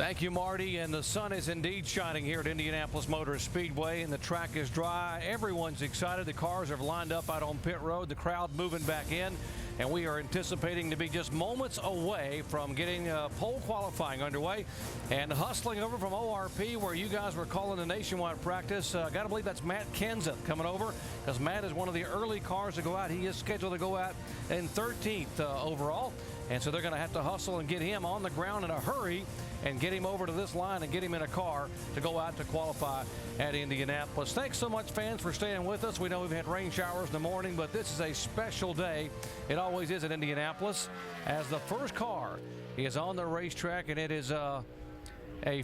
Thank you, Marty. And the sun is indeed shining here at Indianapolis Motor Speedway, and the track is dry. Everyone's excited. The cars are lined up out on pit road. The crowd moving back in, and we are anticipating to be just moments away from getting pole qualifying underway and hustling over from ORP, where you guys were calling the nationwide practice. Got to believe that's Matt Kenseth coming over, because Matt is one of the early cars to go out. He is scheduled to go out in 13th overall, and so they're going to have to hustle and get him on the ground in a hurry and get him over to this line and get him in a car to go out to qualify at Indianapolis. Thanks so much, fans, for staying with us. We know we've had rain showers in the morning, but this is a special day. It always is at Indianapolis, as the first car is on the racetrack, and it is a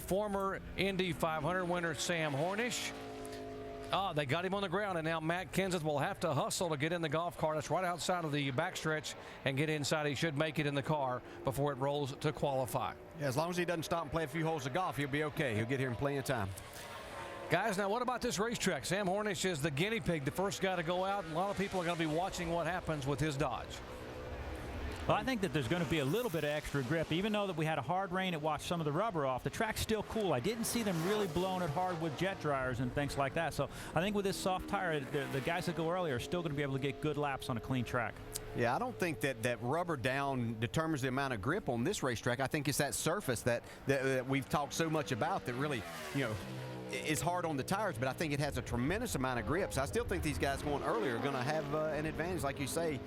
former Indy 500 winner, Sam Hornish. They got him on the ground, and now Matt Kenseth will have to hustle to get in the golf cart. That's right outside of the backstretch and get inside. He should make it in the car before it rolls to qualify. Yeah, as long as he doesn't stop and play a few holes of golf, he'll be okay. He'll get here in plenty of time. Guys, now what about this racetrack? Sam Hornish is the guinea pig, the first guy to go out. A lot of people are going to be watching what happens with his Dodge. Well, I think that there's going to be a little bit of extra grip. Even though that we had a hard rain, it washed some of the rubber off. The track's still cool. I didn't see them really blowing it hard with jet dryers and things like that. So I think with this soft tire, the guys that go early are still going to be able to get good laps on a clean track. Yeah, I don't think that rubber down determines the amount of grip on this racetrack. I think it's that surface that we've talked so much about that really, is hard on the tires, but I think it has a tremendous amount of grip. So I still think these guys going early are going to have an advantage, like you say.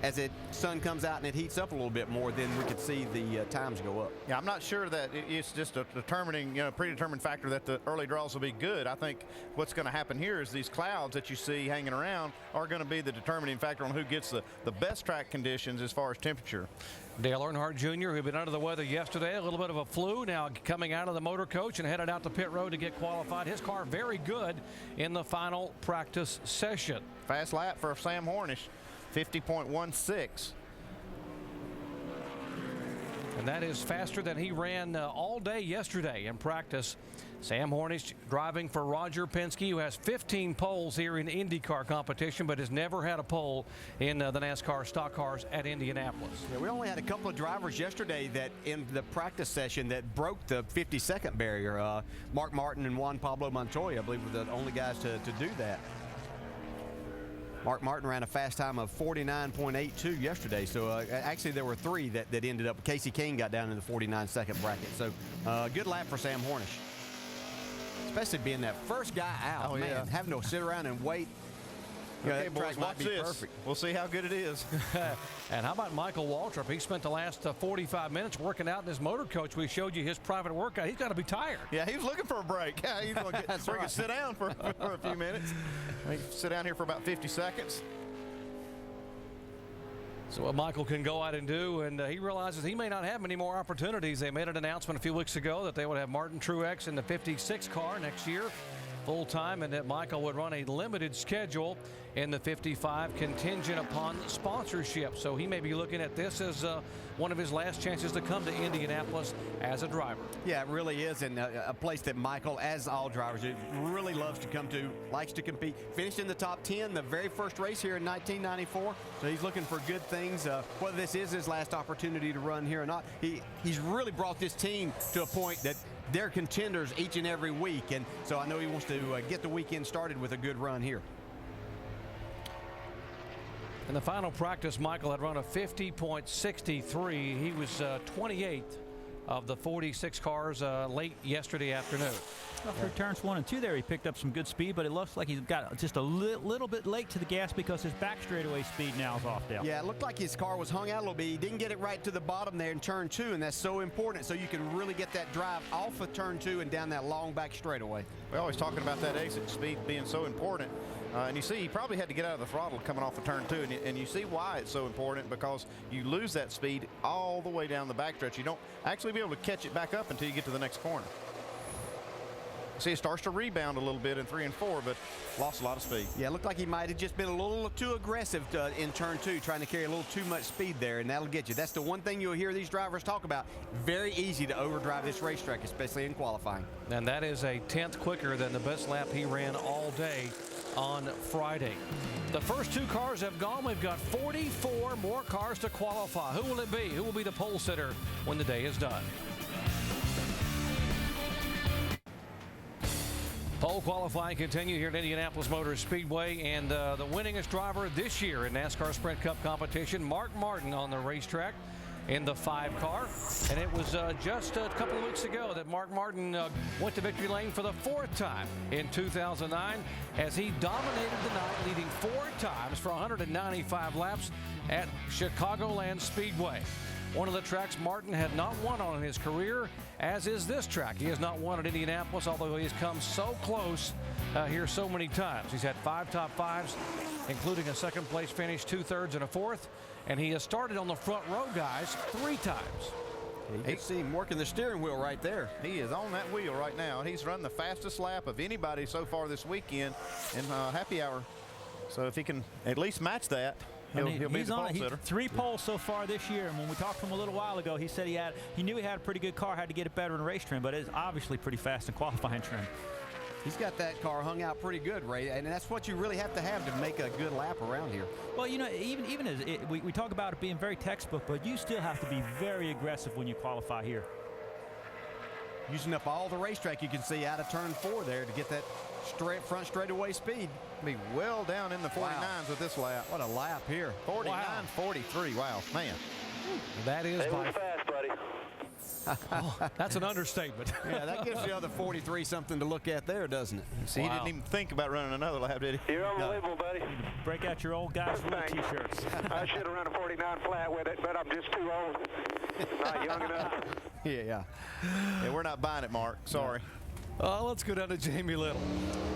As the sun comes out and it heats up a little bit more, then we could see the times go up. Yeah, I'm not sure that it's just a predetermined factor that the early draws will be good. I think what's going to happen here is these clouds that you see hanging around are going to be the determining factor on who gets the best track conditions as far as temperature. Dale Earnhardt Jr., who'd been under the weather yesterday, a little bit of a flu, now coming out of the motor coach and headed out to pit road to get qualified. His car very good in the final practice session. Fast lap for Sam Hornish. 50.16. And that is faster than he ran all day yesterday in practice. Sam Hornish driving for Roger Penske, who has 15 poles here in IndyCar competition, but has never had a pole in the NASCAR stock cars at Indianapolis. Yeah, we only had a couple of drivers yesterday that in the practice session that broke the 50-second barrier. Mark Martin and Juan Pablo Montoya, I believe, were the only guys to do that. Mark Martin ran a fast time of 49.82 yesterday, so actually there were three that ended up. Kasey Kahne got down in the 49-second bracket, so good lap for Sam Hornish. Especially being that first guy out, man, having to sit around and wait. Okay, boys, watch this. Perfect. We'll see how good it is. And how about Michael Waltrip? He spent the last 45 minutes working out in his motor coach. We showed you his private workout. He's got to be tired. Yeah, he was looking for a break. Yeah, he's going to sit down for a few minutes. Sit down here for about 50 seconds. So what Michael can go out and do, and he realizes he may not have many more opportunities. They made an announcement a few weeks ago that they would have Martin Truex in the 56 car next year full time, and that Michael would run a limited schedule in the 55 contingent upon sponsorship. So he may be looking at this as one of his last chances to come to Indianapolis as a driver. Yeah, it really is, and a place that Michael, as all drivers, really loves to come to, likes to compete. Finished in the top 10 the very first race here in 1994, so he's looking for good things. Whether this is his last opportunity to run here or not, he's really brought this team to a point that they're contenders each and every week, and so I know he wants to get the weekend started with a good run here. In the final practice, Michael had run a 50.63. He was 28th of the 46 cars late yesterday afternoon. Well, through turns 1 and 2 there, he picked up some good speed, but it looks like he's got just a little bit late to the gas because his back straightaway speed now is off, Dale. Yeah, it looked like his car was hung out a little bit. He didn't get it right to the bottom there in turn 2, and that's so important, so you can really get that drive off of turn 2 and down that long back straightaway. We're always talking about that exit speed being so important. And you see, he probably had to get out of the throttle coming off of turn 2, and you see why it's so important, because you lose that speed all the way down the backstretch. You don't actually be able to catch it back up until you get to the next corner. See, it starts to rebound a little bit in 3 and 4, but lost a lot of speed. Yeah, it looked like he might have just been a little too aggressive in turn 2, trying to carry a little too much speed there, and that'll get you. That's the one thing you'll hear these drivers talk about. Very easy to overdrive this racetrack, especially in qualifying. And that is a 10th quicker than the best lap he ran all day on Friday. The first 2 cars have gone. We've got 44 more cars to qualify. Who will it be? Who will be the pole sitter when the day is done? Pole qualifying continue here at Indianapolis Motor Speedway, and the winningest driver this year in NASCAR Sprint Cup competition, Mark Martin, on the racetrack in the 5 car. And it was just a couple of weeks ago that Mark Martin went to victory lane for the 4th time in 2009 as he dominated the night, leading 4 times for 195 laps at Chicagoland Speedway. One of the tracks Martin had not won on in his career, as is this track. He has not won at Indianapolis, although he has come so close here so many times. He's had 5 top 5s, including a 2nd place finish, 2/3 and a 4th. And he has started on the front row, guys, 3 times. You can see him working the steering wheel right there. He is on that wheel right now. He's run the fastest lap of anybody so far this weekend in happy hour. So if he can at least match that, he'll be the pole sitter. 3 poles so far this year, and when we talked to him a little while ago, he said he knew he had a pretty good car, had to get it better in race trim, but it's obviously pretty fast in qualifying trim. He's got that car hung out pretty good, Ray, and that's what you really have to make a good lap around here. Well, you know, even as we talk about it being very textbook, but you still have to be very aggressive when you qualify here. Using up all the racetrack you can see out of turn 4 there to get that front straightaway speed. Be well down in the 49s with this lap. What a lap here. 49-43. Wow, man. That is they move fast, buddy. Oh, that's an understatement. Yeah, that gives the other 43 something to look at there, doesn't it? See, he didn't even think about running another lap, did he? You're unbelievable, buddy. Break out your old guys' rule T-shirts. I should have run a 49 flat with it, but I'm just too old. Not young enough. Yeah, we're not buying it, Mark. Sorry. Let's go down to Jamie Little.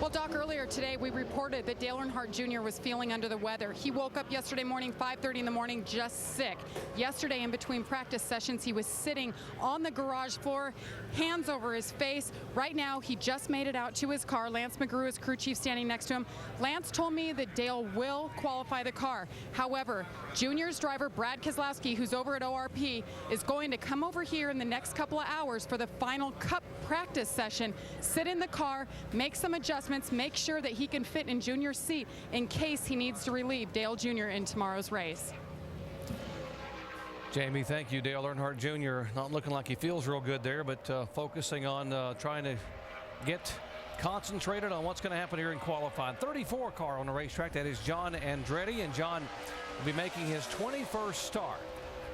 Well, Doc, earlier today we reported that Dale Earnhardt Jr. was feeling under the weather. He woke up yesterday morning, 5:30 in the morning, just sick. Yesterday, in between practice sessions, he was sitting on the garage floor, hands over his face. Right now, he just made it out to his car. Lance McGrew, his crew chief, standing next to him. Lance told me that Dale will qualify the car. However, Junior's driver, Brad Keselowski, who's over at ORP, is going to come over here in the next couple of hours for the final Cup practice session, sit in the car, make some adjustments, make sure that he can fit in Junior's seat in case he needs to relieve Dale Jr. in tomorrow's race. Jamie, thank you. Dale Earnhardt Jr. not looking like he feels real good there, but focusing on trying to get concentrated on what's going to happen here in qualifying. 34 car on the racetrack. That is John Andretti, and John will be making his 21st start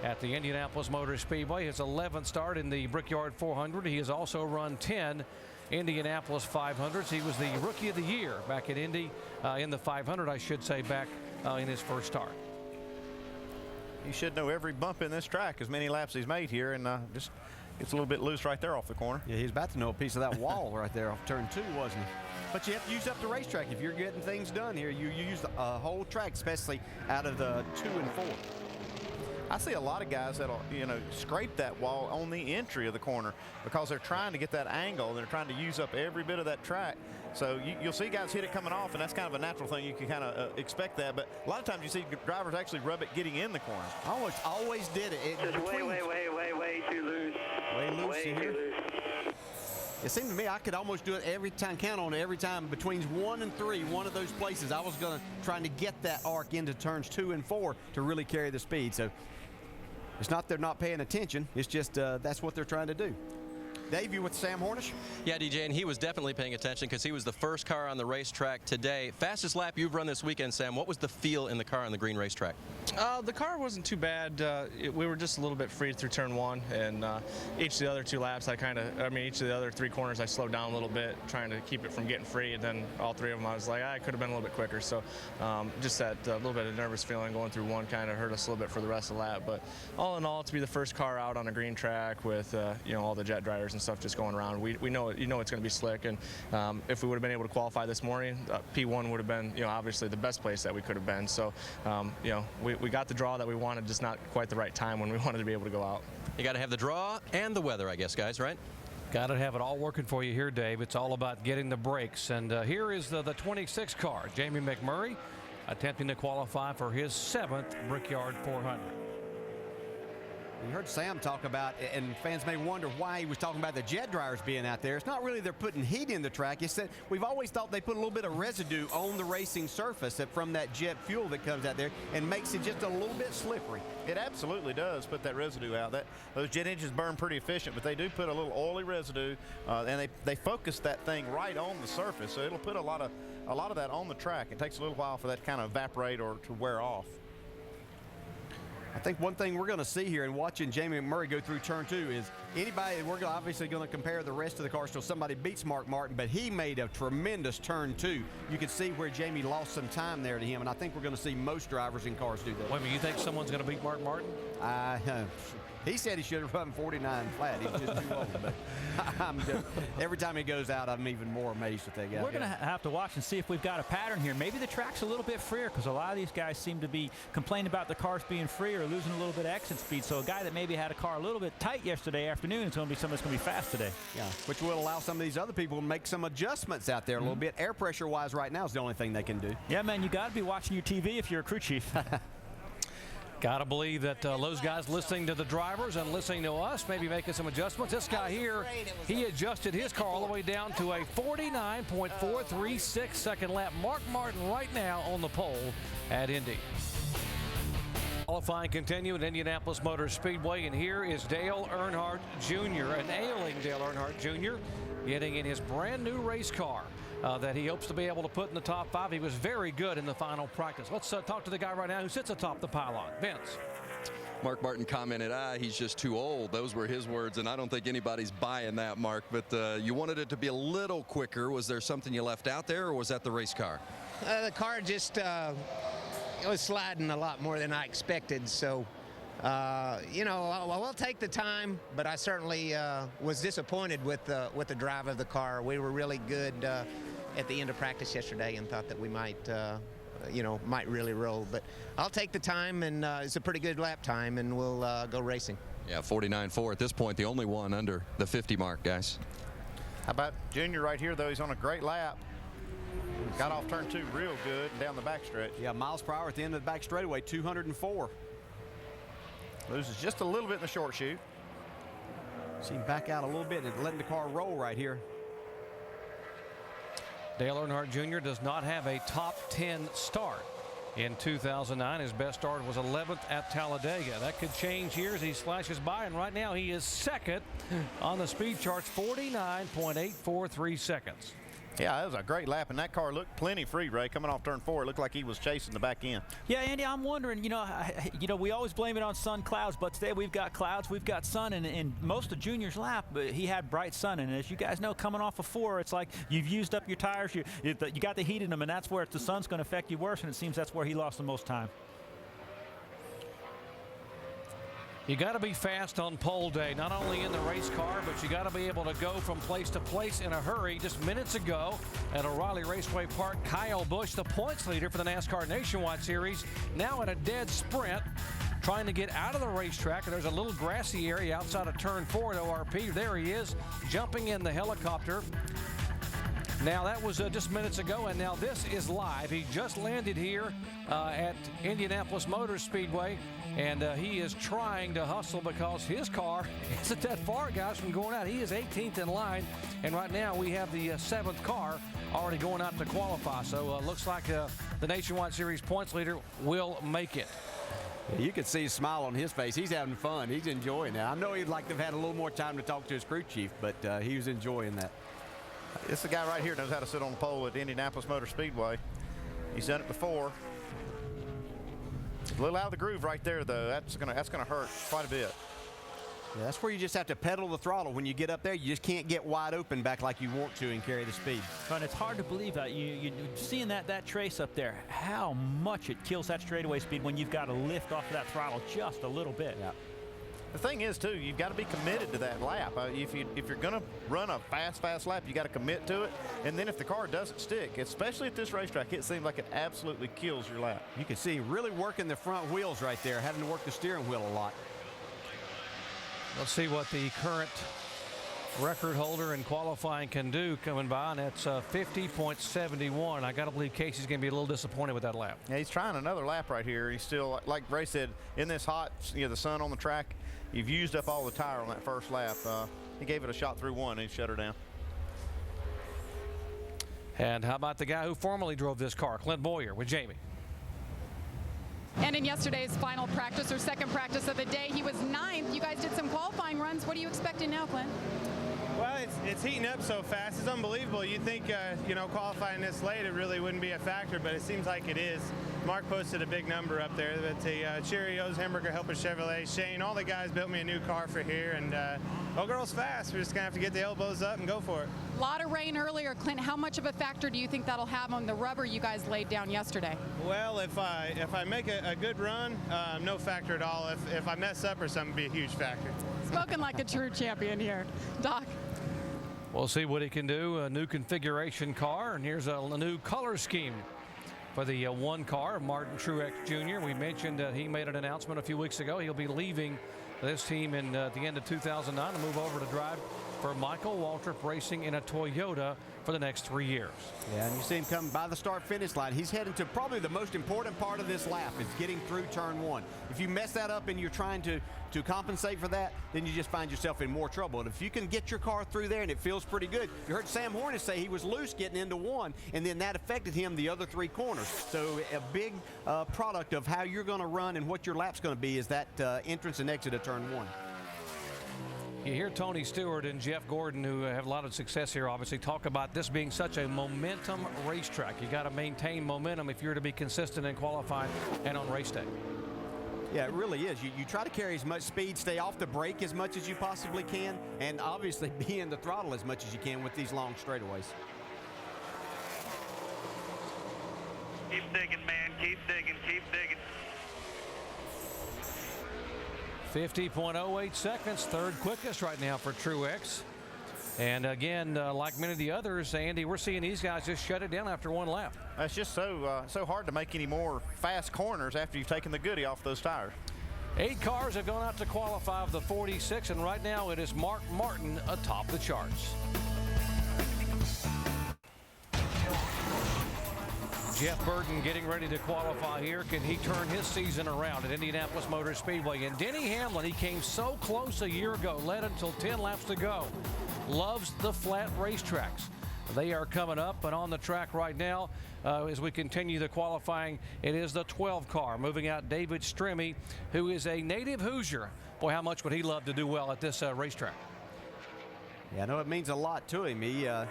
at the Indianapolis Motor Speedway, his 11th start in the Brickyard 400. He has also run 10 Indianapolis 500s. He was the Rookie of the Year back at Indy in the 500, I should say, back in his first start. He should know every bump in this track, as many laps he's made here, and just gets a little bit loose right there off the corner. Yeah, he's about to know a piece of that wall right there off turn 2, wasn't he? But you have to use up the racetrack. If you're getting things done here, you use the whole track, especially out of the 2 and 4. I see a lot of guys that'll, scrape that wall on the entry of the corner because they're trying to get that angle. They're trying to use up every bit of that track. So you'll see guys hit it coming off, and that's kind of a natural thing. You can kind of expect that. But a lot of times you see drivers actually rub it getting in the corner. Always did it. Just way too loose. Way loose way in too here. loose. It seemed to me I could almost do it every time, count on it every time between 1 and 3, one of those places. I was trying to get that arc into turns 2 and 4 to really carry the speed. So it's not they're not paying attention. It's just that's what they're trying to do. Dave, you with Sam Hornish? Yeah, DJ, and he was definitely paying attention because he was the first car on the racetrack today. Fastest lap you've run this weekend, Sam. What was the feel in the car on the green racetrack? The car wasn't too bad. We were just a little bit freed through turn 1, and each of the other 2 laps, each of the other 3 corners, I slowed down a little bit, trying to keep it from getting free. And then all 3 of them, I was like, I could have been a little bit quicker. So just that little bit of nervous feeling going through 1 kind of hurt us a little bit for the rest of the lap. But all in all, to be the first car out on a green track with all the jet dryers and stuff just going around, we know it's going to be slick. And if we would have been able to qualify this morning, P1 would have been obviously the best place that we could have been. So we got the draw that we wanted, just not quite the right time when we wanted to be able to go out. You got to have the draw and the weather, I guess, guys, right? Got to have it all working for you here, Dave. It's all about getting the breaks. And here is the 26 car, Jamie McMurray, attempting to qualify for his 7th Brickyard 400. You heard Sam talk about, and fans may wonder why he was talking about the jet dryers being out there. It's not really they're putting heat in the track. It's that we've always thought they put a little bit of residue on the racing surface from that jet fuel that comes out there and makes it just a little bit slippery. It absolutely does put that residue out. Those jet engines burn pretty efficient, but they do put a little oily residue, and they focus that thing right on the surface, so it'll put a lot of that on the track. It takes a little while for that to kind of evaporate or to wear off. I think one thing we're going to see here in watching Jamie McMurray go through turn 2 is we're obviously going to compare the rest of the cars till somebody beats Mark Martin, but he made a tremendous turn 2. You could see where Jamie lost some time there to him, and I think we're going to see most drivers in cars do that. Wait a minute, you think someone's going to beat Mark Martin? He said he should have run 49 flat. He was just too old. But every time he goes out, I'm even more amazed at that guy. We're going to have to watch and see if we've got a pattern here. Maybe the track's a little bit freer because a lot of these guys seem to be complaining about the cars being free or losing a little bit of exit speed. So a guy that maybe had a car a little bit tight yesterday afternoon is going to be something that's going to be fast today. Yeah, which will allow some of these other people to make some adjustments out there a little bit. Air pressure-wise right now is the only thing they can do. Yeah, man, you got to be watching your TV if you're a crew chief. Got to believe that those guys listening to the drivers and listening to us, maybe making some adjustments. This guy here, he adjusted his car all the way down to a 49.436 second lap. Mark Martin right now on the pole at Indy. Qualifying continue at Indianapolis Motor Speedway, and here is Dale Earnhardt Jr., an ailing Dale Earnhardt Jr., getting in his brand new race car that he hopes to be able to put in the top 5. He was very good in the final practice. Let's talk to the guy right now who sits atop the pylon. Vince. Mark Martin commented, he's just too old. Those were his words, and I don't think anybody's buying that, Mark. But you wanted it to be a little quicker. Was there something you left out there, or was that the race car? The car just it was sliding a lot more than I expected. So, you know, we'll take the time, but I certainly was disappointed with the drive of the car. We were really good at the end of practice yesterday and thought that we might, might really roll. But I'll take the time, and it's a pretty good lap time, and we'll go racing. Yeah, 49.4 at this point, the only one under the 50 mark, guys. How about Junior right here, though? He's on a great lap. Got off turn 2 real good down the backstretch. Yeah, miles per hour at the end of the back straightaway, 204. Loses just a little bit in the short chute. See him back out a little bit and letting the car roll right here. Dale Earnhardt Jr. does not have a top 10 start in 2009. His best start was 11th at Talladega. That could change here as he slashes by, and right now he is second on the speed charts, 49.843 seconds. Yeah, that was a great lap, and that car looked plenty free, Ray. Coming off turn 4, it looked like he was chasing the back end. Yeah, Andy, I'm wondering, we always blame it on sun clouds, but today we've got clouds, we've got sun, and in most of Junior's lap, he had bright sun, and as you guys know, coming off of 4, it's like you've used up your tires, you got the heat in them, and that's where the sun's going to affect you worse, and it seems that's where he lost the most time. You got to be fast on pole day, not only in the race car, but you got to be able to go from place to place in a hurry. Just minutes ago at O'Reilly Raceway Park, Kyle Busch, the points leader for the NASCAR Nationwide Series, now in a dead sprint, trying to get out of the racetrack. There's a little grassy area outside of turn 4 at ORP. There he is, jumping in the helicopter. Now, that was just minutes ago, and now this is live. He just landed here at Indianapolis Motor Speedway, and he is trying to hustle because his car isn't that far, guys, from going out. He is 18th in line, and right now we have the 7th car already going out to qualify. So looks like the Nationwide Series points leader will make it. Yeah, you can see a smile on his face. He's having fun. He's enjoying that. I know he'd like to have had a little more time to talk to his crew chief, but he was enjoying that. This the guy right here knows how to sit on the pole at Indianapolis Motor Speedway. He's done it before. A little out of the groove right there, though. That's gonna hurt quite a bit. Yeah, that's where you just have to pedal the throttle. When you get up there, you just can't get wide open back like you want to and carry the speed. And it's hard to believe that you're seeing that trace up there, how much it kills that straightaway speed when you've got to lift off of that throttle just a little bit. Yeah. The thing is, too, you've got to be committed to that lap. If you're going to run a fast lap, you got to commit to it. And then if the car doesn't stick, especially at this racetrack, it seems like it absolutely kills your lap. You can see really working the front wheels right there, having to work the steering wheel a lot. Let's see what the current record holder in qualifying can do coming by, and that's 50.71. I got to believe Kasey's going to be a little disappointed with that lap. Yeah, he's trying another lap right here. He's still, like Ray said, in this hot, the sun on the track, you've used up all the tire on that first lap. He gave it a shot through one and he shut her down. And how about the guy who formerly drove this car, Clint Bowyer, with Jamie? And in yesterday's final practice, or second practice of the day, he was 9th. You guys did some qualifying runs. What are you expecting now, Clint? Well, it's heating up so fast. It's unbelievable. You'd think, qualifying this late, it really wouldn't be a factor, but it seems like it is. Mark posted a big number up there. But the Cheerios, Hamburger Helper Chevrolet, Shane, all the guys built me a new car for here. And old girl's fast. We're just going to have to get the elbows up and go for it. A lot of rain earlier, Clint. How much of a factor do you think that'll have on the rubber you guys laid down yesterday? Well, if I make a good run, no factor at all. If I mess up or something, it'd be a huge factor. Spoken like a true champion here. Doc. We'll see what he can do. A new configuration car, and here's a new color scheme for the one car, Martin Truex Jr. We mentioned he made an announcement a few weeks ago. He'll be leaving this team in the end of 2009 to move over to drive for Michael Waltrip Racing in a Toyota for the next 3 years. Yeah, and you see him come by the start-finish line. He's heading to probably the most important part of this lap is getting through turn 1. If you mess that up and you're trying to compensate for that, then you just find yourself in more trouble. And if you can get your car through there and it feels pretty good. You heard Sam Hornish say he was loose getting into 1, and then that affected him the other 3 corners. So a big product of how you're going to run and what your lap's going to be is that entrance and exit of turn 1. You hear Tony Stewart and Jeff Gordon, who have a lot of success here, obviously, talk about this being such a momentum racetrack. You got to maintain momentum if you're to be consistent in qualifying and on race day. Yeah, it really is. You try to carry as much speed, stay off the brake as much as you possibly can, and obviously be in the throttle as much as you can with these long straightaways. Keep digging, man. Keep digging. Keep digging. 50.08 seconds, third quickest right now for Truex. And again, like many of the others, Andy, we're seeing these guys just shut it down after 1 lap. It's just so hard to make any more fast corners after you've taken the goodie off those tires. 8 cars have gone out to qualify of the 46, and right now it is Mark Martin atop the charts. Jeff Burton getting ready to qualify here. Can he turn his season around at Indianapolis Motor Speedway? And Denny Hamlin, he came so close a year ago, led until 10 laps to go. Loves the flat racetracks. They are coming up and on the track right now as we continue the qualifying. It is the 12 car moving out David Stremme, who is a native Hoosier. Boy, how much would he love to do well at this racetrack? Yeah, I know it means a lot to him. I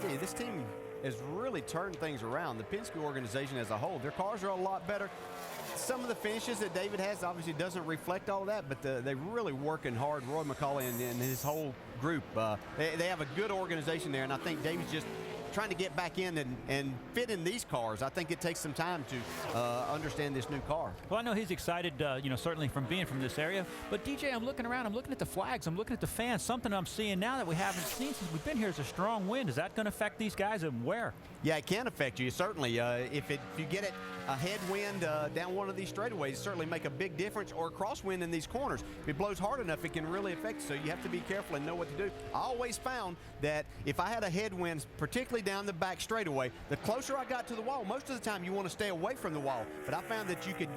tell you, this team has really turned things around. The Penske organization as a whole, their cars are a lot better. Some of the finishes that David has obviously doesn't reflect all that, but they're really working hard. Roy McCauley and his whole group, they have a good organization there, and I think David's just trying to get back in and fit in these cars. I think it takes some time to understand this new car. Well, I know he's excited, certainly from being from this area. But, DJ, I'm looking around. I'm looking at the flags. I'm looking at the fans. Something I'm seeing now that we haven't seen since we've been here is a strong wind. Is that going to affect these guys, and where? Yeah, it can affect you, certainly. If you get it a headwind down one of these straightaways, it certainly make a big difference, or a crosswind in these corners. If it blows hard enough, it can really affect you, so you have to be careful and know what to do. I always found that if I had a headwind, particularly down the back straightaway, the closer I got to the wall, most of the time you want to stay away from the wall, but I found that you could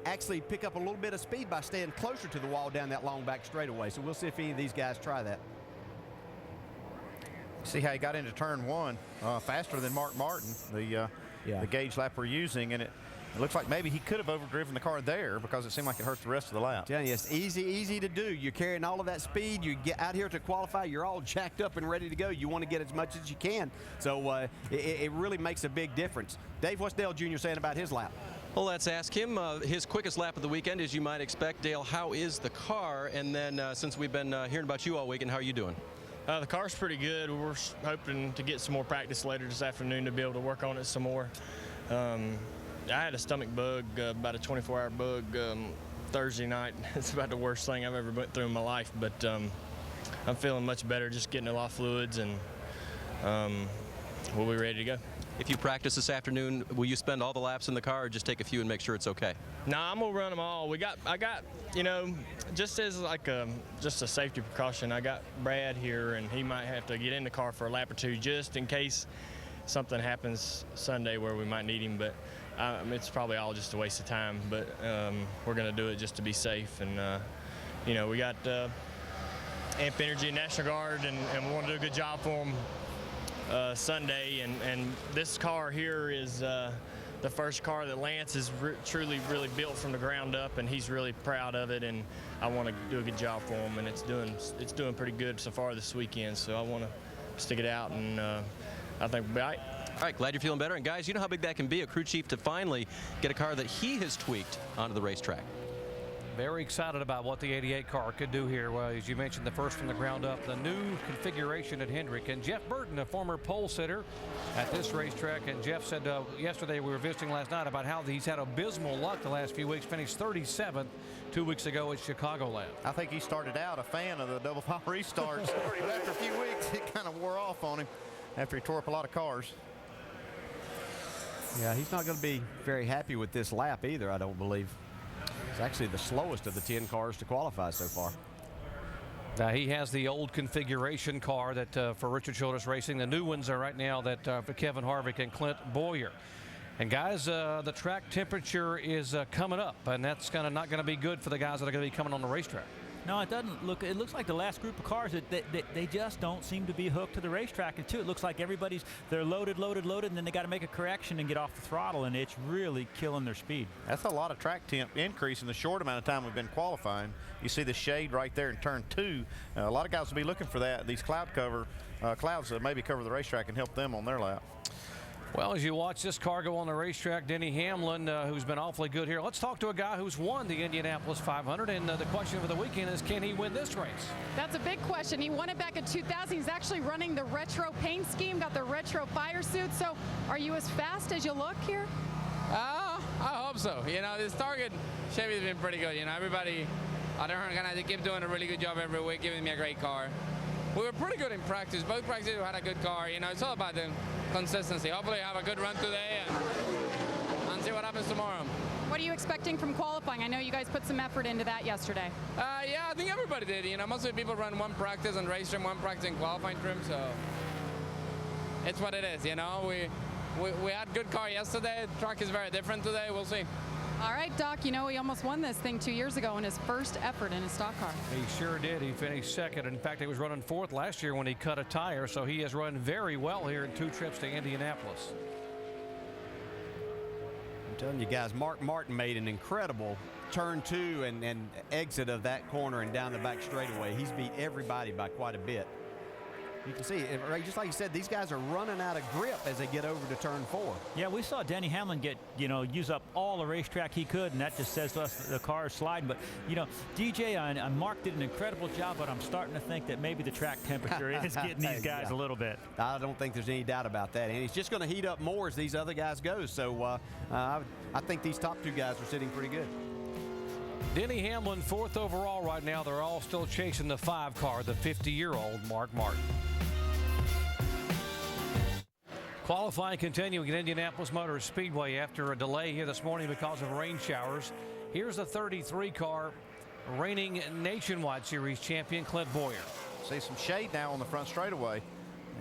actually pick up a little bit of speed by staying closer to the wall down that long back straightaway. So we'll see if any of these guys try that. See how he got into turn 1 faster than Mark Martin, the gauge lap we're using, and it looks like maybe he could have overdriven the car there because it seemed like it hurt the rest of the lap. Yeah, it's easy to do. You're carrying all of that speed. You get out here to qualify, you're all jacked up and ready to go. You want to get as much as you can. So it really makes a big difference. Dave, what's Dale Jr. saying about his lap? Well, let's ask him. His quickest lap of the weekend, as you might expect. Dale, how is the car? And then since we've been hearing about you all weekend, how are you doing? The car's pretty good. We're hoping to get some more practice later this afternoon to be able to work on it some more. I had a stomach bug, about a 24-hour bug Thursday night. It's about the worst thing I've ever went through in my life, but I'm feeling much better, just getting a lot of fluids, and we'll be ready to go. If you practice this afternoon, will you spend all the laps in the car or just take a few and make sure it's okay? No, I'm gonna run them all. I got, you know, just as like just a safety precaution, I got Brad here, and he might have to get in the car for a lap or two just in case something happens Sunday where we might need him. But it's probably all just a waste of time. But we're gonna do it just to be safe. And you know, we got Amp Energy and National Guard, and we want to do a good job for them Sunday. And this car here is the first car that Lance has truly really built from the ground up, and he's really proud of it, and I want to do a good job for him, and it's doing pretty good so far this weekend, so I want to stick it out, and I think we'll be all right. All right, glad you're feeling better. And guys, you know how big that can be, a crew chief to finally get a car that he has tweaked onto the racetrack. Very excited about what the 88 car could do here. Well, as you mentioned, the first from the ground up, the new configuration at Hendrick. And Jeff Burton, a former pole sitter at this racetrack, and Jeff said yesterday, we were visiting last night, about how he's had abysmal luck the last few weeks. Finished 37th 2 weeks ago at Chicagoland. I think he started out a fan of the double file restarts, but after a few weeks, it kind of wore off on him after he tore up a lot of cars. Yeah, he's not going to be very happy with this lap either, I don't believe. It's actually the slowest of the 10 cars to qualify so far. Now he has the old configuration car that for Richard Childress Racing. The new ones are right now that for Kevin Harvick and Clint Bowyer. And guys, the track temperature is coming up, and that's not going to be good for the guys that are going to be coming on the racetrack. No, it doesn't look. It looks like the last group of cars that they just don't seem to be hooked to the racetrack. And too, it looks like they're loaded, and then they got to make a correction and get off the throttle, and it's really killing their speed. That's a lot of track temp increase in the short amount of time we've been qualifying. You see the shade right there in turn 2. A lot of guys will be looking for that. These clouds that maybe cover the racetrack and help them on their lap. Well, as you watch this car go on the racetrack, Denny Hamlin, who's been awfully good here. Let's talk to a guy who's won the Indianapolis 500, and the question for the weekend is, can he win this race? That's a big question. He won it back in 2000. He's actually running the retro paint scheme, got the retro fire suit. So are you as fast as you look here? I hope so. You know, this Target Chevy's been pretty good. You know, everybody at Earnhart, they keep doing a really good job every week, giving me a great car. We were pretty good in practice. Both practices we had a good car. You know, it's all about the consistency. Hopefully have a good run today and see what happens tomorrow. What are you expecting from qualifying? I know you guys put some effort into that yesterday. Yeah, I think everybody did. You know, most of the people run one practice and race trim, one practice and qualifying trim, so it's what it is. You know, we had good car yesterday. The track is very different today. We'll see. All right, Doc, you know he almost won this thing 2 years ago in his first effort in his stock car. He sure did. He finished second. In fact, he was running fourth last year when he cut a tire, so he has run very well here in 2 trips to Indianapolis. I'm telling you guys, Mark Martin made an incredible turn 2 and exit of that corner and down the back straightaway. He's beat everybody by quite a bit. You can see, just like you said, these guys are running out of grip as they get over to turn 4. Yeah, we saw Denny Hamlin use up all the racetrack he could, and that just says to us the car is sliding. But, you know, DJ and Mark did an incredible job, but I'm starting to think that maybe the track temperature is getting these guys a little bit. I don't think there's any doubt about that. And he's just going to heat up more as these other guys go. So I think these top 2 guys are sitting pretty good. Denny Hamlin, 4th overall right now. They're all still chasing the 5 car, the 50-year-old Mark Martin. Qualifying continuing at Indianapolis Motor Speedway after a delay here this morning because of rain showers. Here's the 33 car, reigning Nationwide Series champion Clint Bowyer. See some shade now on the front straightaway.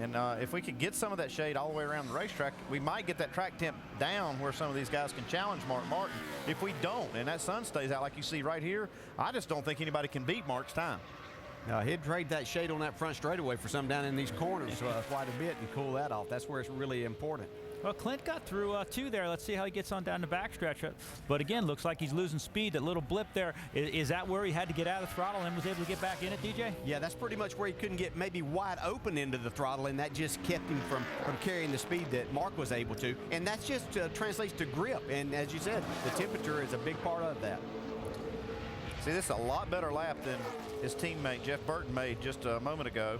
And if we could get some of that shade all the way around the racetrack, we might get that track temp down where some of these guys can challenge Mark Martin. If we don't, and that sun stays out like you see right here, I just don't think anybody can beat Mark's time. He'd trade that shade on that front straightaway for some down in these corners quite a bit and cool that off. That's where it's really important. Well, Clint got through 2 there. Let's see how he gets on down the backstretch. But again, looks like he's losing speed. That little blip there, is that where he had to get out of the throttle and was able to get back in it, DJ? Yeah, that's pretty much where he couldn't get maybe wide open into the throttle, and that just kept him from carrying the speed that Mark was able to. And that just translates to grip. And as you said, the temperature is a big part of that. See, this is a lot better lap than his teammate Jeff Burton made just a moment ago.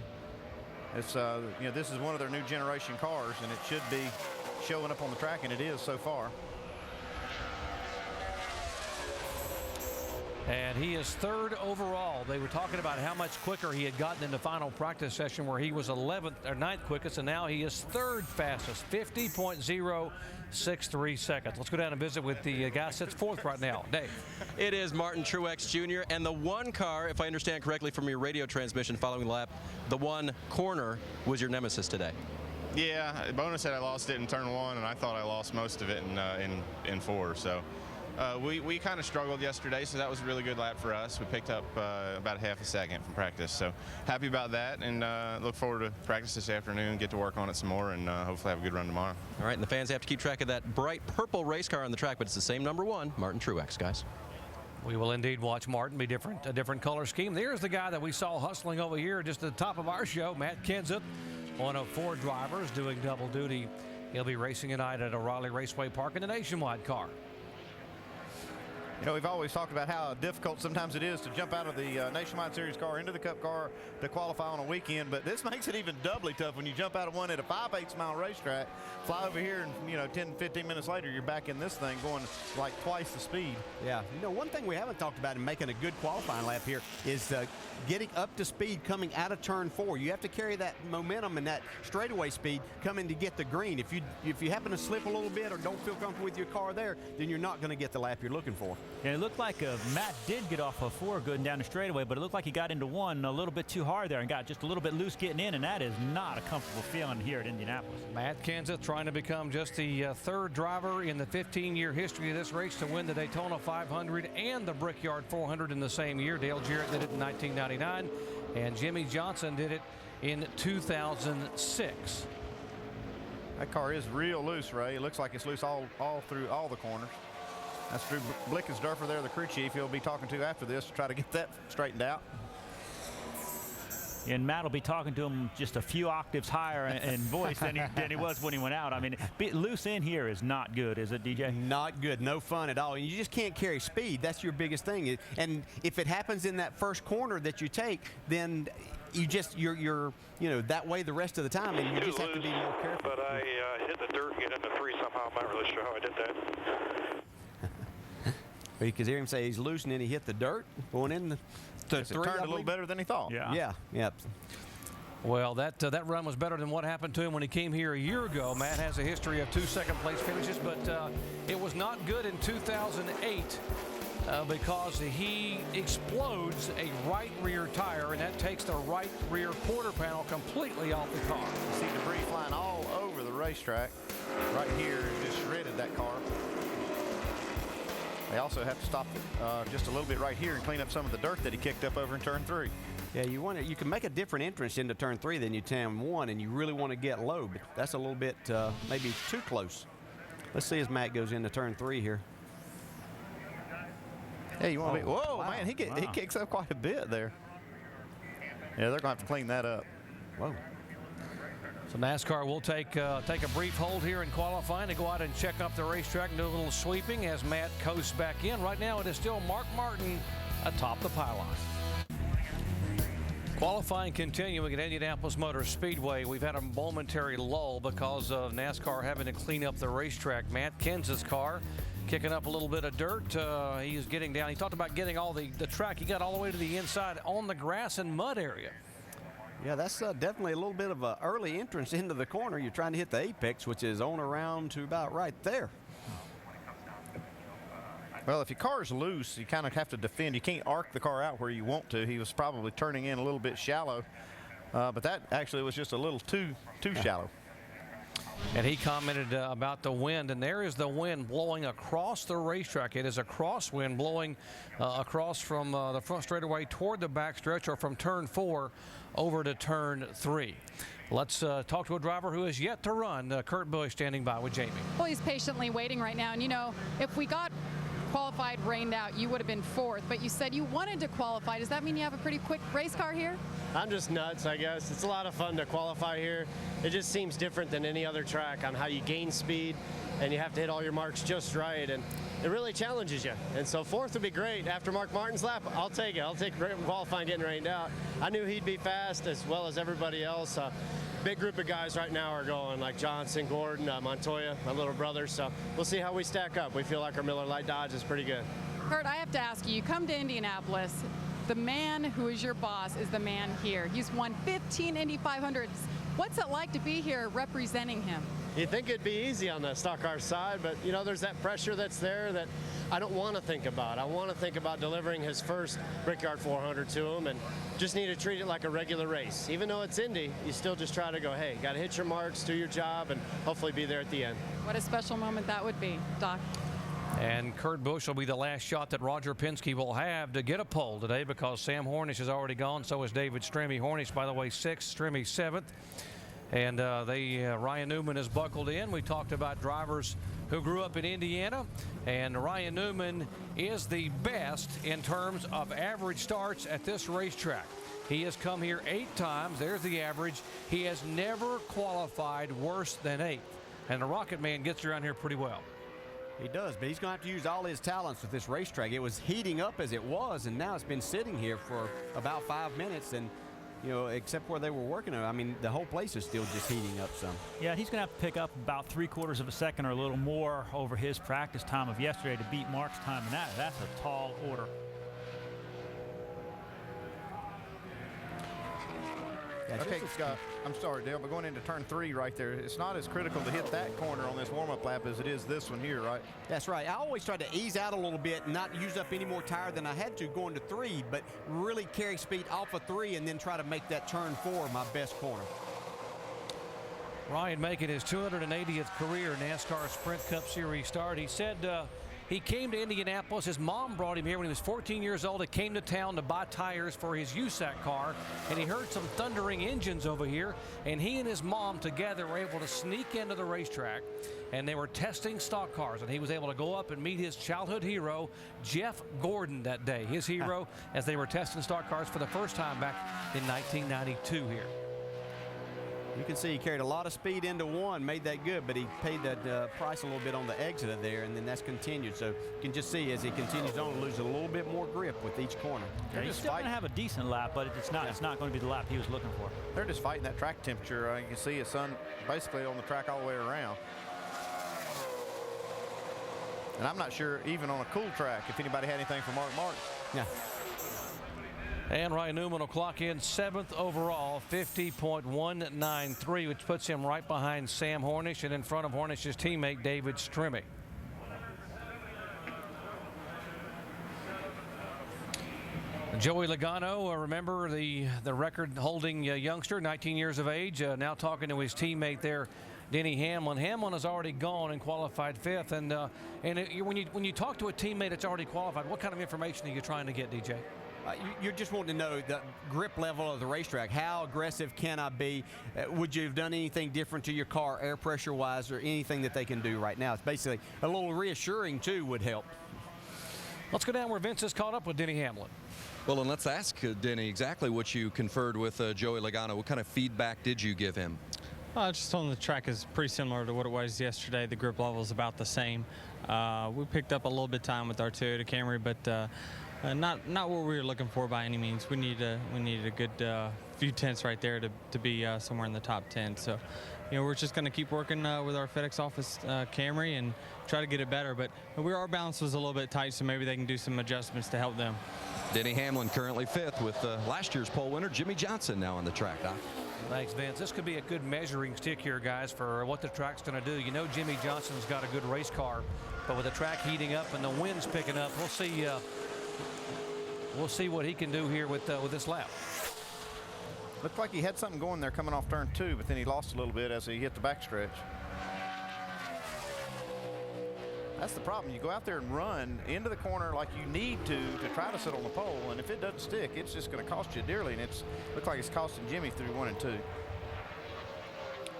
It's you know, this is one of their new generation cars, and it should be showing up on the track, and it is so far. And he is 3rd overall. They were talking about how much quicker he had gotten in the final practice session where he was 11th or 9th quickest, and now he is 3rd fastest, 50.063 seconds. Let's go down and visit with the guy that sits 4th right now, Dave. It is Martin Truex Jr. and the one car, if I understand correctly from your radio transmission following the lap, the one corner was your nemesis today. Yeah, Bonus said I lost it in turn 1, and I thought I lost most of it in 4. So we kind of struggled yesterday, so that was a really good lap for us. We picked up about half a second from practice, so happy about that, and look forward to practice this afternoon, get to work on it some more, and hopefully have a good run tomorrow. All right, and the fans have to keep track of that bright purple race car on the track, but it's the same number 1, Martin Truex, guys. We will indeed watch Martin be a different color scheme. There's the guy that we saw hustling over here just at the top of our show, Matt Kenseth, one of 4 drivers doing double duty. He'll be racing tonight at O'Reilly Raceway Park in the Nationwide car. You know, we've always talked about how difficult sometimes it is to jump out of the Nationwide Series car into the Cup car to qualify on a weekend, but this makes it even doubly tough when you jump out of one at a 5/8 mile racetrack, fly over here, and 10, 15 minutes later, you're back in this thing going like twice the speed. Yeah, one thing we haven't talked about in making a good qualifying lap here is getting up to speed coming out of turn 4. You have to carry that momentum and that straightaway speed coming to get the green. If you happen to slip a little bit or don't feel comfortable with your car there, then you're not going to get the lap you're looking for. And it looked like Matt did get off of 4 good and down the straightaway, but it looked like he got into 1 a little bit too hard there and got just a little bit loose getting in, and that is not a comfortable feeling here at Indianapolis. Matt Kenseth trying to become just the 3rd driver in the 15-year history of this race to win the Daytona 500 and the Brickyard 400 in the same year. Dale Jarrett did it in 1999, and Jimmie Johnson did it in 2006. That car is real loose, Ray. It looks like it's loose all through all the corners. That's Drew Blickensderfer there, the crew chief. He'll be talking to after this to try to get that straightened out. And Matt will be talking to him just a few octaves higher in voice than he was when he went out. I mean, loose in here is not good, is it, DJ? Not good. No fun at all. And you just can't carry speed. That's your biggest thing. And if it happens in that first corner that you take, then you're that way the rest of the time, and you just have to be more careful. But I hit the dirt and get into 3 somehow. I'm not really sure how I did that. You could hear him say he's loose, and then he hit the dirt going in the 3. It turned a little better than he thought. Yeah. Well, that run was better than what happened to him when he came here a year ago. Matt has a history of 2 second-place finishes, but it was not good in 2008 because he explodes a right rear tire, and that takes the right rear quarter panel completely off the car. You see debris flying all over the racetrack. Right here, it just shredded that car. They also have to stop just a little bit right here and clean up some of the dirt that he kicked up over in turn 3. Yeah, you can make a different entrance into turn 3 than you can 1, and you really want to get low, but that's a little bit maybe too close. Let's see as Matt goes into turn 3 here. Hey, you want to be? Whoa, wow, man, he kicks up quite a bit there. Yeah, they're going to have to clean that up. Whoa. So NASCAR will take a brief hold here in qualifying to go out and check up the racetrack and do a little sweeping as Matt coasts back in. Right now it is still Mark Martin atop the pylon. Qualifying continuing at Indianapolis Motor Speedway. We've had a momentary lull because of NASCAR having to clean up the racetrack. Matt Kenseth's car kicking up a little bit of dirt. He is getting down. He talked about getting all the track. He got all the way to the inside on the grass and mud area. Yeah, that's definitely a little bit of an early entrance into the corner. You're trying to hit the apex, which is on around to about right there. Well, if your car's loose, you kind of have to defend. You can't arc the car out where you want to. He was probably turning in a little bit shallow, but that actually was just a little too shallow. And he commented about the wind, and there is the wind blowing across the racetrack. It is a crosswind blowing across from the front straightaway toward the backstretch, or from turn 4 over to turn 3. Let's talk to a driver who has yet to run. Kurt Busch standing by with Jamie. Well, he's patiently waiting right now, and if we got qualified rained out, you would have been 4th, but you said you wanted to qualify. Does that mean you have a pretty quick race car here? I'm just nuts, I guess. It's a lot of fun to qualify here. It just seems different than any other track on how you gain speed, and you have to hit all your marks just right, and it really challenges you. And so 4th would be great. After Mark Martin's lap, I'll take it. I'll take qualifying getting rained out. I knew he'd be fast as well as everybody else. Big group of guys right now are going, like Johnson, Gordon, Montoya, my little brother. So we'll see how we stack up. We feel like our Miller Lite Dodge is pretty good. Kurt, I have to ask you, you come to Indianapolis, the man who is your boss is the man here. He's won 15 Indy 500s. What's it like to be here representing him? You think it'd be easy on the stock car side, but you know, there's that pressure that's there that I don't want to think about. I want to think about delivering his first Brickyard 400 to him, and just need to treat it like a regular race. Even though it's Indy, you still just try to go, hey, got to hit your marks, do your job, and hopefully be there at the end. What a special moment that would be, Doc. And Kurt Busch will be the last shot that Roger Penske will have to get a pole today, because Sam Hornish is already gone. So is David Stremme. Hornish, by the way, 6th, Stremme 7th. And Ryan Newman is buckled in. We talked about drivers who grew up in Indiana, and Ryan Newman is the best in terms of average starts at this racetrack. He has come here 8 times. There's the average. He has never qualified worse than 8th. And the Rocket Man gets around here pretty well. He does, but he's going to have to use all his talents with this racetrack. It was heating up as it was, and now it's been sitting here for about 5 minutes, and you know, except where they were working on, I mean, the whole place is still just heating up some. Yeah, he's going to have to pick up about 3/4 of a second or a little more over his practice time of yesterday to beat Mark's time, and that's a tall order. Okay, I'm sorry, Dale, but going into turn 3 right there, it's not as critical to hit that corner on this warm-up lap as it is this one here, right? That's right. I always try to ease out a little bit and not use up any more tire than I had to going to 3, but really carry speed off of 3 and then try to make that turn 4 my best corner. Ryan making his 280th career NASCAR Sprint Cup Series start. He said he came to Indianapolis. His mom brought him here when he was 14 years old. He came to town to buy tires for his USAC car, and he heard some thundering engines over here, and he and his mom together were able to sneak into the racetrack, and they were testing stock cars, and he was able to go up and meet his childhood hero, Jeff Gordon, that day, his hero, as they were testing stock cars for the first time back in 1992 here. You can see he carried a lot of speed into 1, made that good, but he paid that price a little bit on the exit of there, and then that's continued. So you can just see as he continues on, lose a little bit more grip with each corner. Yeah, he's still going to have a decent lap, but it's not going to be the lap he was looking for. They're just fighting that track temperature. You can see his son basically on the track all the way around. And I'm not sure, even on a cool track, if anybody had anything for Mark Martin. Yeah. And Ryan Newman will clock in 7th overall, 50.193, which puts him right behind Sam Hornish and in front of Hornish's teammate David Stremme. Joey Logano, remember the record-holding youngster, 19 years of age, now talking to his teammate there, Denny Hamlin. Hamlin has already gone and qualified 5th, and when you talk to a teammate that's already qualified, what kind of information are you trying to get, DJ? You're just wanting to know the grip level of the racetrack. How aggressive can I be? Would you have done anything different to your car, air pressure-wise, or anything that they can do right now? It's basically a little reassuring, too, would help. Let's go down where Vince is caught up with Denny Hamlin. Well, and let's ask Denny exactly what you conferred with Joey Logano. What kind of feedback did you give him? I just told him the track is pretty similar to what it was yesterday. The grip level is about the same. We picked up a little bit of time with our Toyota Camry, but not what we were looking for by any means. We needed a good few tenths right there to be somewhere in the top 10. So, you know, we're just going to keep working with our FedEx office Camry and try to get it better. But our balance was a little bit tight, so maybe they can do some adjustments to help them. Denny Hamlin currently 5th with last year's pole winner Jimmie Johnson now on the track, Doc. Thanks, Vince. This could be a good measuring stick here, guys, for what the track's going to do. You know, Jimmie Johnson's got a good race car, but with the track heating up and the wind's picking up, we'll see. We'll see what he can do here with this lap. Looked like he had something going there coming off turn 2, but then he lost a little bit as he hit the backstretch. That's the problem. You go out there and run into the corner like you need to try to sit on the pole, and if it doesn't stick, it's just going to cost you dearly, and it looks like it's costing Jimmie through 1 and 2.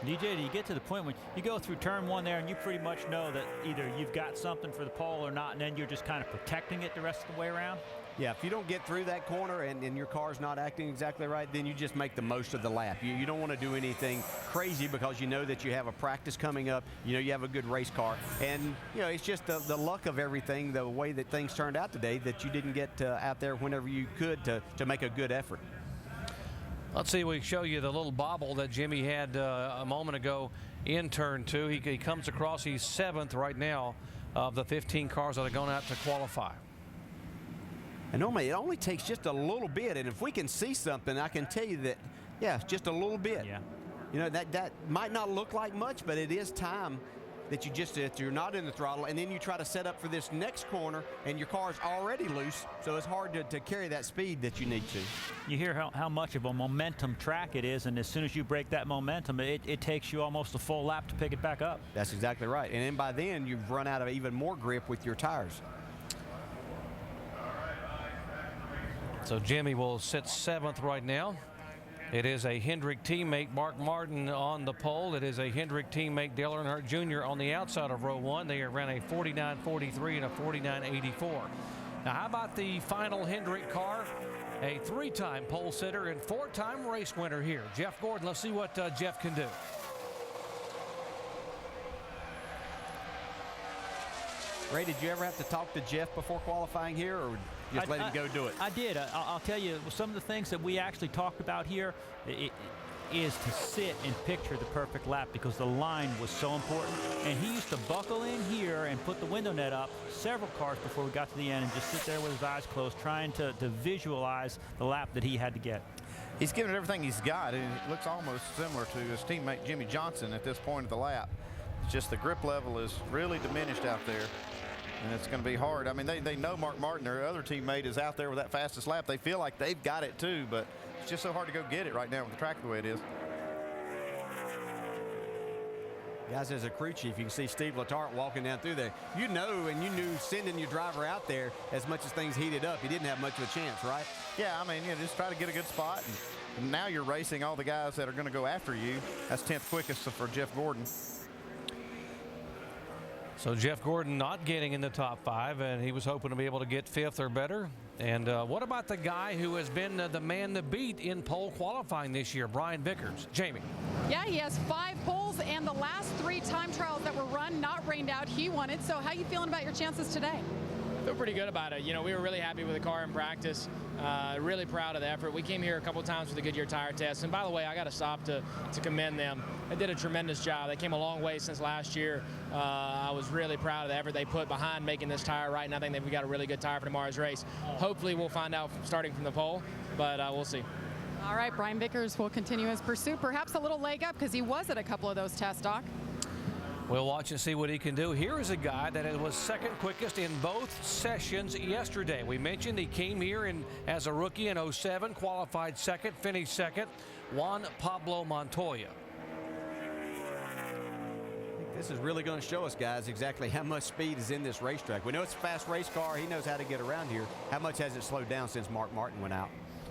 DJ, do you get to the point when you go through turn 1 there and you pretty much know that either you've got something for the pole or not, and then you're just kind of protecting it the rest of the way around? Yeah, if you don't get through that corner and your car's not acting exactly right, then you just make the most of the lap. You don't want to do anything crazy because you know that you have a practice coming up. You know you have a good race car. And, you know, it's just the luck of everything, the way that things turned out today, that you didn't get out there whenever you could to make a good effort. Let's see, we show you the little bobble that Jimmie had a moment ago in turn 2. He comes across, he's 7th right now of the 15 cars that are going out to qualify. And normally it only takes just a little bit, and if we can see something, I can tell you that, yeah, just a little bit. Yeah. You know, that might not look like much, but it is time that you're not in the throttle, and then you try to set up for this next corner, and your car's already loose, so it's hard to carry that speed that you need to. You hear how much of a momentum track it is, and as soon as you break that momentum, it takes you almost a full lap to pick it back up. That's exactly right. And then by then, you've run out of even more grip with your tires. So Jimmie will sit 7th right now. It is a Hendrick teammate, Mark Martin, on the pole. It is a Hendrick teammate, Dale Earnhardt Jr. on the outside of row 1. They ran a 49.43 and a 49.84. Now, how about the final Hendrick car? A 3-time pole sitter and 4-time race winner here, Jeff Gordon. Let's see what Jeff can do. Ray, did you ever have to talk to Jeff before qualifying here, or just let him go do it? I did. I'll tell you, some of the things that we actually talked about here is to sit and picture the perfect lap, because the line was so important. And he used to buckle in here and put the window net up several cars before we got to the end and just sit there with his eyes closed, trying to visualize the lap that he had to get. He's given it everything he's got, and it looks almost similar to his teammate Jimmie Johnson at this point of the lap. It's just the grip level is really diminished out there, and it's going to be hard. I mean, they know Mark Martin, their other teammate, is out there with that fastest lap. They feel like they've got it too, but it's just so hard to go get it right now with the track the way it is. Guys, as a crew chief, you can see Steve Letarte walking down through there. You know, and you knew sending your driver out there, as much as things heated up, he didn't have much of a chance, right? Yeah, I mean, just try to get a good spot. And now you're racing all the guys that are going to go after you. That's 10th quickest for Jeff Gordon. So Jeff Gordon not getting in the top 5, and he was hoping to be able to get 5th or better. And what about the guy who has been the man to beat in pole qualifying this year, Brian Vickers? Jamie. Yeah, he has 5 poles, and the last 3 time trials that were run, not rained out, he won it. So how you feeling about your chances today? Feel pretty good about it. You know, we were really happy with the car in practice. Really proud of the effort. We came here a couple times for the Goodyear tire test. And by the way, I got to stop to commend them. They did a tremendous job. They came a long way since last year. I was really proud of the effort they put behind making this tire right, and I think that we got a really good tire for tomorrow's race. Hopefully we'll find out starting from the pole, but we'll see. All right, Brian Vickers will continue his pursuit. Perhaps a little leg up because he was at a couple of those tests, Doc. We'll watch and see what he can do. Here is a guy that was 2nd quickest in both sessions yesterday. We mentioned he came here as a rookie in 07, qualified 2nd, finished 2nd, Juan Pablo Montoya. This is really going to show us, guys, exactly how much speed is in this racetrack. We know it's a fast race car. He knows how to get around here. How much has it slowed down since Mark Martin went out?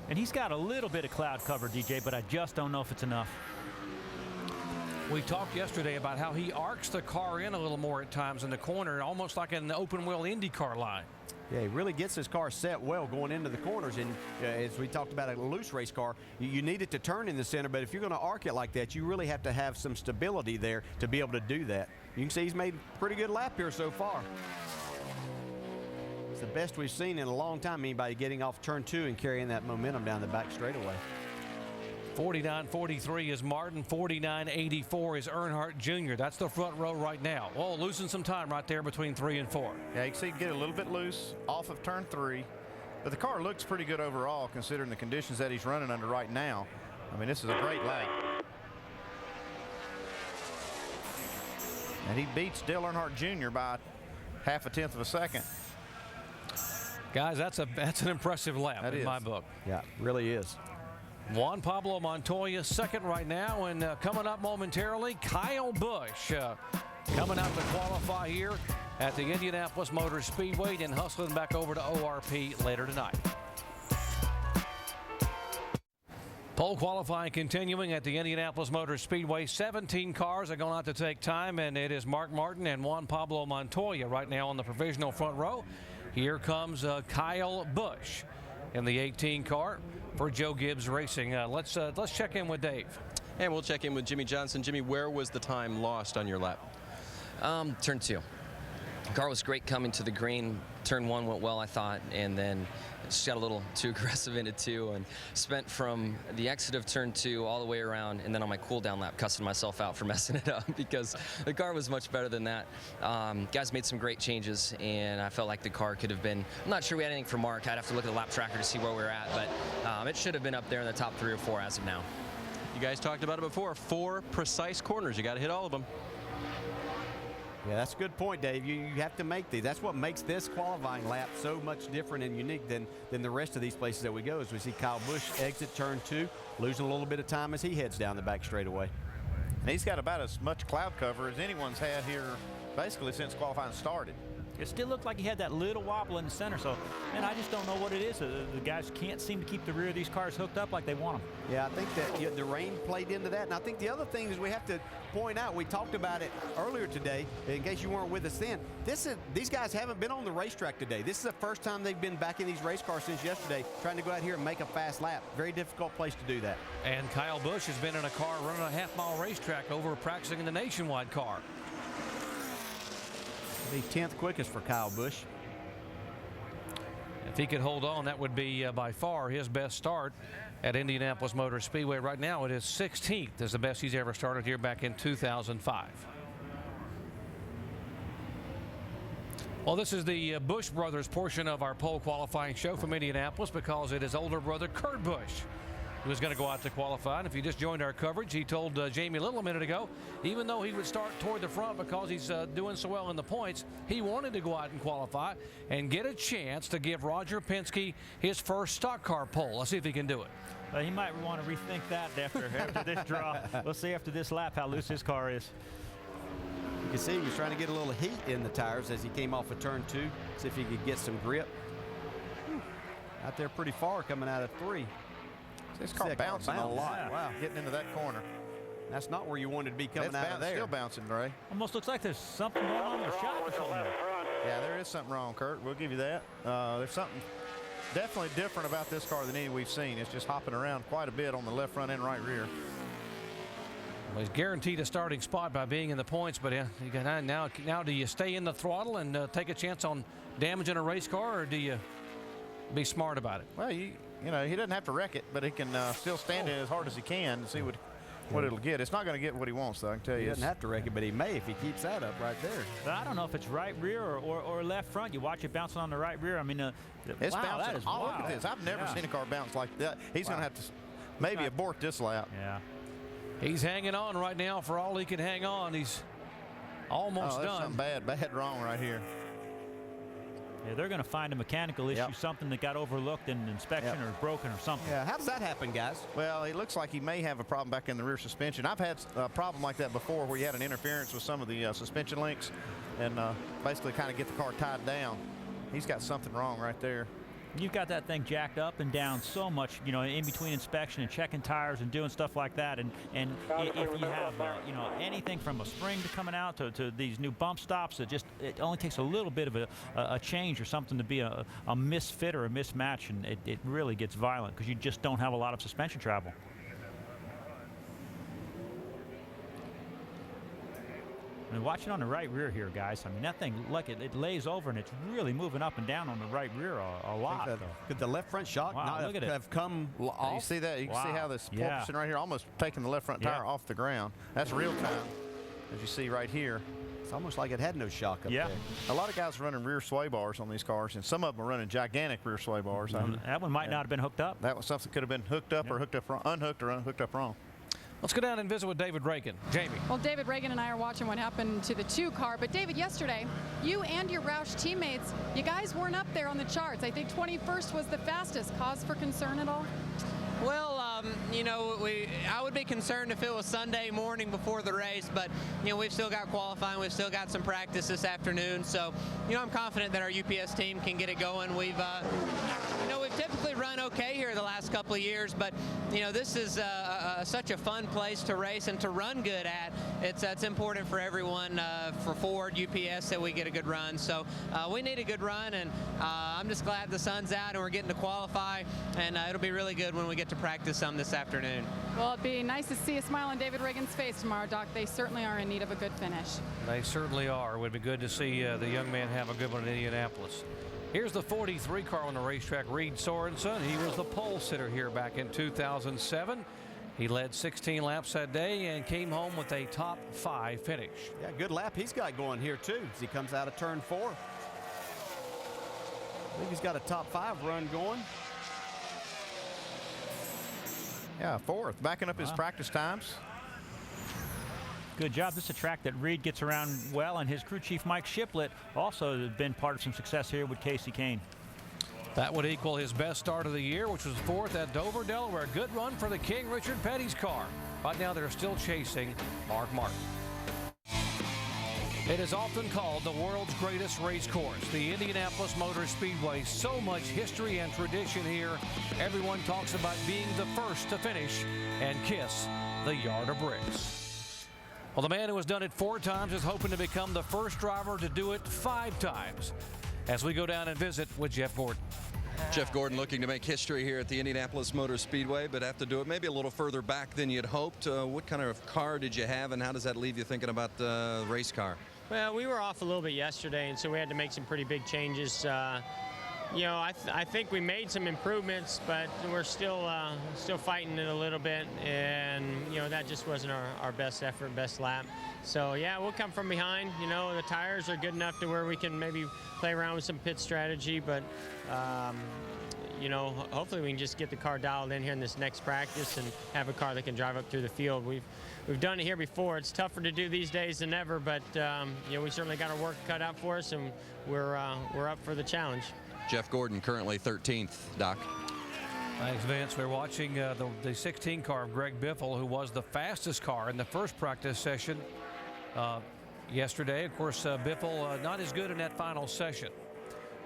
And he's got a little bit of cloud cover, DJ, but I just don't know if it's enough. We talked yesterday about how he arcs the car in a little more at times in the corner, almost like an open wheel IndyCar line. Yeah, he really gets his car set well going into the corners. And as we talked about a loose race car, you need it to turn in the center. But if you're going to arc it like that, you really have to have some stability there to be able to do that. You can see he's made a pretty good lap here so far. It's the best we've seen in a long time, anybody getting off turn 2 and carrying that momentum down the back straightaway. 49.43 is Martin. 49.84 is Earnhart Jr. That's the front row right now. Oh, losing some time right there between 3 and 4. Yeah, you can see him get a little bit loose off of turn 3. But the car looks pretty good overall considering the conditions that he's running under right now. I mean, this is a great lap. And he beats Dale Earnhardt Jr. by 0.5 of a second. Guys, that's an impressive lap in my book. Yeah, really is. Juan Pablo Montoya 2nd right now, and coming up momentarily, Kyle Busch coming out to qualify here at the Indianapolis Motor Speedway and hustling back over to ORP later tonight. Pole qualifying continuing at the Indianapolis Motor Speedway. 17 cars are going out to take time, and it is Mark Martin and Juan Pablo Montoya right now on the provisional front row. Here comes Kyle Busch in the 18 car for Joe Gibbs Racing. Let's check in with Dave. And we'll check in with Jimmie Johnson. Jimmy, where was the time lost on your lap? Turn 2. The car was great coming to the green. Turn 1 went well, I thought, and then just got a little too aggressive into 2 and spent from the exit of turn 2 all the way around, and then on my cool down lap cussing myself out for messing it up because the car was much better than that. Guys made some great changes, and I felt like the car could have been, I'm not sure we had anything for Mark. I'd have to look at the lap tracker to see where we were at, but it should have been up there in the top 3 or 4 as of now. You guys talked about it before, 4 precise corners. You got to hit all of them. Yeah, that's a good point, Dave. You have to make these. That's what makes this qualifying lap so much different and unique than the rest of these places that we go. As we see Kyle Busch exit turn 2, losing a little bit of time as he heads down the back straightaway. And he's got about as much cloud cover as anyone's had here basically since qualifying started. It still looked like he had that little wobble in the center, so, man, I just don't know what it is. The guys can't seem to keep the rear of these cars hooked up like they want them. Yeah, I think that the rain played into that. And I think the other thing is we have to point out, we talked about it earlier today, in case you weren't with us then, these guys haven't been on the racetrack today. This is the first time they've been back in these race cars since yesterday, trying to go out here and make a fast lap. Very difficult place to do that. And Kyle Busch has been in a car running a half-mile racetrack over practicing in the Nationwide car. The 10th quickest for Kyle Busch. If he could hold on, that would be by far his best start at Indianapolis Motor Speedway. Right now, it is 16th as the best he's ever started here back in 2005. Well, this is the Busch brothers portion of our pole qualifying show from Indianapolis because it is older brother Kurt Busch who was going to go out to qualify. And if you just joined our coverage, he told Jamie Little a minute ago, even though he would start toward the front because he's doing so well in the points, he wanted to go out and qualify and get a chance to give Roger Penske his first stock car pole. Let's see if he can do it. He might want to rethink that after this draw. We'll see after this lap how loose his car is. You can see he was trying to get a little heat in the tires as he came off of turn 2, see if he could get some grip. Out there pretty far coming out of 3. This car bouncing a lot. Yeah. Wow, getting into that corner. That's not where you wanted to be coming out of there. Still bouncing, Ray. Almost looks like there's something going on with the shot. Yeah, there is something wrong, Kurt. We'll give you that. There's something definitely different about this car than any we've seen. It's just hopping around quite a bit on the left front and right rear. Well, he's guaranteed a starting spot by being in the points, but now do you stay in the throttle and take a chance on damaging a race car, or do you be smart about it? Well, you know, he doesn't have to wreck it, but he can still stand it as hard as he can and see what it'll get. It's not going to get what he wants, though, I can tell you. He doesn't have to wreck it, but he may if he keeps that up right there. But I don't know if it's right rear or left front. You watch it bouncing on the right rear. I mean, it's wow, bouncing. that is Oh, wow. look at this. I've never seen a car bounce like that. He's going to have to maybe abort this lap. Yeah. He's hanging on right now for all he can hang on. He's almost there's done. Something bad wrong right here. Yeah, they're going to find a mechanical issue, something that got overlooked in inspection or broken or something. Yeah, how does that happen, guys? Well, it looks like he may have a problem back in the rear suspension. I've had a problem like that before where you had an interference with some of the suspension links and basically kind of get the car tied down. He's got something wrong right there. You've got that thing jacked up and down so much, you know, in between inspection and checking tires and doing stuff like that. And if you have, you know, anything from a spring to coming out to these new bump stops, it only takes a little bit of a change or something to be a misfit or a mismatch, and it really gets violent because you just don't have a lot of suspension travel. I mean, watch it on the right rear here, guys. I mean, that thing, look, it lays over and it's really moving up and down on the right rear a lot. Could the left front shock not have come off? You see that? You can see how this portion right here almost taking the left front tire off the ground. That's real time, as you see right here. It's almost like it had no shock up there. A lot of guys are running rear sway bars on these cars, and some of them are running gigantic rear sway bars. That one might not have been hooked up. That was something that could have been hooked up or hooked up wrong, unhooked or unhooked up wrong. Let's go down and visit with David Ragan. Jamie. Well, David Ragan and I are watching what happened to the 2 car. But, David, yesterday, you and your Roush teammates, you guys weren't up there on the charts. I think 21st was the fastest. Cause for concern at all? Well, you know, I would be concerned if it was Sunday morning before the race, but, you know, we've still got qualifying. We've still got some practice this afternoon. So, you know, I'm confident that our UPS team can get it going. We've typically run okay here the last couple of years, but this is such a fun place to race and to run good at. It's important for everyone, for Ford, UPS, that we get a good run. So we need a good run, and I'm just glad the sun's out and we're getting to qualify, and it'll be really good when we get to practice some this afternoon. Well, it'd be nice to see a smile on David Ragan's face tomorrow, Doc. They certainly are in need of a good finish. They certainly are. It would be good to see the young man have a good one in Indianapolis. Here's the 43 car on the racetrack, Reed Sorensen. He was the pole sitter here back in 2007. He led 16 laps that day and came home with a top 5 finish. Yeah, good lap he's got going here too as he comes out of turn 4. I think he's got a top 5 run going. Yeah, 4th, backing up his practice times. Good job. This is a track that Reed gets around well, and his crew chief Mike Shiplett also has been part of some success here with Kasey Kahne. That would equal his best start of the year, which was 4th at Dover, Delaware. Good run for the King Richard Petty's car. Right now they're still chasing Mark Martin. It is often called the world's greatest race course, the Indianapolis Motor Speedway. So much history and tradition here. Everyone talks about being the first to finish and kiss the yard of bricks. Well, the man who has done it 4 times is hoping to become the first driver to do it 5 times. As we go down and visit with Jeff Gordon. Jeff Gordon looking to make history here at the Indianapolis Motor Speedway, but have to do it maybe a little further back than you'd hoped. What kind of car did you have, and how does that leave you thinking about the race car? Well, we were off a little bit yesterday, and so we had to make some pretty big changes. I think we made some improvements, but we're still fighting it a little bit, and that just wasn't our best effort, best lap. So yeah, we'll come from behind. The tires are good enough to where we can maybe play around with some pit strategy, but hopefully we can just get the car dialed in here in this next practice and have a car that can drive up through the field. We've done it here before. It's tougher to do these days than ever, but we certainly got our work cut out for us, and we're up for the challenge. Jeff Gordon currently 13th, Doc. Thanks, Vince. We're watching the 16 car of Greg Biffle, who was the fastest car in the first practice session yesterday. Of course, Biffle not as good in that final session.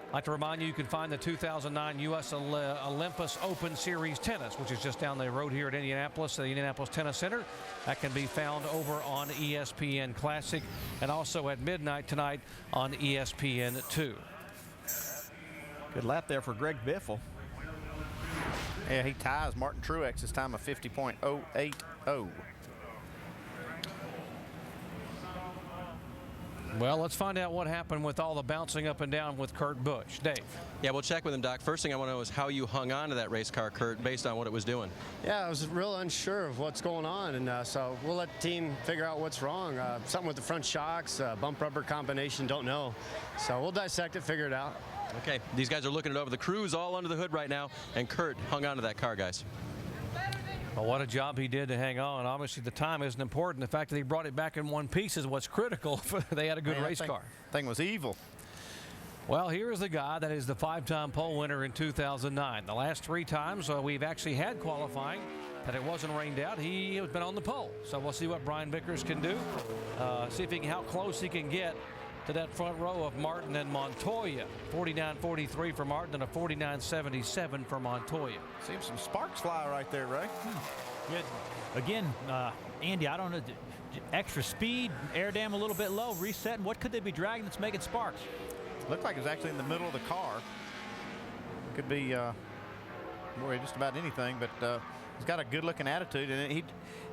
I'd like to remind you can find the 2009 U.S. Olympus Open Series Tennis, which is just down the road here at Indianapolis, the Indianapolis Tennis Center. That can be found over on ESPN Classic and also at midnight tonight on ESPN2. Good lap there for Greg Biffle. Yeah, he ties Martin Truex's time of 50.080. Well, let's find out what happened with all the bouncing up and down with Kurt Busch. Dave. Yeah, we'll check with him, Doc. First thing I want to know is how you hung on to that race car, Kurt, based on what it was doing. Yeah, I was real unsure of what's going on, and so we'll let the team figure out what's wrong. Something with the front shocks, bump rubber combination, don't know. So we'll dissect it, figure it out. Okay, these guys are looking it over. The crew's all under the hood right now, and Kurt hung on to that car, guys. Well, what a job he did to hang on. Obviously, the time isn't important. The fact that he brought it back in one piece is what's critical. They had a good race car. Thing was evil. Well, here is the guy that is the 5-time pole winner in 2009. The last 3 times we've actually had qualifying that it wasn't rained out. He has been on the pole. So we'll see what Brian Vickers can do. See if how close he can get to that front row of Martin and Montoya. 49.43 for Martin and a 49.77 for Montoya. Seems some sparks fly right there, Ray. Good. Again, Andy, I don't know. Extra speed, air dam a little bit low, reset. What could they be dragging that's making sparks? Looked like it was actually in the middle of the car. Could be just about anything, but he's got a good-looking attitude, and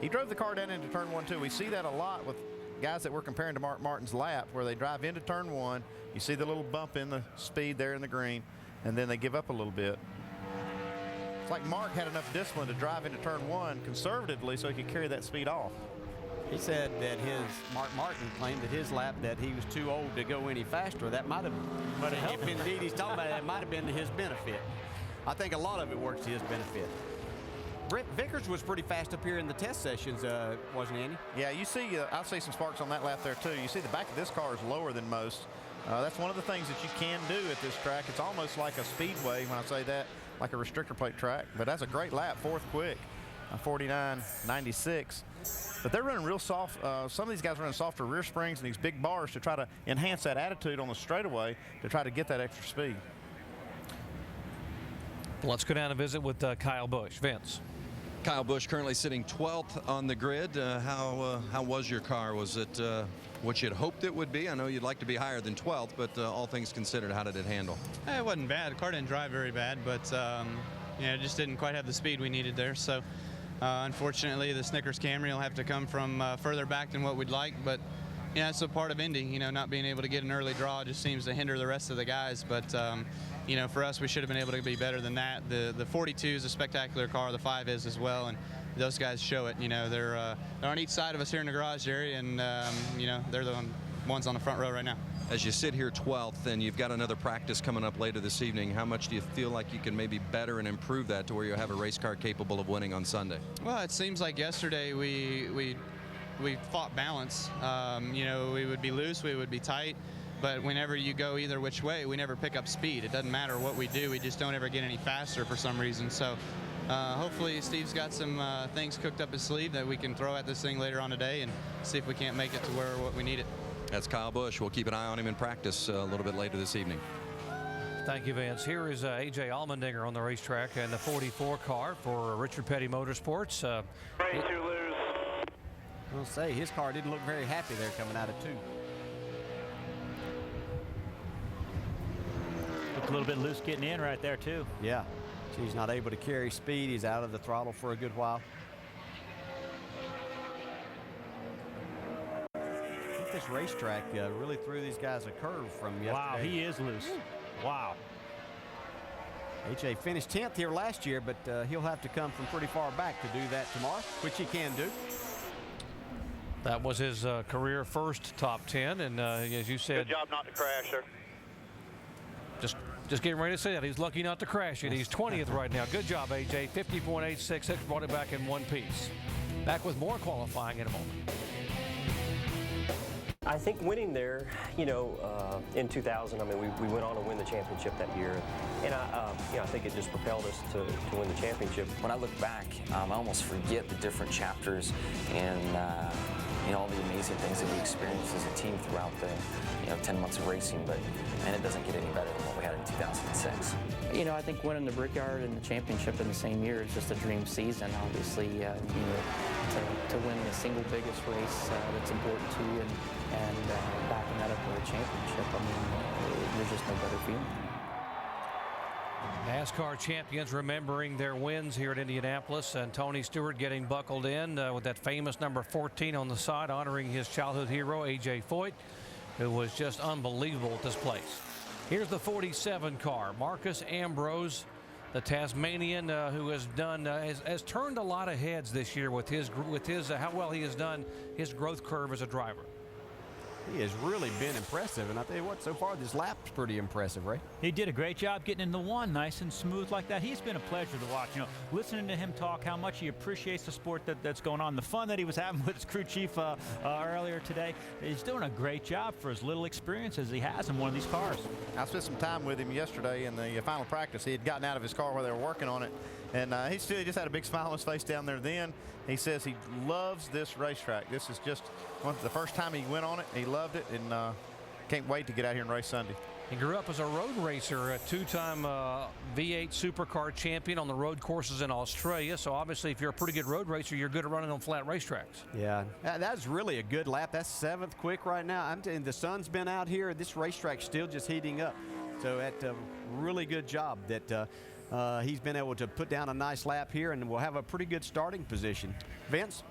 he drove the car down into turn 1 too. We see that a lot with guys that we're comparing to Mark Martin's lap, where they drive into turn 1. You see the little bump in the speed there in the green, and then they give up a little bit. It's like Mark had enough discipline to drive into turn 1 conservatively so he could carry that speed off. He said that Mark Martin claimed that his lap that he was too old to go any faster. That might have, but if indeed he's talking about it, it might have been to his benefit. I think a lot of it works to his benefit. Vickers was pretty fast up here in the test sessions, wasn't he, Andy? Yeah, you see, I see some sparks on that lap there too. You see the back of this car is lower than most. That's one of the things that you can do at this track. It's almost like a speedway when I say that, like a restrictor plate track. But that's a great lap, 4th quick, 49.96. But they're running real soft. Some of these guys are running softer rear springs and these big bars to try to enhance that attitude on the straightaway to try to get that extra speed. Let's go down and visit with Kyle Busch. Vince. Kyle Busch currently sitting 12th on the grid. How was your car? Was it what you'd hoped it would be? I know you'd like to be higher than 12th, but all things considered, how did it handle? It wasn't bad. The car didn't drive very bad, but it just didn't quite have the speed we needed there. So unfortunately, the Snickers Camry will have to come from further back than what we'd like. But yeah, it's a part of Indy. Not being able to get an early draw just seems to hinder the rest of the guys. But for us, we should have been able to be better than that. The 42 is a spectacular car. The 5 is as well, and those guys show it. They're on each side of us here in the garage area, and they're the ones on the front row right now. As you sit here 12th, and you've got another practice coming up later this evening, how much do you feel like you can maybe better and improve that to where you have a race car capable of winning on Sunday? Well, it seems like yesterday we fought balance. We would be loose, we would be tight. But whenever you go either which way, we never pick up speed. It doesn't matter what we do. We just don't ever get any faster for some reason. So hopefully Steve's got some things cooked up his sleeve that we can throw at this thing later on today and see if we can't make it to where we need it. That's Kyle Busch. We'll keep an eye on him in practice a little bit later this evening. Thank you, Vince. Here is A.J. Allmendinger on the racetrack and the 44 car for Richard Petty Motorsports. Race to lose. We'll say his car didn't look very happy there coming out of 2. Looked a little bit loose getting in right there, too. Yeah. He's not able to carry speed. He's out of the throttle for a good while. I think this racetrack really threw these guys a curve from yesterday. Wow, he is loose. Wow. AJ finished 10th here last year, but he'll have to come from pretty far back to do that tomorrow, which he can do. That was his career first top 10, and as you said, Good job not to crash, sir. Just getting ready to say that. He's lucky not to crash it. He's 20th right now. Good job, AJ. 50.866. Brought it back in one piece. Back with more qualifying in a moment. I think winning there, in 2000, I mean, we went on to win the championship that year. And, I think it just propelled us to win the championship. When I look back, I almost forget the different chapters and all the amazing things that we experienced as a team throughout the 10 months of racing, but man, it doesn't get any better than what we had in 2006. I think winning the Brickyard and the championship in the same year is just a dream season. Obviously, to win the single biggest race that's important to you and backing that up with a championship, I mean, there's just no better feeling. NASCAR champions remembering their wins here at Indianapolis, and Tony Stewart getting buckled in with that famous number 14 on the side, honoring his childhood hero, A.J. Foyt, who was just unbelievable at this place. Here's the 47 car. Marcus Ambrose, the Tasmanian, who has done has turned a lot of heads this year with his how well he has done his growth curve as a driver. He has really been impressive, and I tell you what, so far this lap's pretty impressive, Ray. He did a great job getting in the one nice and smooth like that. He's been a pleasure to watch. Listening to him talk, how much he appreciates the sport that's going on, the fun that he was having with his crew chief earlier today. He's doing a great job for as little experience as he has in one of these cars. I spent some time with him yesterday in the final practice. He had gotten out of his car while they were working on it, and he just had a big smile on his face down there then. He says he loves this racetrack. This is just the first time he went on it. He loved it, and can't wait to get out here and race Sunday. He grew up as a road racer, a two-time V8 supercar champion on the road courses in Australia. So obviously, if you're a pretty good road racer, you're good at running on flat racetracks. Yeah, that's really a good lap. That's 7th quick right now. I'm telling you, the sun's been out here. This racetrack's still just heating up. So that's a really good job that he's been able to put down a nice lap here, and we'll have a pretty good starting position. Vince?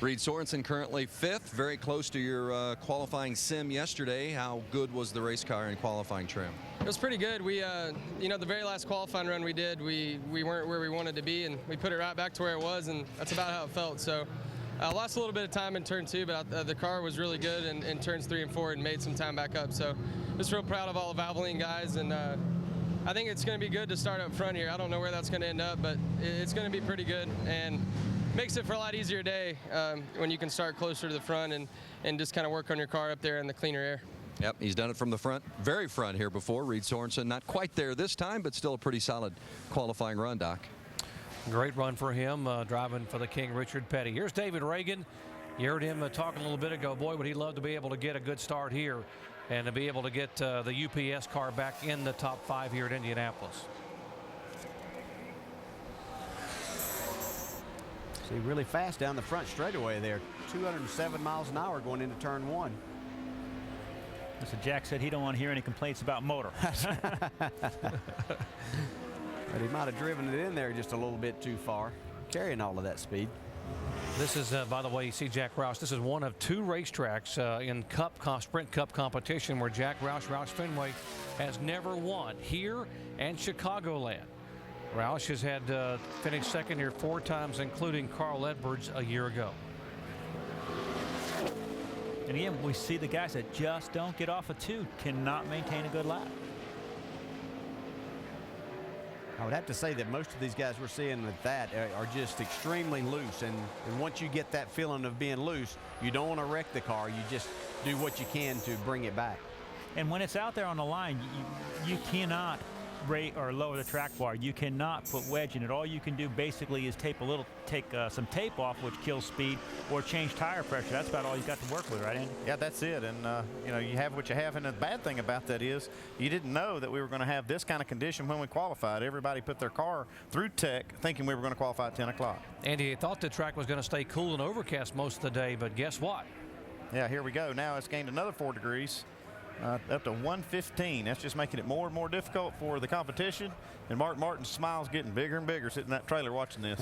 Reed Sorensen currently 5th, very close to your qualifying sim yesterday. How good was the race car in qualifying trim? It was pretty good. We, the very last qualifying run we did, we weren't where we wanted to be, and we put it right back to where it was, and that's about how it felt. So I lost a little bit of time in turn 2, but the car was really good in turns 3 and 4 and made some time back up. So just real proud of all the Valvoline guys, and I think it's going to be good to start up front here. I don't know where that's going to end up, but it's going to be pretty good, and makes it for a lot easier day when you can start closer to the front and just kind of work on your car up there in the cleaner air. Yep, he's done it from the front, very front here before. Reed Sorensen not quite there this time, but still a pretty solid qualifying run, Doc. Great run for him, driving for the King Richard Petty. Here's David Ragan. You heard him talking a little bit ago. Boy, would he love to be able to get a good start here and to be able to get the UPS car back in the top 5 here at Indianapolis. See, really fast down the front straightaway there. 207 miles an hour going into turn 1. So Jack said he don't want to hear any complaints about motor. But he might have driven it in there just a little bit too far, carrying all of that speed. This is, by the way, you see Jack Roush. This is one of 2 racetracks in Sprint Cup competition where Jack Roush Fenway has never won, here and Chicagoland. Roush has had finished second here 4 times, including Carl Edwards a year ago. And again, we see the guys that just don't get off a 2 cannot maintain a good lap. I would have to say that most of these guys we're seeing with that are just extremely loose. And once you get that feeling of being loose, you don't want to wreck the car. You just do what you can to bring it back. And when it's out there on the line, you cannot rate or lower the track bar. You cannot put wedge in it. All you can do basically is take some tape off, which kills speed, or change tire pressure. That's about all you got to work with, right, Andy? Yeah, that's it. And you know, you have what you have. And the bad thing about that is you didn't know that we were going to have this kind of condition when we qualified. Everybody put their car through tech thinking we were going to qualify at 10 o'clock. Andy, I thought the track was going to stay cool and overcast most of the day, but guess what? Yeah, here we go. Now it's gained another 4 degrees. Up to 115. That's just making it more and more difficult for the competition. And Mark Martin's smile's getting bigger and bigger sitting in that trailer watching this.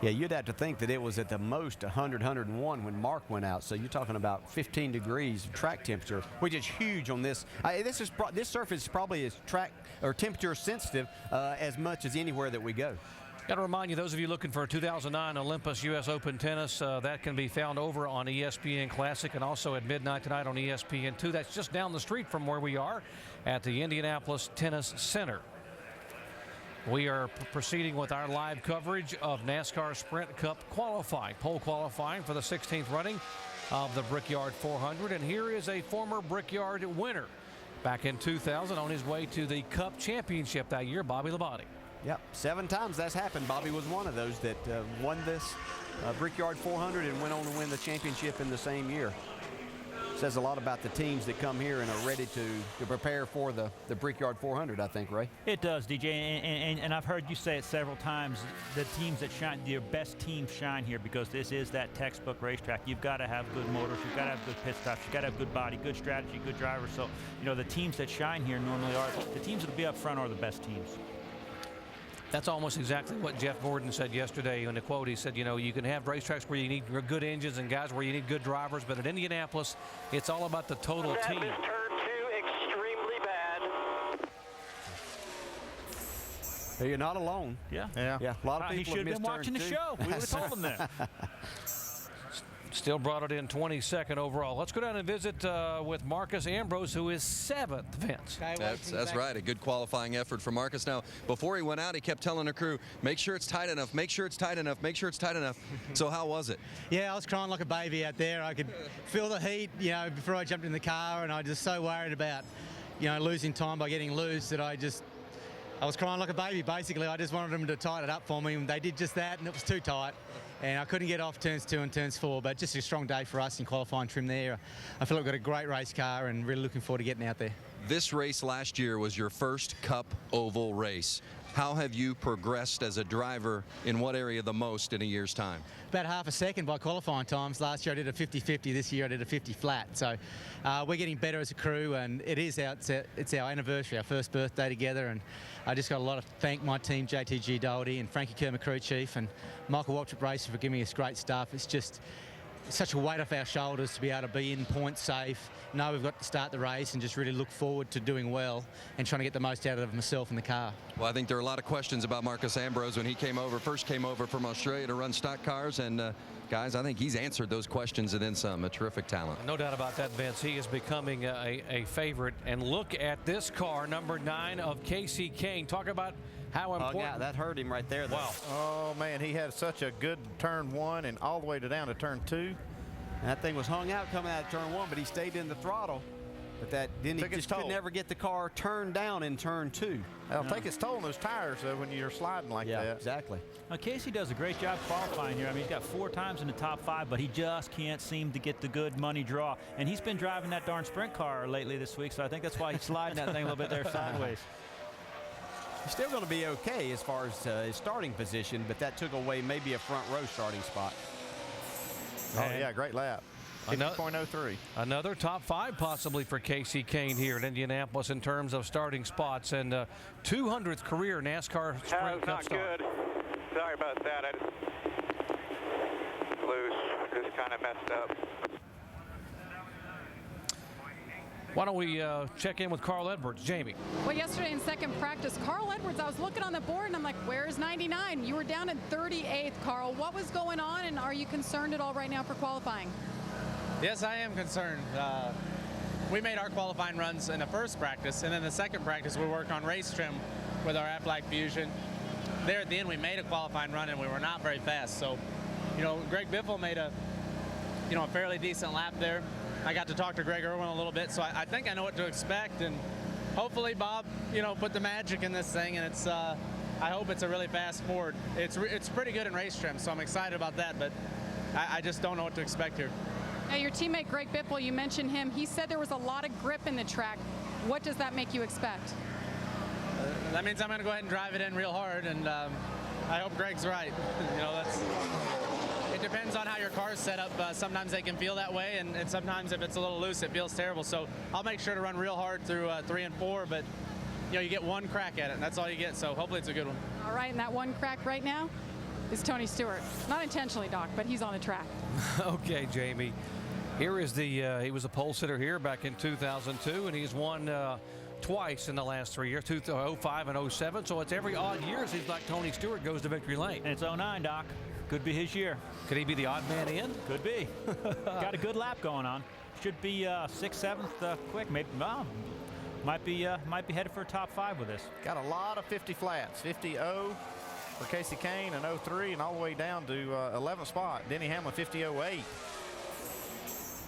Yeah, you'd have to think that it was at the most 100, 101 when Mark went out. So you're talking about 15 degrees of track temperature, which is huge on this. This surface is probably as track or temperature sensitive as much as anywhere that we go. Got to remind you, those of you looking for a 2009 Olympus U.S. Open Tennis, that can be found over on ESPN Classic and also at midnight tonight on ESPN2. That's just down the street from where we are at the Indianapolis Tennis Center. We are proceeding with our live coverage of NASCAR Sprint Cup qualifying, pole qualifying for the 16th running of the Brickyard 400. And here is a former Brickyard winner back in 2000 on his way to the Cup Championship that year, Bobby Labonte. Yep, 7 times that's happened. Bobby was one of those that won this Brickyard 400 and went on to win the championship in the same year. Says a lot about the teams that come here and are ready to prepare for the Brickyard 400, I think, Ray. It does, DJ, and I've heard you say it several times. The teams that shine, your best teams shine here because this is that textbook racetrack. You've got to have good motors, you've got to have good pit stops, you've got to have good body, good strategy, good drivers. So, you know, the teams that shine here normally are the teams that'll be up front are the best teams. That's almost exactly what Jeff Gordon said yesterday in the quote. He said, you know, you can have racetracks where you need good engines and guys where you need good drivers, but at Indianapolis, it's all about the total team. Turn 2 extremely bad. Hey, you're not alone. Yeah. A lot of people he should have been watching the show. We would have told him that. Still brought it in 22nd overall. Let's go down and visit with Marcus Ambrose, who is 7th, Vince. That's right. A good qualifying effort for Marcus. Now, before he went out, he kept telling the crew, make sure it's tight enough, make sure it's tight enough, make sure it's tight enough. So how was it? Yeah, I was crying like a baby out there. I could feel the heat, you know, before I jumped in the car, and I was just so worried about, you know, losing time by getting loose that I was crying like a baby, basically. I just wanted them to tighten it up for me, and they did just that, and it was too tight. And I couldn't get off turns 2 and turns 4, but just a strong day for us in qualifying trim there. I feel like we've got a great race car and really looking forward to getting out there. This race last year was your first Cup Oval race. How have you progressed as a driver in what area the most in a year's time? About half a second by qualifying times. Last year I did a 50-50, this year I did a 50 flat. So we're getting better as a crew, and it's our anniversary, our first birthday together, and I just got a lot of thank my team, JTG Doherty and Frankie Kerr, crew chief, and Michael Waltrip Racing for giving us great stuff. It's just such a weight off our shoulders to be able to be in point safe. Know we've got to start the race and just really look forward to doing well and trying to get the most out of myself and the car. Well, I think there are a lot of questions about Marcus Ambrose when he first came over from Australia to run stock cars, and guys, I think he's answered those questions and then some. A terrific talent. No doubt about that, Vince. He is becoming a favorite. And look at this car, number 9 of Kasey Kahne. Talk about how important. Yeah, that hurt him right there, though. Wow. Oh, man, he had such a good turn 1 and all the way down to turn 2. And that thing was hung out coming out of turn 1, but he stayed in the throttle. But then he just could never get the car turned down in turn 2. It'll take its toll on those tires, though, when you're sliding like that. Yeah, exactly. Now, Kasey does a great job qualifying here. I mean, he's got 4 times in the top 5, but he just can't seem to get the good money draw. And he's been driving that darn sprint car lately this week, so I think that's why he's sliding that thing a little bit there sideways. He's still going to be okay as far as his starting position, but that took away maybe a front row starting spot. Oh, yeah, great lap. 50.03. Another top 5 possibly for Kasey Kahne here at Indianapolis in terms of starting spots, and 200th career NASCAR Sprint Cup not start. good. Sorry about that. I just loose. Just kind of messed up. Why don't we check in with Carl Edwards? Jamie. Well, yesterday in second practice, Carl Edwards, I was looking on the board and I'm like, where's 99? You were down in 38th, Carl. What was going on, and are you concerned at all right now for qualifying? Yes, I am concerned. We made our qualifying runs in the first practice, and then the second practice we worked on race trim with our Aflac Fusion. There at the end, we made a qualifying run, and we were not very fast. So, Greg Biffle made a fairly decent lap there. I got to talk to Greg Irwin a little bit, so I think I know what to expect, and hopefully Bob, put the magic in this thing, and it's. I hope it's a really fast Ford. It's pretty good in race trim, so I'm excited about that, but I just don't know what to expect here. Now, your teammate Greg Biffle, you mentioned him. He said there was a lot of grip in the track. What does that make you expect? That means I'm going to go ahead and drive it in real hard, and I hope Greg's right. It depends on how your car's set up. Sometimes they can feel that way, and sometimes if it's a little loose, it feels terrible. So I'll make sure to run real hard through 3 and 4, but you get one crack at it, and that's all you get. So hopefully it's a good one. All right, and that one crack right now is Tony Stewart. Not intentionally, Doc, but he's on the track. Okay, Jamie. Here is he was a pole sitter here back in 2002, and he's won twice in the last 3 years, 05 and 07. So it's every odd year it seems like Tony Stewart goes to victory lane. And it's 09, Doc. Could be his year. Could he be the odd man in? Could be. Got a good lap going on. Should be 6th, 7th quick. Maybe might be headed for a top 5 with this. Got a lot of 50 flats. 50-0 for Kasey Kahne and 03, and all the way down to 11th spot. Denny Hamlin 50-08.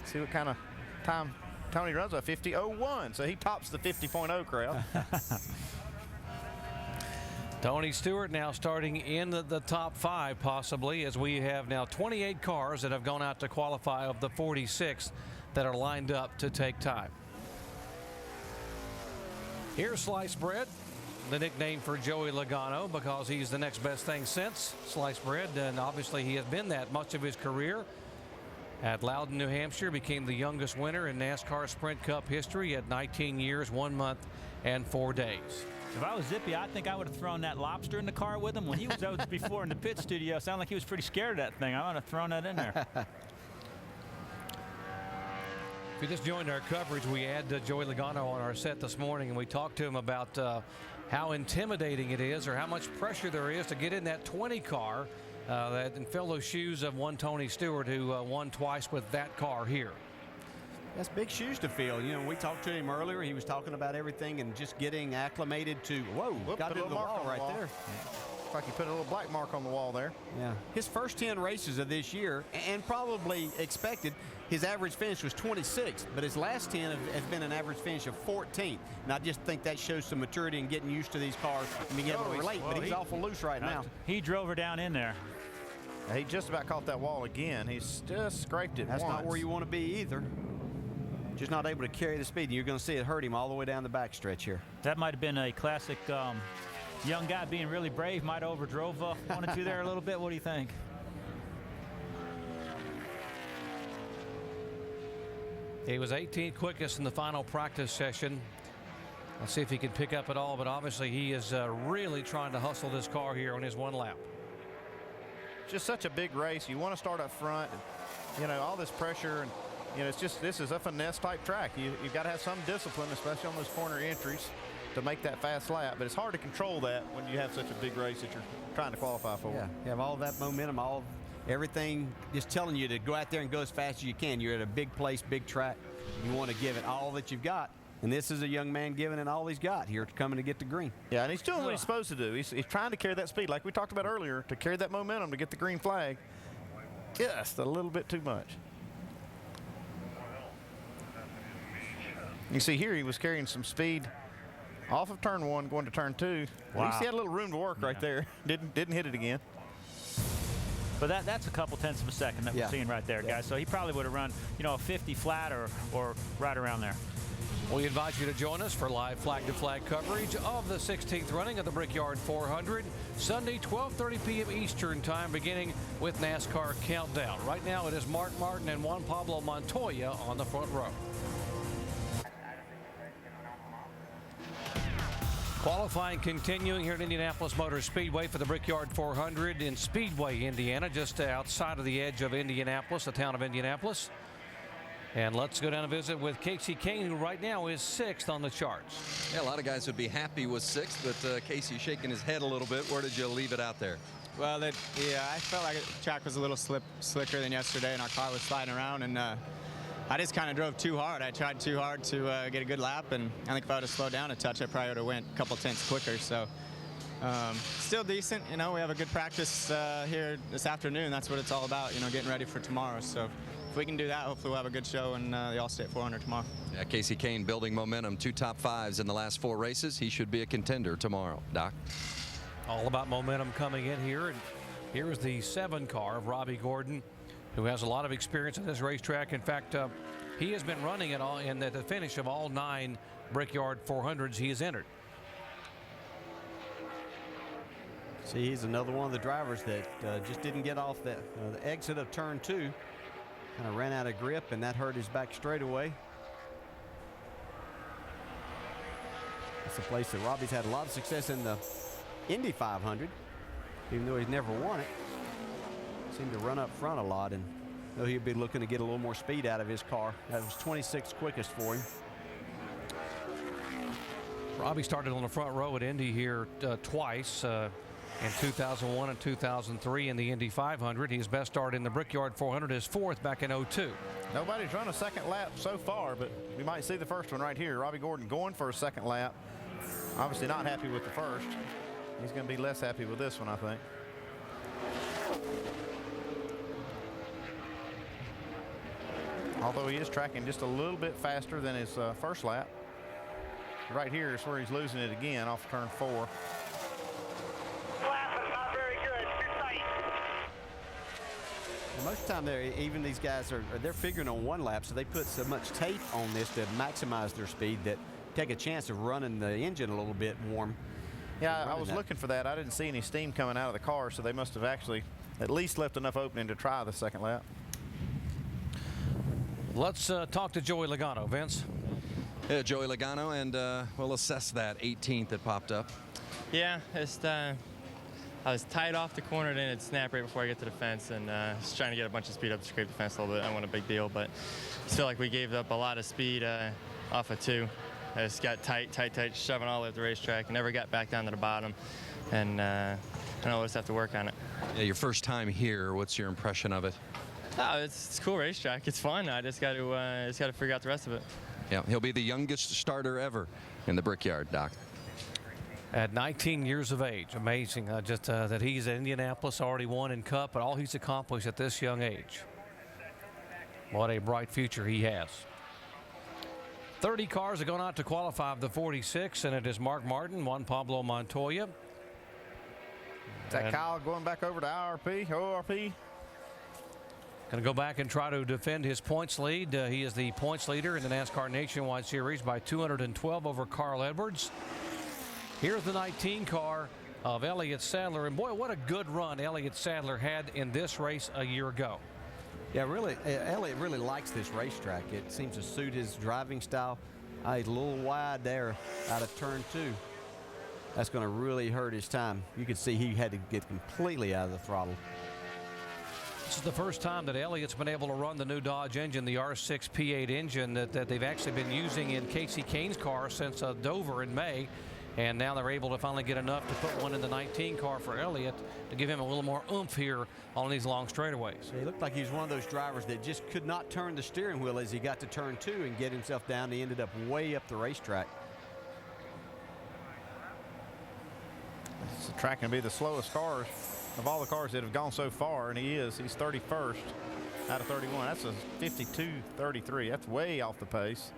See what kind of time Tony runs a 50-01, so he tops the 50.0 crowd. Tony Stewart now starting in the top 5 possibly, as we have now 28 cars that have gone out to qualify of the 46 that are lined up to take time. Here's Sliced Bread, the nickname for Joey Logano because he's the next best thing since Sliced Bread, and obviously he has been that much of his career. At Loudon, New Hampshire, became the youngest winner in NASCAR Sprint Cup history at 19 years, 1 month, and 4 days. If I was Zippy, I think I would have thrown that lobster in the car with him when he was out before in the pit studio. Sounded like he was pretty scared of that thing. I would have thrown that in there. If you just joined our coverage, we had Joey Logano on our set this morning, and we talked to him about how intimidating it is or how much pressure there is to get in that 20 car and fill those shoes of one Tony Stewart, who won twice with that car here. That's big shoes to fill. We talked to him earlier. He was talking about everything and just getting acclimated to, got into the wall right there. Looks like he put a little black mark on the wall there. Yeah. His first 10 races of this year, and probably expected, his average finish was 26th, but his last 10 has been an average finish of 14th. And I just think that shows some maturity in getting used to these cars and being able to relate, but he's awful loose right now. He drove her down in there. He just about caught that wall again. He's just scraped it That's once. not where you want to be either. Just not able to carry the speed, and you're going to see it hurt him all the way down the backstretch here. That might have been a classic young guy being really brave. Might have overdrove 1 or 2 there a little bit. What do you think? He was 18th quickest in the final practice session. Let's see if he can pick up at all, but obviously he is really trying to hustle this car here on his 1 lap. Just such a big race. You want to start up front, and, all this pressure, and it's just, this is a finesse type track. You've got to have some discipline, especially on those corner entries, to make that fast lap. But it's hard to control that when you have such a big race that you're trying to qualify for. Yeah, you have all that momentum, everything just telling you to go out there and go as fast as you can. You're at a big place, big track. You want to give it all that you've got. And this is a young man giving it all he's got here coming to get the green. Yeah, and he's doing what he's supposed to do. He's trying to carry that speed, like we talked about earlier, to carry that momentum to get the green flag. Just a little bit too much. You see here he was carrying some speed off of turn 1 going to turn 2. Wow. At least he had a little room to work right there. Didn't hit it again. But that's a couple tenths of a second that we're seeing right there, guys. So he probably would have run, a 50 flat or right around there. We invite you to join us for live flag-to-flag coverage of the 16th running of the Brickyard 400, Sunday, 12:30 p.m. Eastern Time, beginning with NASCAR Countdown. Right now, it is Mark Martin and Juan Pablo Montoya on the front row. Qualifying continuing here at Indianapolis Motor Speedway for the Brickyard 400 in Speedway, Indiana, just outside of the edge of Indianapolis, the town of Indianapolis. And let's go down and visit with Kasey Kahne, who right now is 6th on the charts. Yeah, a lot of guys would be happy with 6th, but Kasey shaking his head a little bit. Where did you leave it out there? Well, I felt like the track was a little slicker than yesterday, and our car was sliding around, and I just kind of drove too hard. I tried too hard to get a good lap, and I think if I would have slowed down a touch, I probably would have went a couple tenths quicker. So still decent. You know, we have a good practice here this afternoon. That's what it's all about, you know, getting ready for tomorrow. So if we can do that, hopefully we'll have a good show in the Allstate 400 tomorrow. Yeah, Kasey Kahne building momentum, 2 top 5s in the last 4 races. He should be a contender tomorrow. Doc? All about momentum coming in here. And here is the 7 car of Robbie Gordon, who has a lot of experience in this racetrack. In fact, he has been running it all in the finish of all 9 Brickyard 400s he has entered. See, he's another one of the drivers that just didn't get off the exit of turn 2. Kind of ran out of grip, and that hurt his back straightaway. It's a place that Robbie's had a lot of success in the Indy 500, even though he's never won it. Seemed to run up front a lot, and though he'd be looking to get a little more speed out of his car. That was 26th quickest for him. Robbie started on the front row at Indy here twice. In 2001 and 2003 in the Indy 500. His best start in the Brickyard 400 is 4th back in 02. Nobody's run a second lap so far, but we might see the first one right here. Robbie Gordon going for a second lap. Obviously not happy with the first. He's going to be less happy with this one, I think. Although he is tracking just a little bit faster than his first lap. Right here is where he's losing it again off turn 4. Most of the time, even these guys they're figuring on 1 lap, so they put so much tape on this to maximize their speed that take a chance of running the engine a little bit warm. Yeah, I was looking for that. I didn't see any steam coming out of the car, so they must have actually at least left enough opening to try the second lap. Let's talk to Joey Logano, Vince. Yeah, Joey Logano, and we'll assess that 18th that popped up. Yeah, I was tied off the corner, then it snapped right before I get to the fence, and just trying to get a bunch of speed up to scrape the fence a little bit. I wasn't a big deal, but I feel like we gave up a lot of speed off of 2. I just got tight, shoving all over the racetrack, and never got back down to the bottom, and I know we'll just have to work on it. Yeah, your first time here, what's your impression of it? Oh, it's a cool racetrack. It's fun. I just got to figure out the rest of it. Yeah, he'll be the youngest starter ever in the Brickyard, Doc. At 19 years of age. Amazing that he's at Indianapolis, already won in Cup, but all he's accomplished at this young age. What a bright future he has. 30 cars have gone out to qualify the 46, and it is Mark Martin, Juan Pablo Montoya. Is that Kyle going back over to ORP? Going to go back and try to defend his points lead. He is the points leader in the NASCAR Nationwide Series by 212 over Carl Edwards. Here's the 19 car of Elliott Sadler, and boy, what a good run Elliott Sadler had in this race a year ago. Yeah, really, Elliott really likes this racetrack. It seems to suit his driving style. He's a little wide there out of turn 2. That's going to really hurt his time. You could see he had to get completely out of the throttle. This is the first time that Elliott's been able to run the new Dodge engine, the R6 P8 engine that they've actually been using in Kasey Kahne's car since Dover in May. And now they're able to finally get enough to put one in the 19 car for Elliott to give him a little more oomph here on these long straightaways. So he looked like he was one of those drivers that just could not turn the steering wheel as he got to turn 2 and get himself down. He ended up way up the racetrack. This track can be the slowest cars of all the cars that have gone so far, and he's 31st out of 31. That's a 52.33. That's way off the pace.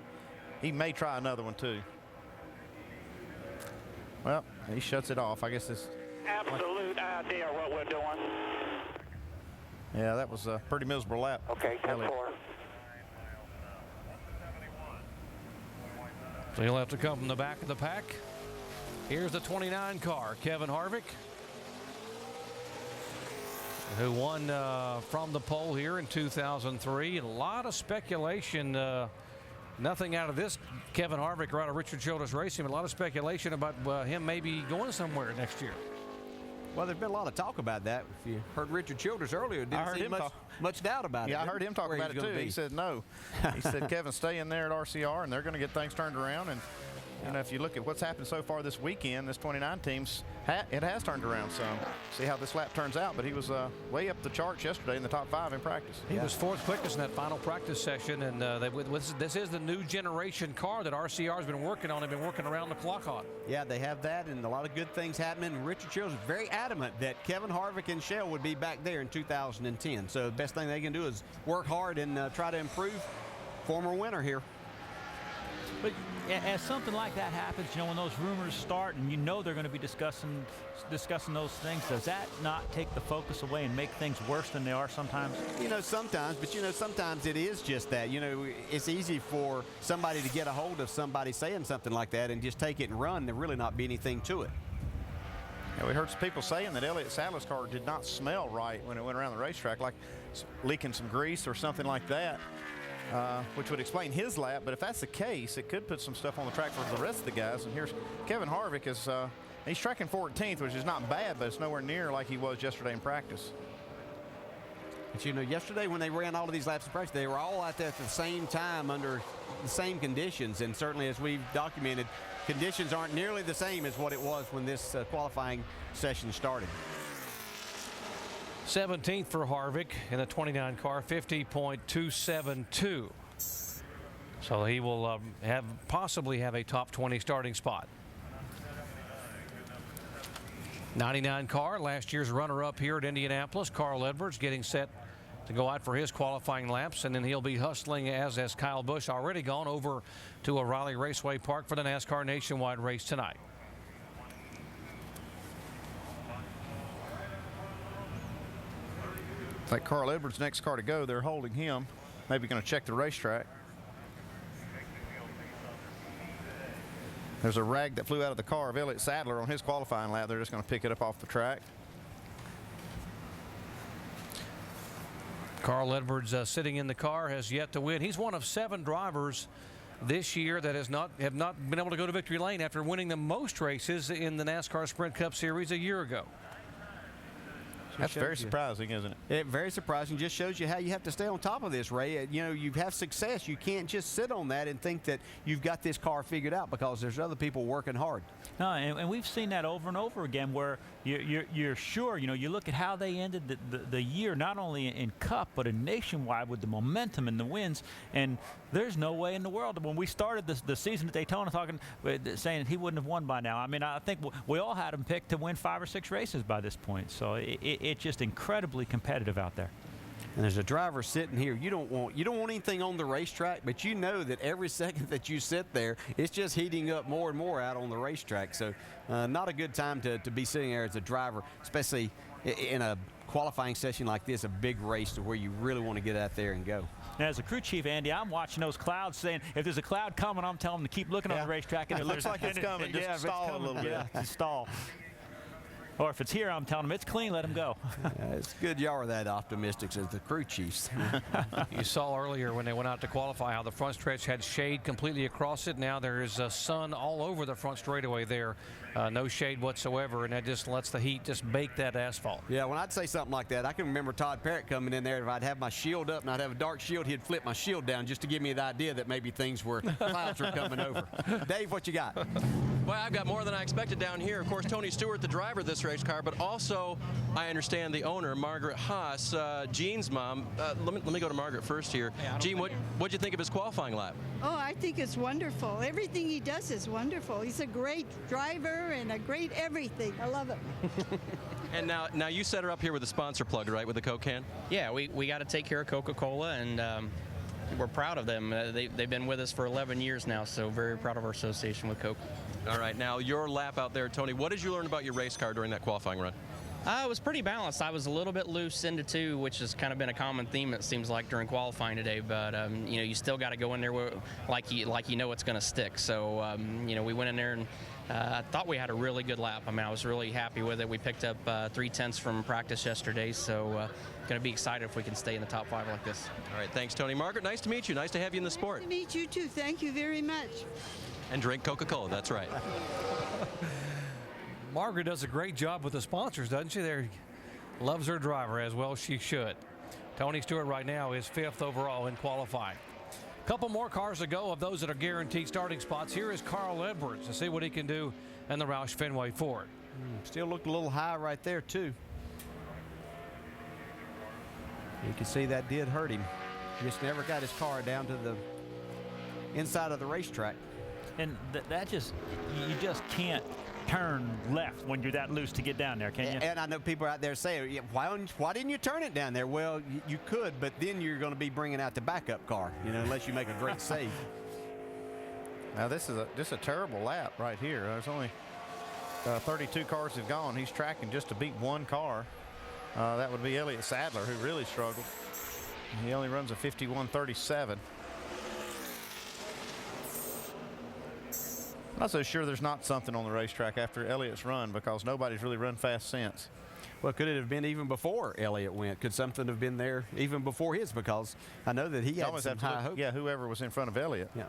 He may try another one too. Well, he shuts it off. I guess it's absolute idea what we're doing. Yeah, that was a pretty miserable lap. Okay, 10-4. So he'll have to come from the back of the pack. Here's the 29 car, Kevin Harvick, who won from the pole here in 2003. A lot of speculation. Nothing out of this Kevin Harvick or out of Richard Childress Racing. A lot of speculation about him maybe going somewhere next year. Well, there's been a lot of talk about that. If you heard Richard Childress earlier, didn't see much doubt about it. Yeah, I heard him talk about it too. He said no. He said, Kevin, stay in there at RCR, and they're going to get things turned around. And you know, if you look at what's happened so far this weekend, this 29 teams, it has turned around some. See how this lap turns out, but he was way up the charts yesterday in the top 5 in practice. He was 4th quickest in that final practice session, and this is the new generation car that RCR has been working on. They've been working around the clock on. Yeah, they have that, and a lot of good things happening. And Richard Childress is very adamant that Kevin Harvick and Shell would be back there in 2010. So the best thing they can do is work hard and try to improve. Former winner here. But as something like that happens, you know, when those rumors start and you know they're going to be discussing those things, does that not take the focus away and make things worse than they are sometimes? You know, sometimes, but you know, sometimes it is just that. You know, it's easy for somebody to get a hold of somebody saying something like that and just take it and run. There really not be anything to it. Yeah, we heard some people saying that Elliott Sadler's car did not smell right when it went around the racetrack, like leaking some grease or something like that. Which would explain his lap, but if that's the case, it could put some stuff on the track for the rest of the guys. And here's Kevin Harvick he's tracking 14th, which is not bad, but it's nowhere near like he was yesterday in practice. But you know, yesterday when they ran all of these laps in practice, they were all out there at the same time under the same conditions, and certainly as we've documented, conditions aren't nearly the same as what it was when this qualifying session started. 17th for Harvick in the 29 car, 50.272. So he will possibly have a top 20 starting spot. 99 car, last year's runner-up here at Indianapolis, Carl Edwards, getting set to go out for his qualifying laps, and then he'll be hustling as Kyle Busch already gone over to O'Reilly Raceway Park for the NASCAR Nationwide race tonight. Like Carl Edwards' next car to go, they're holding him. Maybe going to check the racetrack. There's a rag that flew out of the car of Elliott Sadler on his qualifying lap. They're just going to pick it up off the track. Carl Edwards sitting in the car has yet to win. He's one of 7 drivers this year that have not been able to go to victory lane after winning the most races in the NASCAR Sprint Cup Series a year ago. That's very surprising, isn't it? Very surprising. Just shows you how you have to stay on top of this, Ray. You know, you have success. You can't just sit on that and think that you've got this car figured out, because there's other people working hard. No, and we've seen that over and over again, where you're sure, you know, you look at how they ended the year, not only in Cup, but in Nationwide with the momentum and the wins. And there's no way in the world, when we started the season at Daytona saying he wouldn't have won by now. I mean, I think we all had him picked to win 5 or 6 races by this point. So it's just incredibly competitive out there. And there's a driver sitting here. You don't want anything on the racetrack, but you know that every second that you sit there, it's just heating up more and more out on the racetrack. So not a good time to be sitting there as a driver, especially in a qualifying session like this, a big race to where you really want to get out there and go. Now, as a crew chief, Andy, I'm watching those clouds, saying if there's a cloud coming, I'm telling them to keep looking on the racetrack. And it looks like it's coming. Just stall a little bit. Yeah, stall. Or if it's here, I'm telling them it's clean, let them go. It's good y'all are that optimistic as the crew chiefs. You saw earlier when they went out to qualify how the front stretch had shade completely across it. Now there is sun all over the front straightaway there. No shade whatsoever, and that just lets the heat just bake that asphalt. Yeah, when I'd say something like that, I can remember Todd Parrott coming in there. If I'd have my shield up and I'd have a dark shield, he'd flip my shield down just to give me the idea that maybe clouds were coming over. Dave, what you got? Well, I've got more than I expected down here. Of course, Tony Stewart, the driver of this race car, but also, I understand, the owner, Margaret Haas, Gene's mom. Let me go to Margaret first here. Gene, what'd you think of his qualifying lap? Oh, I think it's wonderful. Everything he does is wonderful. He's a great driver and a great everything. I love it. And now you set her up here with a sponsor plug, right, with the Coke can? Yeah, we got to take care of Coca-Cola, and we're proud of them. They've been with us for 11 years now, so very proud of our association with Coke. All right, now your lap out there, Tony, what did you learn about your race car during that qualifying run? It was pretty balanced. I was a little bit loose into 2, which has kind of been a common theme, it seems like, during qualifying today. But you know, you still got to go in there like you know it's going to stick. So you know, we went in there and I thought we had a really good lap. I mean, I was really happy with it. We picked up 3/10 from practice yesterday, so going to be excited if we can stay in the top 5 like this. All right, thanks, Tony. Margaret, nice to meet you. Nice to have you in the sport. Nice to meet you too. Thank you very much. And drink Coca-Cola. That's right. Margaret does a great job with the sponsors, doesn't she? There, loves her driver as well. She should. Tony Stewart right now is 5th overall in qualifying. Couple more cars to go of those that are guaranteed starting spots. Here is Carl Edwards to see what he can do in the Roush Fenway Ford. Still looked a little high right there too. You can see that did hurt him. He just never got his car down to the inside of the racetrack. And that just, you just can't turn left when you're that loose to get down there, can you? And I know people out there saying, yeah, why didn't you turn it down there? Well, you could, but then you're going to be bringing out the backup car, you know, unless you make a great save. Now this is just a terrible lap right here. There's only 32 cars have gone. He's tracking just to beat 1 car. That would be Elliott Sadler, who really struggled. He only runs a 51.37. Not so sure there's not something on the racetrack after Elliott's run, because nobody's really run fast since. Well, could it have been even before Elliott went? Could something have been there even before his? Because I know that he had some high hope. Yeah, whoever was in front of Elliott. Yeah.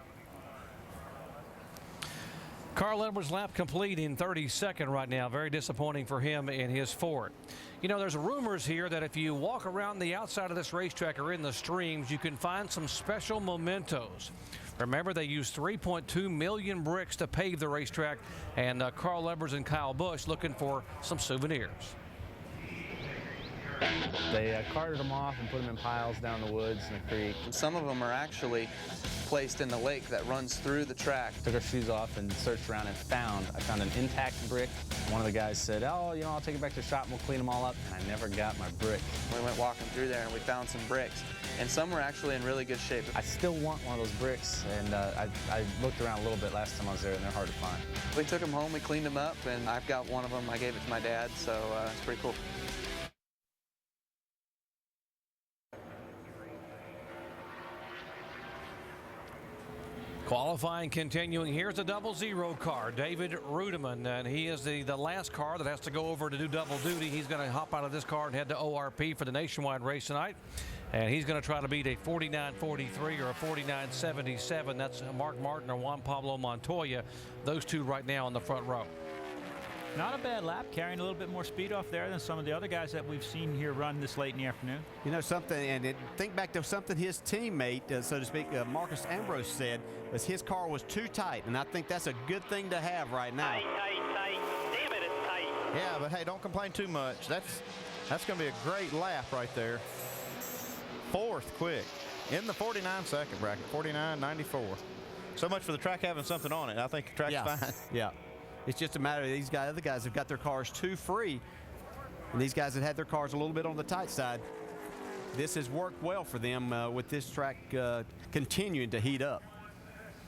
Carl Edwards' lap complete in 32nd right now. Very disappointing for him in his Ford. You know, there's rumors here that if you walk around the outside of this racetrack or in the streams, you can find some special mementos. Remember, they used 3.2 million bricks to pave the racetrack, and Carl Edwards and Kyle Busch looking for some souvenirs. They carted them off and put them in piles down the woods in the creek. Some of them are actually placed in the lake that runs through the track. Took our shoes off and searched around and I found an intact brick. One of the guys said, oh, you know, I'll take it back to the shop and we'll clean them all up. And I never got my brick. We went walking through there and we found some bricks. And some were actually in really good shape. I still want one of those bricks, and I looked around a little bit last time I was there, and they're hard to find. We took them home, we cleaned them up, and I've got one of them. I gave it to my dad, so it's pretty cool. Qualifying continuing. Here's the 00 car, David Rudeman, and he is the last car that has to go over to do double duty. He's going to hop out of this car and head to ORP for the nationwide race tonight. And he's going to try to beat a 49.43 or a 49.77. That's Mark Martin or Juan Pablo Montoya. Those two right now on the front row. Not a bad lap, carrying a little bit more speed off there than some of the other guys that we've seen here run this late in the afternoon. You know something, and think back to something his teammate, so to speak, Marcus Ambrose said, was his car was too tight, and I think that's a good thing to have right now. Tight. Damn it, it's tight. Yeah, but hey, don't complain too much. That's going to be a great lap right there. 4th quick in the 49-second bracket, 49.94. So much for the track having something on it. I think the track's fine. Yeah. It's just a matter of these guys, other guys have got their cars too free, and these guys have had their cars a little bit on the tight side. This has worked well for them with this track continuing to heat up.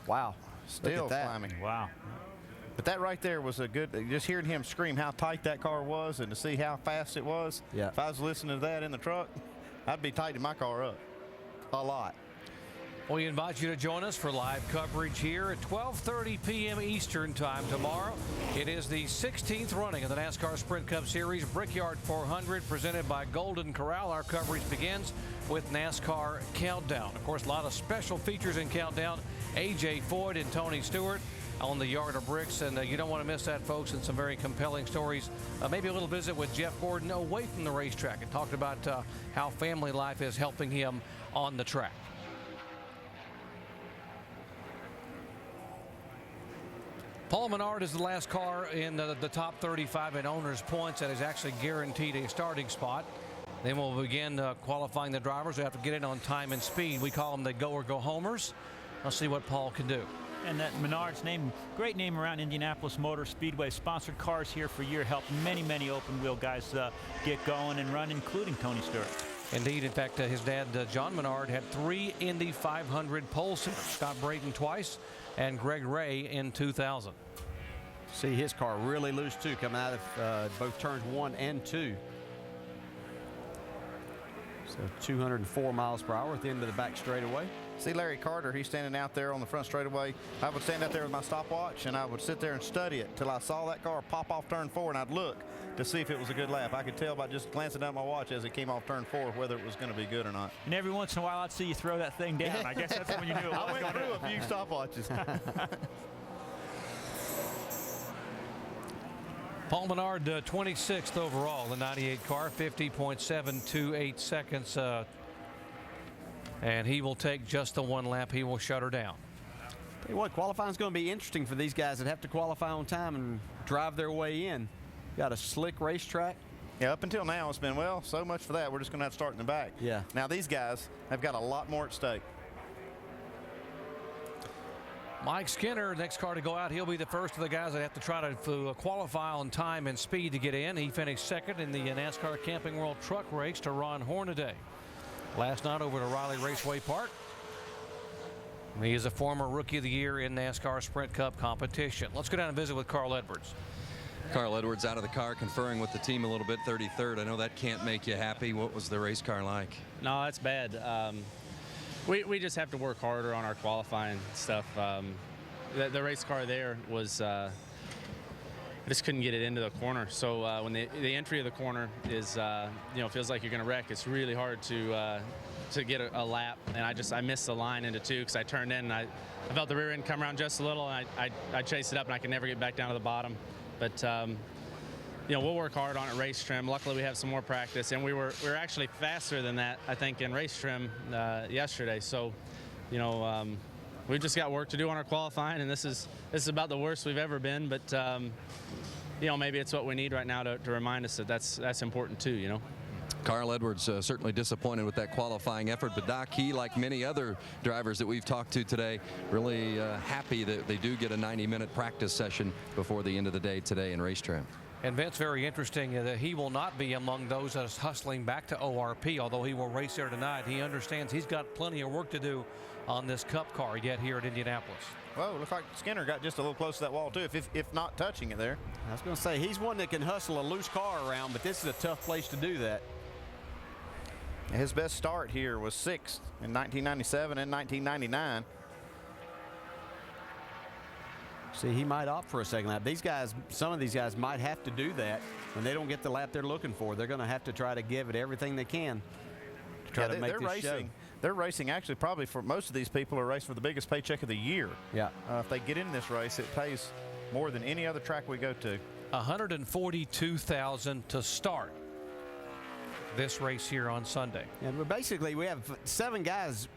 Wow. Still climbing. Wow. But that right there was a good, just hearing him scream how tight that car was and to see how fast it was. Yeah. If I was listening to that in the truck, I'd be tightening my car up a lot. We invite you to join us for live coverage here at 12:30 p.m. Eastern time tomorrow. It is the 16th running of the NASCAR Sprint Cup Series Brickyard 400 presented by Golden Corral. Our coverage begins with NASCAR Countdown. Of course, a lot of special features in Countdown. A.J. Foyt and Tony Stewart on the yard of bricks, and you don't want to miss that, folks, and some very compelling stories. Maybe a little visit with Jeff Gordon away from the racetrack and talked about how family life is helping him on the track. Paul Menard is the last car in the top 35 in owners' points that is actually guaranteed a starting spot. Then we'll begin qualifying the drivers who have to get in on time and speed. We call them the go or go homers. Let's see what Paul can do. And that Menard's name, great name around Indianapolis Motor Speedway. Sponsored cars here for a year, helped many open wheel guys get going and run, including Tony Stewart. Indeed. In fact, his dad, John Menard, had 3 Indy 500 pole sitters. Scott Brayton twice and Greg Ray in 2000. See his car really loose too, coming out of both turns 1 and 2. So 204 miles per hour at the end of the back straightaway. See Larry Carter, he's standing out there on the front straightaway. I would stand out there with my stopwatch and I would sit there and study it till I saw that car pop off turn 4, and I'd look to see if it was a good lap. I could tell by just glancing down my watch as it came off turn 4 whether it was going to be good or not. And every once in a while I'd see you throw that thing down. I guess that's when you knew it was I went through a few stopwatches. Paul Menard, 26th overall, the 98 car, 50.728 seconds. And he will take just the 1 lap. He will shut her down. Tell you what, qualifying is going to be interesting for these guys that have to qualify on time and drive their way in. Got a slick racetrack. Yeah, up until now it's been, well, so much for that. We're just going to have to start in the back. Yeah. Now these guys have got a lot more at stake. Mike Skinner, next car to go out. He'll be the first of the guys that have to try to qualify on time and speed to get in. He finished second in the NASCAR Camping World Truck Race to Ron Hornaday last night over to Riley Raceway Park. He is a former Rookie of the Year in NASCAR Sprint Cup competition. Let's go down and visit with Carl Edwards. Carl Edwards out of the car, conferring with the team a little bit, 33rd. I know that can't make you happy. What was the race car like? No, that's bad. We just have to work harder on our qualifying stuff. The race car there was I just couldn't get it into the corner. So when the entry of the corner is feels like you're going to wreck, it's really hard to get a lap. And I missed the line into 2 because I turned in and I felt the rear end come around just a little, and I chased it up and I could never get back down to the bottom. But we'll work hard on it race trim. Luckily we have some more practice, and we were actually faster than that, I think, in race trim yesterday. So we've just got work to do on our qualifying, and this is about the worst we've ever been. But maybe it's what we need right now to remind us that that's important too. Carl Edwards certainly disappointed with that qualifying effort, but Doc, he, like many other drivers that we've talked to today, really happy that they do get a 90-minute practice session before the end of the day today in race trim. And Vince, very interesting that he will not be among those that's hustling back to ORP, although he will race there tonight. He understands he's got plenty of work to do on this Cup car yet here at Indianapolis. Well, it looks like Skinner got just a little close to that wall too, if not touching it there. I was going to say, he's one that can hustle a loose car around, but this is a tough place to do that. His best start here was 6th in 1997 and 1999. See, he might opt for a second lap. These guys, some of these guys might have to do that when they don't get the lap they're looking for. They're going to have to try to give it everything they can to try to make this show. They're racing, actually, probably for most of these people are racing for the biggest paycheck of the year. Yeah. If they get in this race, it pays more than any other track we go to. $142,000 to start this race here on Sunday. And basically we have 7 guys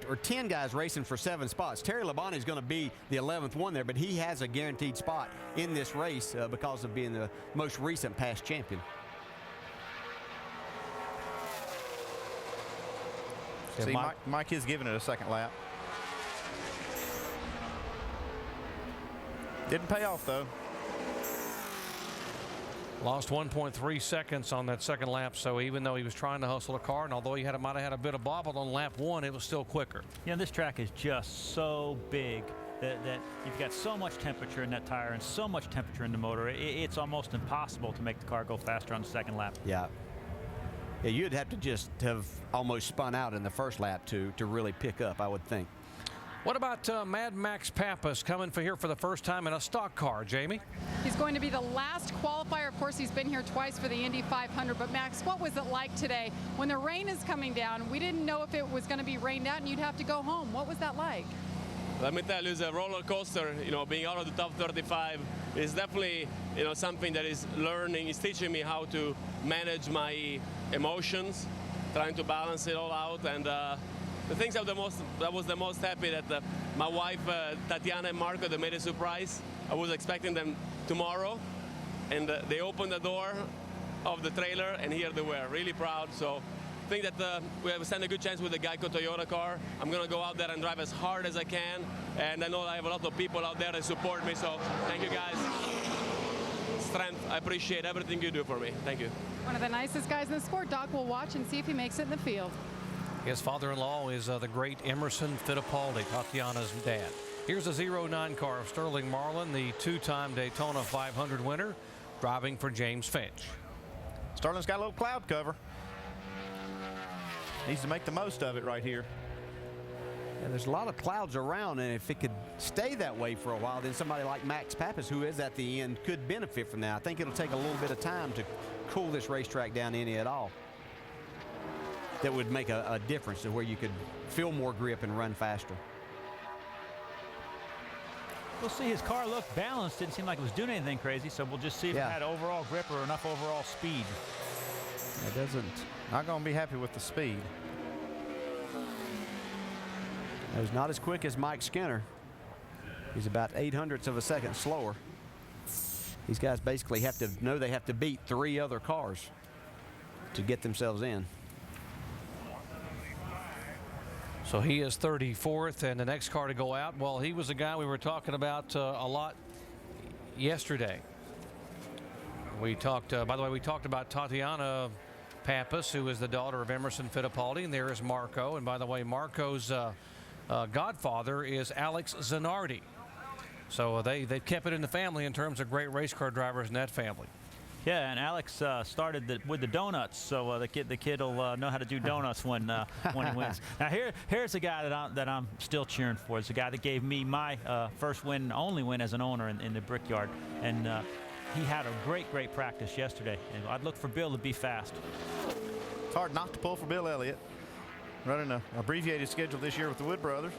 or 10 guys racing for 7 spots. Terry Labonte is going to be the 11th one there, but he has a guaranteed spot in this race because of being the most recent past champion. See, Mike is giving it a second lap. Didn't pay off though. Lost 1.3 seconds on that second lap, so even though he was trying to hustle a car, and although he might have had a bit of bobble on lap 1, it was still quicker. This track is just so big that you've got so much temperature in that tire and so much temperature in the motor. It's almost impossible to make the car go faster on the second lap. Yeah, you'd have to just have almost spun out in the first lap to really pick up, I would think. What about Mad Max Papis coming here for the first time in a stock car, Jamie? He's going to be the last qualifier. Of course, he's been here twice for the Indy 500. But Max, what was it like today when the rain is coming down? We didn't know if it was going to be rained out and you'd have to go home. What was that like? Let me tell you, it's a roller coaster. Being out of the top 35 is definitely, something that is learning. It's teaching me how to manage my emotions, trying to balance it all out. And the things that was the most happy that my wife Tatiana and Marco, they made a surprise. I was expecting them tomorrow, and they opened the door of the trailer, and here they were. Really proud. So I think that we have stand a good chance with the Geico Toyota car. I'm going to go out there and drive as hard as I can, and I know I have a lot of people out there that support me. So thank you guys. Strength. I appreciate everything you do for me. Thank you. One of the nicest guys in the sport. Doc will watch and see if he makes it in the field. His father-in-law is the great Emerson Fittipaldi, Tatiana's dad. Here's a 09 car of Sterling Marlin, the two-time Daytona 500 winner, driving for James Finch. Sterling's got a little cloud cover. Needs to make the most of it right here. And there's a lot of clouds around, and if it could stay that way for a while, then somebody like Max Papis, who is at the end, could benefit from that. I think it'll take a little bit of time to cool this racetrack down any at all. That would make a difference to where you could feel more grip and run faster. We'll see. His car looked balanced. Didn't seem like it was doing anything crazy, so we'll just see if it had overall grip or enough overall speed. It doesn't. Not going to be happy with the speed. It was not as quick as Mike Skinner. He's about 0.08 of a second slower. These guys basically have to know they have to beat 3 other cars to get themselves in. So he is 34th, and the next car to go out, well, he was a guy we were talking about a lot yesterday. We talked, by the way, we talked about Tatiana Papis, who is the daughter of Emerson Fittipaldi, and there is Marco. And by the way, Marco's godfather is Alex Zanardi. So they've kept it in the family in terms of great race car drivers in that family. Yeah, and Alex started with the donuts, so the kid will know how to do donuts when he wins. Now here's a guy that I'm still cheering for. It's a guy that gave me my first win, only win as an owner in the Brickyard, and he had a great practice yesterday. And I'd look for Bill to be fast. It's hard not to pull for Bill Elliott. Running an abbreviated schedule this year with the Wood brothers.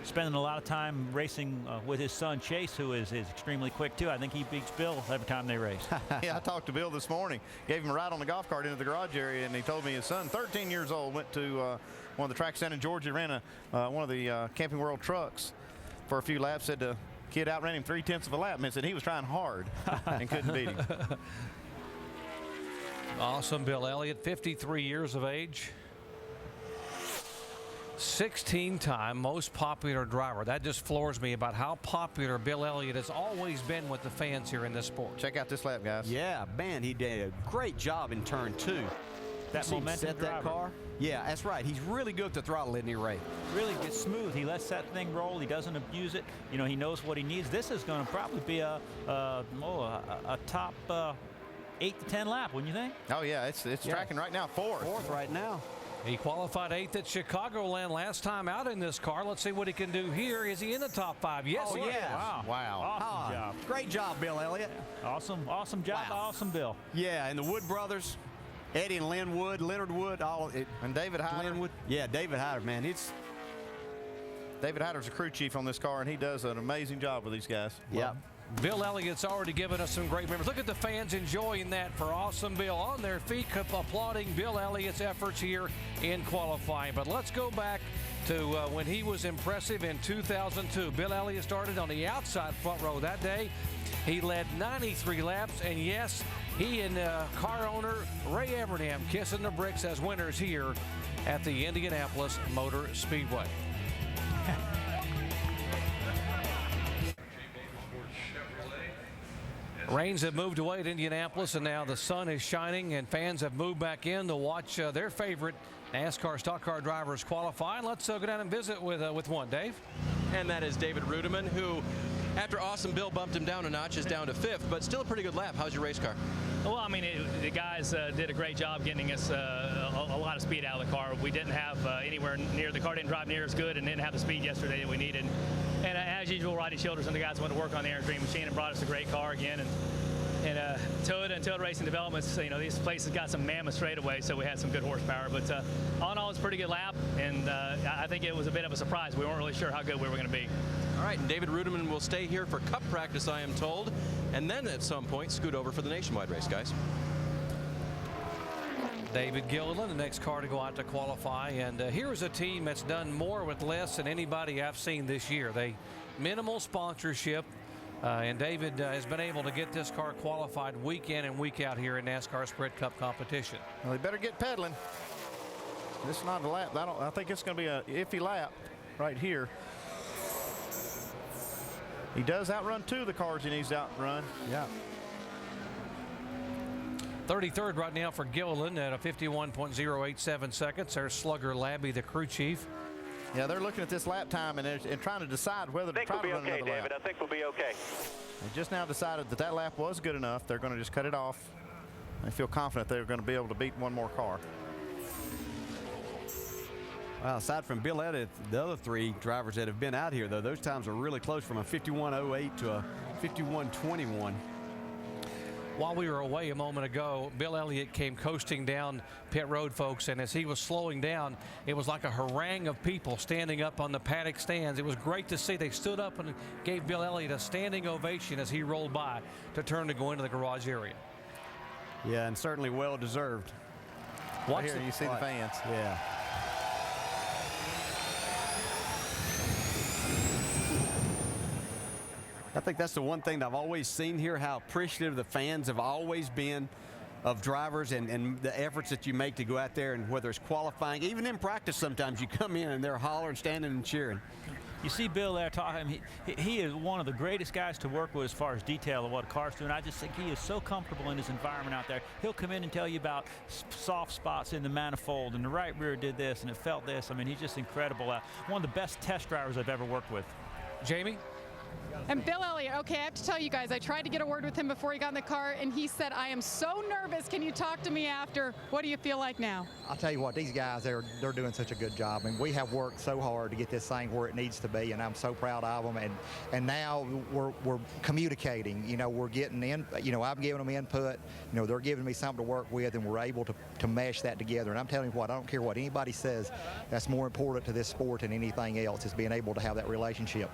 Spending a lot of time racing with his son Chase, who is extremely quick too. I think he beats Bill every time they race. Yeah, I talked to Bill this morning. Gave him a ride on the golf cart into the garage area, and he told me his son, 13 years old, went to one of the tracks down in Georgia, ran one of the Camping World trucks for a few laps. Said the kid outran him 3/10 of a lap, and said he was trying hard and couldn't beat him. Awesome Bill Elliott, 53 years of age. 16-time most popular driver. That just floors me about how popular Bill Elliott has always been with the fans here in this sport. Check out this lap, guys. Yeah, man, he did a great job in turn 2. That momentum set that car. Yeah, that's right. He's really good at the throttle, isn't he, Ray? Really gets smooth. He lets that thing roll. He doesn't abuse it. You know, he knows what he needs. This is going to probably be a top 8 to 10 lap, wouldn't you think? Oh yeah, it's tracking right now 4th. 4th right now. He qualified 8th at Chicagoland last time out in this car. Let's see what he can do here. Is he in the top 5? Yes, he is. Wow. Awesome job. Great job, Bill Elliott. Awesome job, awesome Bill. Yeah, and the Wood brothers, Eddie and Lynn Wood, Leonard Wood, and David Hyder. Yeah, David Hyder, man. David Hyder's a crew chief on this car, and he does an amazing job with these guys. Yeah. Bill Elliott's already given us some great members. Look at the fans enjoying that for Awesome Bill. On their feet applauding Bill Elliott's efforts here in qualifying. But let's go back to when he was impressive in 2002. Bill Elliott started on the outside front row that day. He led 93 laps, and yes, he and car owner Ray Evernham kissing the bricks as winners here at the Indianapolis Motor Speedway. Rains have moved away at Indianapolis, and now the sun is shining, and fans have moved back in to watch their favorite NASCAR stock car drivers qualify. Let's go down and visit with one, Dave. And that is David Rudiman, who, after Awesome Bill bumped him down a notch, is down to 5th, but still a pretty good lap. How's your race car? Well, I mean, the guys did a great job getting us a lot of speed out of the car. We didn't have anywhere near, the car didn't drive near as good and didn't have the speed yesterday that we needed. And as usual, Rodney Childers and the guys went to work on the Air Dream machine and brought us a great car again. And Toyota and Toyota Racing Developments, you know, these places got some mammoth straightaways, so we had some good horsepower. But all in all, it's a pretty good lap, and I think it was a bit of a surprise. We weren't really sure how good we were going to be. All right, and David Rudiman will stay here for Cup practice, I am told, and then at some point scoot over for the nationwide race, guys. David Gilliland, the next car to go out to qualify. And here's a team that's done more with less than anybody I've seen this year. They minimal sponsorship. And David has been able to get this car qualified week in and week out here in NASCAR Sprint Cup competition. Well, he better get pedaling. This is not a lap. I think it's going to be a iffy lap right here. He does outrun 2 of the cars he needs to outrun. Yeah. 33rd right now for Gilliland at a 51.087 seconds. There's Slugger Labby, the crew chief. Yeah, they're looking at this lap time and trying to decide whether to try to run another lap. I think we'll be okay. They just now decided that lap was good enough. They're going to just cut it off. They feel confident they're going to be able to beat one more car. Well, aside from Bill Elliott, the other 3 drivers that have been out here, though, those times are really close, from a 51.08 to a 51.21. While we were away a moment ago, Bill Elliott came coasting down pit road, folks, and as he was slowing down, it was like a harangue of people standing up on the paddock stands. It was great to see. They stood up and gave Bill Elliott a standing ovation as he rolled by to turn to go into the garage area. Yeah, and certainly well deserved. Right here, you see the fans. Yeah. I think that's the one thing that I've always seen here, how appreciative the fans have always been of drivers and the efforts that you make to go out there, and whether it's qualifying, even in practice sometimes you come in and they're hollering, standing and cheering. You see Bill there talking. He is one of the greatest guys to work with as far as detail of what a car's doing. I just think he is so comfortable in his environment out there. He'll come in and tell you about soft spots in the manifold, and the right rear did this and it felt this. I mean, he's just incredible. One of the best test drivers I've ever worked with. Jamie? And Bill Elliott, okay, I have to tell you guys, I tried to get a word with him before he got in the car, and he said, I am so nervous. Can you talk to me after? What do you feel like now? I'll tell you what, these guys, they're doing such a good job. And we have worked so hard to get this thing where it needs to be, and I'm so proud of them. And now we're communicating. You know, we're getting in, you know, I'm giving them input. You know, they're giving me something to work with, and we're able to mesh that together. And I'm telling you what, I don't care what anybody says, that's more important to this sport than anything else, is being able to have that relationship.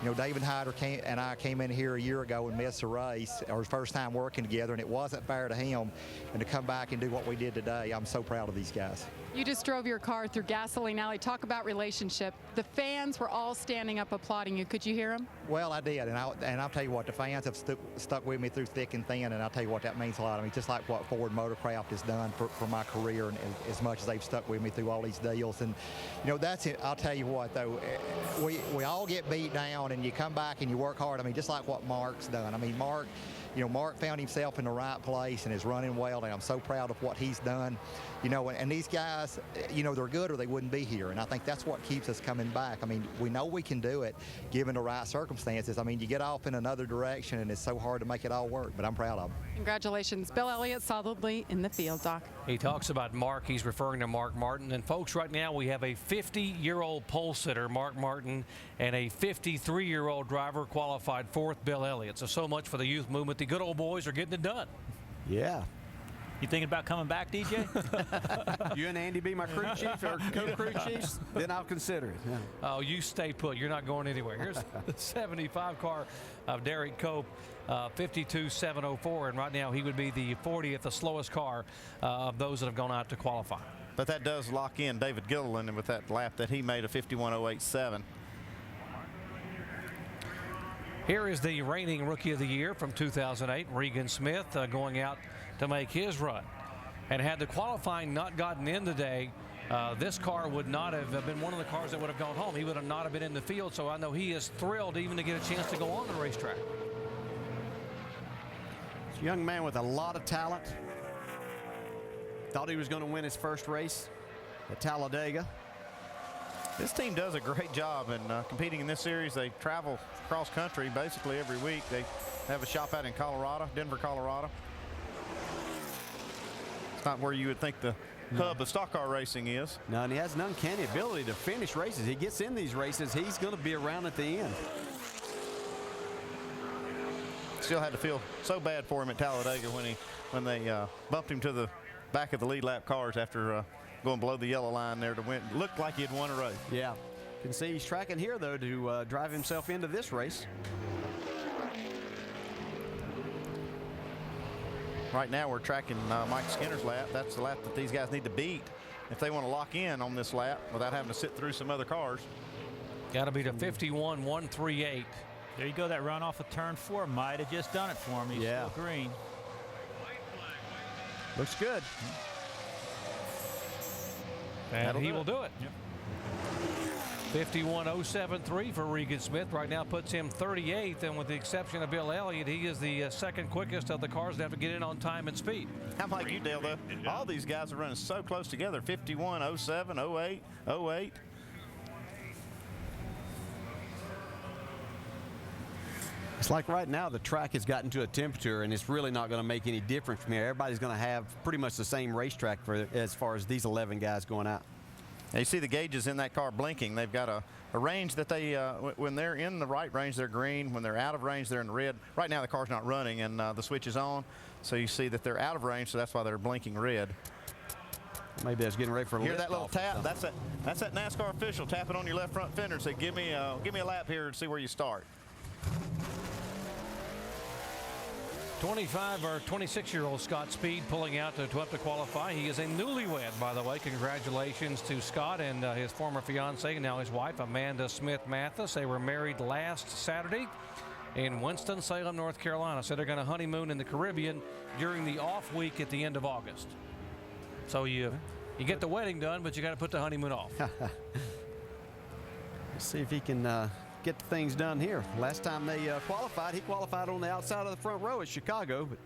You know, David Hyder and I came in here a year ago and missed a race, our first time working together, and it wasn't fair to him. And to come back and do what we did today, I'm so proud of these guys. You just drove your car through Gasoline Alley. Talk about relationship. The fans were all standing up applauding you. Could you hear them? Well, I did, and I'll tell you what, the fans have stuck with me through thick and thin, and I'll tell you what, that means a lot. I mean, just like what Ford Motorcraft has done for my career, and as much as they've stuck with me through all these deals. And, you know, that's it. I'll tell you what, though, we all get beat down, and you come back and you work hard. I mean, just like what Mark's done. I mean, Mark found himself in the right place and is running well, and I'm so proud of what he's done. You know, and these guys, you know, they're good or they wouldn't be here, and I think that's what keeps us coming back. I mean, we know we can do it given the right circumstances. I mean, you get off in another direction, and it's so hard to make it all work, but I'm proud of them. Congratulations. Bill Elliott solidly in the field, Doc. He talks about Mark. He's referring to Mark Martin. And, folks, right now we have a 50-year-old pole sitter, Mark Martin, and a 53-year-old driver qualified fourth, Bill Elliott. So much for the youth movement. The good old boys are getting it done. Yeah. You thinking about coming back, DJ? You and Andy be my crew chief or co-crew chiefs? Then I'll consider it. Yeah. Oh, you stay put. You're not going anywhere. Here's the 75 car of Derek Cope, 52.704, and right now he would be the 40th, the slowest car of those that have gone out to qualify. But that does lock in David Gilliland with that lap that he made, a 51.087. Here is the reigning Rookie of the Year from 2008, Regan Smith, going out to make his run. And had the qualifying not gotten in today, this car would not have been one of the cars that would have gone home. He would have not have been in the field, so I know he is thrilled even to get a chance to go on the racetrack. This young man with a lot of talent. Thought he was going to win his first race at Talladega. This team does a great job in competing in this series. They travel cross country basically every week. They have a shop out in Colorado, Denver, Colorado. It's not where you would think the hub of stock car racing is. No, and he has an uncanny ability to finish races. He gets in these races, he's going to be around at the end. Still had to feel so bad for him at Talladega when they bumped him to the back of the lead lap cars after going below the yellow line there to win. Looked like he had won a race. Yeah. You can see he's tracking here, though, to drive himself into this race. Right now we're tracking Mike Skinner's lap. That's the lap that these guys need to beat if they want to lock in on this lap without having to sit through some other cars. Got to be to 51.138. There you go. That run off of turn 4 might have just done it for him. He's still green. Looks good. And he will do it. Yep. 51.073 for Regan Smith. Right now puts him 38th, and with the exception of Bill Elliott, he is the second quickest of the cars that have to get in on time and speed. I'm like you, Dale, though. All these guys are running so close together. 51.07, 08, 08. It's like right now the track has gotten to a temperature, and it's really not going to make any difference from here. Everybody's going to have pretty much the same racetrack for as far as these 11 guys going out. Now you see the gauges in that car blinking. They've got a range that they, when they're in the right range, they're green. When they're out of range, they're in red. Right now the car's not running, and the switch is on. So you see that they're out of range, so that's why they're blinking red. Maybe that's getting ready for a Hear that little tap? That's that NASCAR official tapping on your left front fender and say, give me a lap here and see where you start. 25 or 26-year-old Scott Speed pulling out to have to qualify. He is a newlywed, by the way. Congratulations to Scott and his former fiancee and now his wife, Amanda Smith Mathis. They were married last Saturday in Winston-Salem, North Carolina. So they're going to honeymoon in the Caribbean during the off week at the end of August. So you get the wedding done, but you got to put the honeymoon off. Let's see if he can get things done here. Last time they qualified, he qualified on the outside of the front row at Chicago, but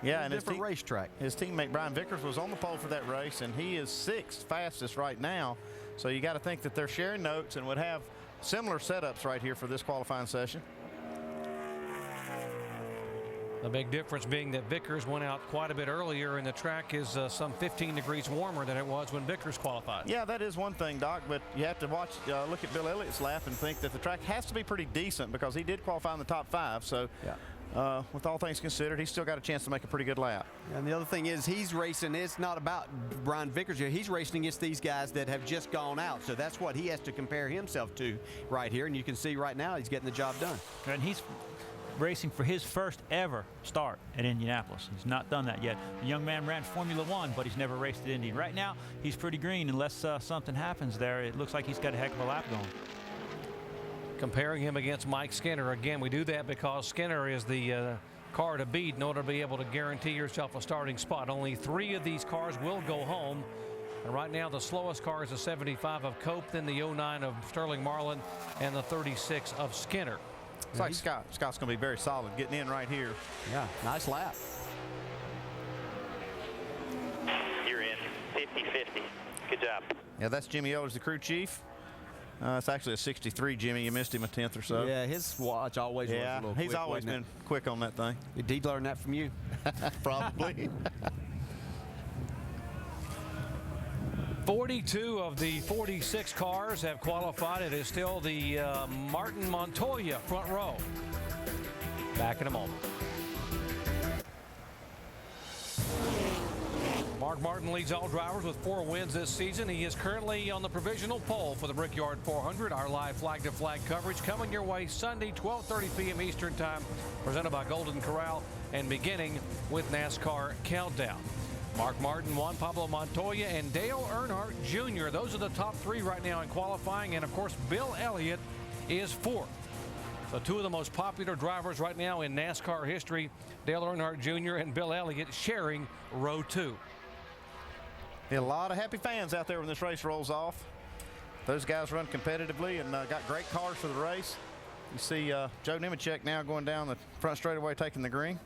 yeah, and different racetrack. His teammate Brian Vickers was on the pole for that race, and he is 6th fastest right now. So you got to think that they're sharing notes and would have similar setups right here for this qualifying session. The big difference being that Vickers went out quite a bit earlier, and the track is some 15 degrees warmer than it was when Vickers qualified. Yeah, that is one thing, Doc, but you have to look at Bill Elliott's lap and think that the track has to be pretty decent because he did qualify in the top 5. So with all things considered, he's still got a chance to make a pretty good lap. And the other thing is he's racing. It's not about Brian Vickers here. He's racing against these guys that have just gone out. So that's what he has to compare himself to right here. And you can see right now he's getting the job done. And he's racing for his first ever start at Indianapolis. He's not done that yet. The young man ran Formula One, but he's never raced at Indy. Right now, he's pretty green. Unless something happens there, it looks like he's got a heck of a lap going. Comparing him against Mike Skinner. Again, we do that because Skinner is the car to beat in order to be able to guarantee yourself a starting spot. Only 3 of these cars will go home. And right now, the slowest car is a 75 of Cope, then the 09 of Sterling Marlin, and the 36 of Skinner. It's like Scott. Scott's going to be very solid getting in right here. Yeah, nice lap. You're in 50-50. Good job. Yeah, that's Jimmy Owens, the crew chief. It's actually a 63, Jimmy. You missed him a 10th or so. Yeah, his watch always was a little quick. He's always been quick on that thing. Did he learn that from you? Probably. 42 of the 46 cars have qualified. It is still the Martin Montoya front row. Back in a moment. Mark Martin leads all drivers with 4 wins this season. He is currently on the provisional pole for the Brickyard 400. Our live flag-to-flag coverage coming your way Sunday, 12:30 p.m. Eastern Time, presented by Golden Corral, and beginning with NASCAR Countdown. Mark Martin, Juan Pablo Montoya, and Dale Earnhardt Jr. Those are the top 3 right now in qualifying. And, of course, Bill Elliott is 4th. So 2 of the most popular drivers right now in NASCAR history, Dale Earnhardt Jr. and Bill Elliott, sharing row 2. A lot of happy fans out there when this race rolls off. Those guys run competitively and got great cars for the race. You see Joe Nemechek now going down the front straightaway taking the green.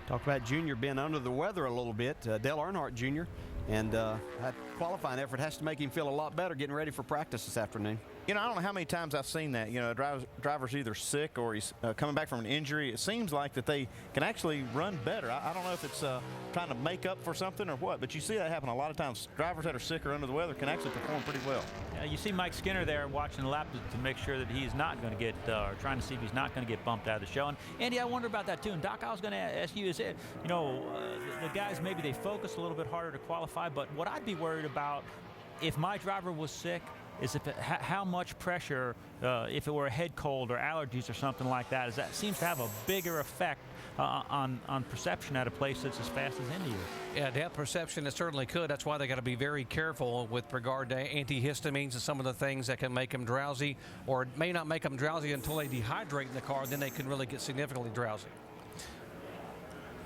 Talk about Junior being under the weather a little bit. Dale Earnhardt Jr. And that qualifying effort has to make him feel a lot better getting ready for practice this afternoon. You know, I don't know how many times I've seen that. You know, a driver's either sick or he's coming back from an injury. It seems like that they can actually run better. I don't know if it's trying to make up for something or what, but you see that happen a lot of times. Drivers that are sick or under the weather can actually perform pretty well. You see Mike Skinner there watching the lap to make sure that he's not going to get, or trying to see if he's not going to get bumped out of the show. And Andy, I wonder about that too. And Doc, I was going to ask you, the guys, maybe they focus a little bit harder to qualify, but what I'd be worried about if my driver was sick is how much pressure, if it were a head cold or allergies or something like that, is that seems to have a bigger effect on perception at a place that's as fast as Indy is. Yeah, depth perception, it certainly could. That's why they got to be very careful with regard to antihistamines and some of the things that can make them drowsy, or may not make them drowsy until they dehydrate in the car. Then they can really get significantly drowsy.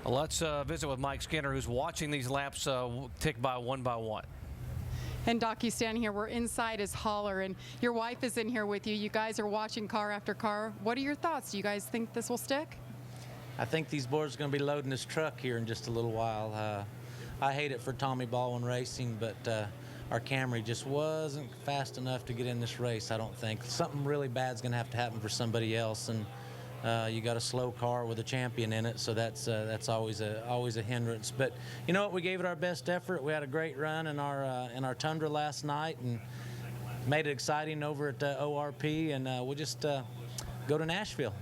Let's visit with Mike Skinner, who's watching these laps tick by one. And Doc, you stand here. We're inside his hauler, and your wife is in here with you. You guys are watching car after car. What are your thoughts? Do you guys think this will stick? I think these boys are going to be loading this truck here in just a little while. I hate it for Tommy Baldwin Racing, but our Camry just wasn't fast enough to get in this race, I don't think. Something really bad's going to have to happen for somebody else, and you got a slow car with a champion in it, so that's always a hindrance. But you know what? We gave it our best effort. We had a great run in our Tundra last night and made it exciting over at ORP, and we'll just go to Nashville.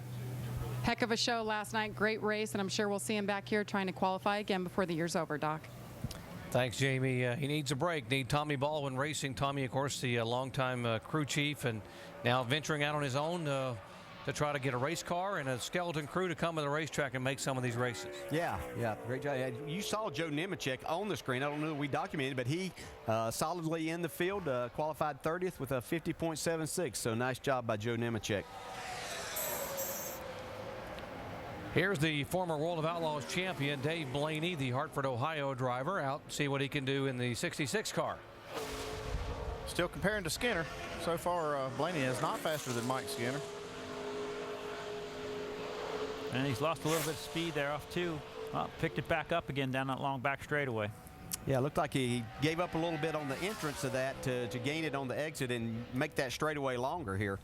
Heck of a show last night. Great race, and I'm sure we'll see him back here trying to qualify again before the year's over, Doc. Thanks, Jamie. He needs a break. Need Tommy Baldwin Racing. Tommy, of course, the longtime crew chief, and now venturing out on his own to try to get a race car and a skeleton crew to come to the racetrack and make some of these races. Yeah, great job. You saw Joe Nemechek on the screen. I don't know that we documented, but he solidly in the field, qualified 30th with a 50.76. So nice job by Joe Nemechek. Here's the former World of Outlaws champion, Dave Blaney, the Hartford, Ohio driver, out see what he can do in the 66 car. Still comparing to Skinner. So far, Blaney is not faster than Mike Skinner. And he's lost a little bit of speed there off 2. Picked it back up again down that long back straightaway. Yeah, it looked like he gave up a little bit on the entrance of that to gain it on the exit and make that straightaway longer here.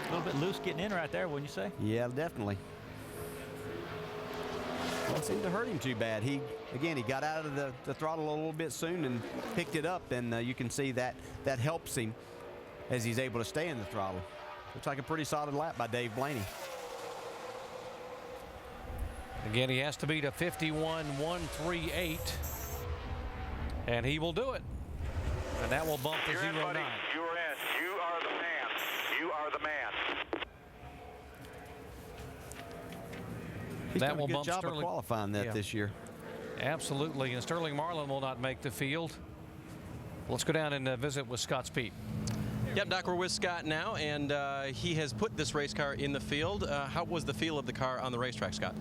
A little bit loose getting in right there, wouldn't you say? Yeah, definitely. Didn't seem to hurt him too bad. He got out of the throttle a little bit soon and picked it up, and you can see that helps him as he's able to stay in the throttle. Looks like a pretty solid lap by Dave Blaney. Again, he has to beat a 51.138, and he will do it. And that will bump to 0.9. You're in. You are the man. You are the man. He's that done a will good bump job Sterling. of qualifying that this year. Absolutely, and Sterling Marlin will not make the field. Let's go down and visit with Scott Speed. Yep, Doc, we're with Scott now, and he has put this race car in the field. How was the feel of the car on the racetrack, Scott?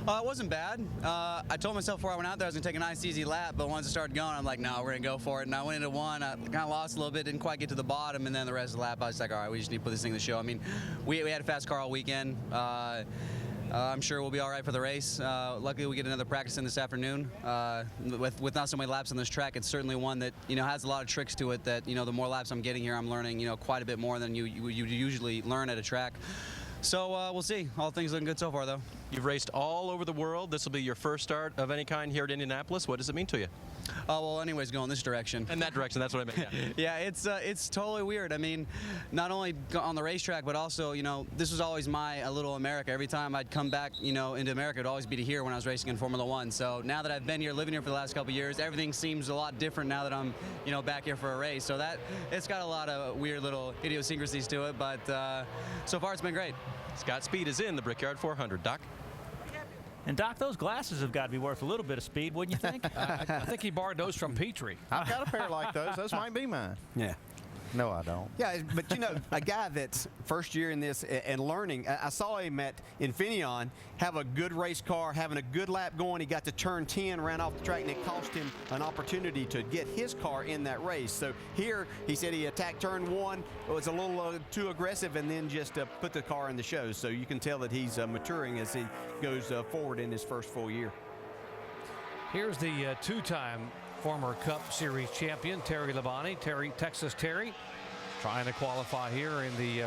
It wasn't bad. I told myself before I went out there I was going to take a nice, easy lap, but once I started going, I'm like, no, we're going to go for it. And I went into one. I kind of lost a little bit, didn't quite get to the bottom, and then the rest of the lap, I was like, all right, we just need to put this thing in the show. I mean, we had a fast car all weekend. I'm sure we'll be all right for the race. Luckily, we get another practice in this afternoon. With not so many laps on this track, it's certainly one that has a lot of tricks to it. That the more laps I'm getting here, I'm learning quite a bit more than you usually learn at a track. So we'll see. All things looking good so far, though. You've raced all over the world. This will be your first start of any kind here at Indianapolis. What does it mean to you? Well, anyways, going this direction. In that direction, that's what I meant. Yeah, it's totally weird. I mean, not only on the racetrack, but also, this was always my little America. Every time I'd come back, into America, it'd always be to here when I was racing in Formula One. So now that I've been here, living here for the last couple of years, everything seems a lot different now that I'm, back here for a race. So it's got a lot of weird little idiosyncrasies to it, but so far it's been great. Scott Speed is in the Brickyard 400. Doc? And Doc, those glasses have got to be worth a little bit of speed, wouldn't you think? I think he borrowed those from Petrie. I've got a pair like those. Those might be mine. Yeah. No, I don't. Yeah, but a guy that's first year in this and learning, I saw him at Infineon have a good race car, having a good lap going. He got to turn 10, ran off the track, and it cost him an opportunity to get his car in that race. So here, he said he attacked turn 1, was a little too aggressive, and then just put the car in the show. So you can tell that he's maturing as he goes forward in his first full year. Here's the two-time former Cup Series champion, Terry Labonte. Texas Terry, trying to qualify here in the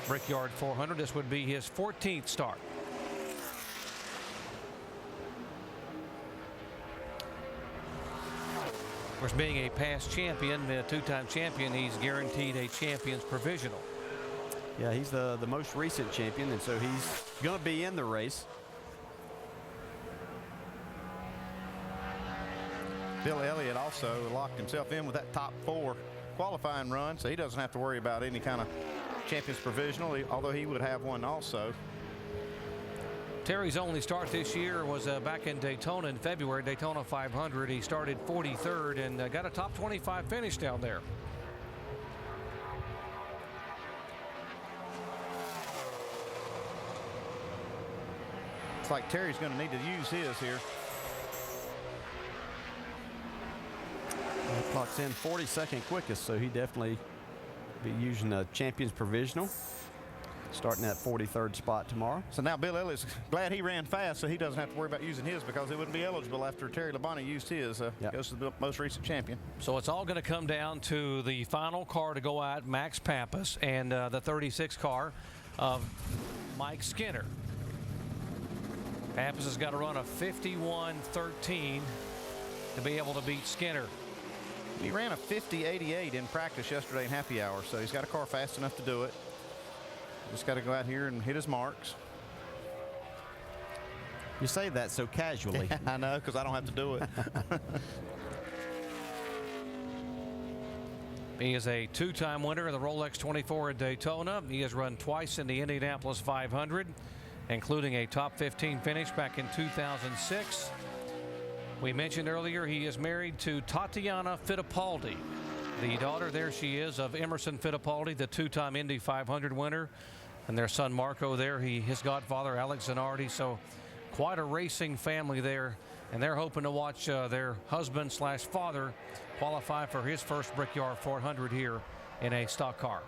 Brickyard 400. This would be his 14th start. Of course, being a past champion, a two-time champion, he's guaranteed a champion's provisional. Yeah, he's the most recent champion, and so he's going to be in the race. Bill Elliott also locked himself in with that top 4 qualifying run, so he doesn't have to worry about any kind of champion's provisional, although he would have one also. Terry's only start this year was back in Daytona in February, Daytona 500. He started 43rd and got a top 25 finish down there. It's like Terry's going to need to use his here. Clocks in 42nd quickest, so he definitely be using a champion's provisional. starting at 43rd spot tomorrow. So now Bill Elliott's glad he ran fast, so he doesn't have to worry about using his, because it wouldn't be eligible after Terry Labonte used his. Goes to the most recent champion. So it's all going to come down to the final car to go out, Max Papis, and the 36 car of Mike Skinner. Papis has got to run a 51.13 to be able to beat Skinner. He ran a 50.88 in practice yesterday in happy hour, so he's got a car fast enough to do it. Just got to go out here and hit his marks. You say that so casually. I know, because I don't have to do it. He is a two-time winner of the Rolex 24 at Daytona. He has run twice in the Indianapolis 500, including a top 15 finish back in 2006. We mentioned earlier he is married to Tatiana Fittipaldi. The daughter, there she is, of Emerson Fittipaldi, the two-time Indy 500 winner. And their son Marco there, his godfather Alex Zanardi. So quite a racing family there. And they're hoping to watch their husband/father qualify for his first Brickyard 400 here in a stock car.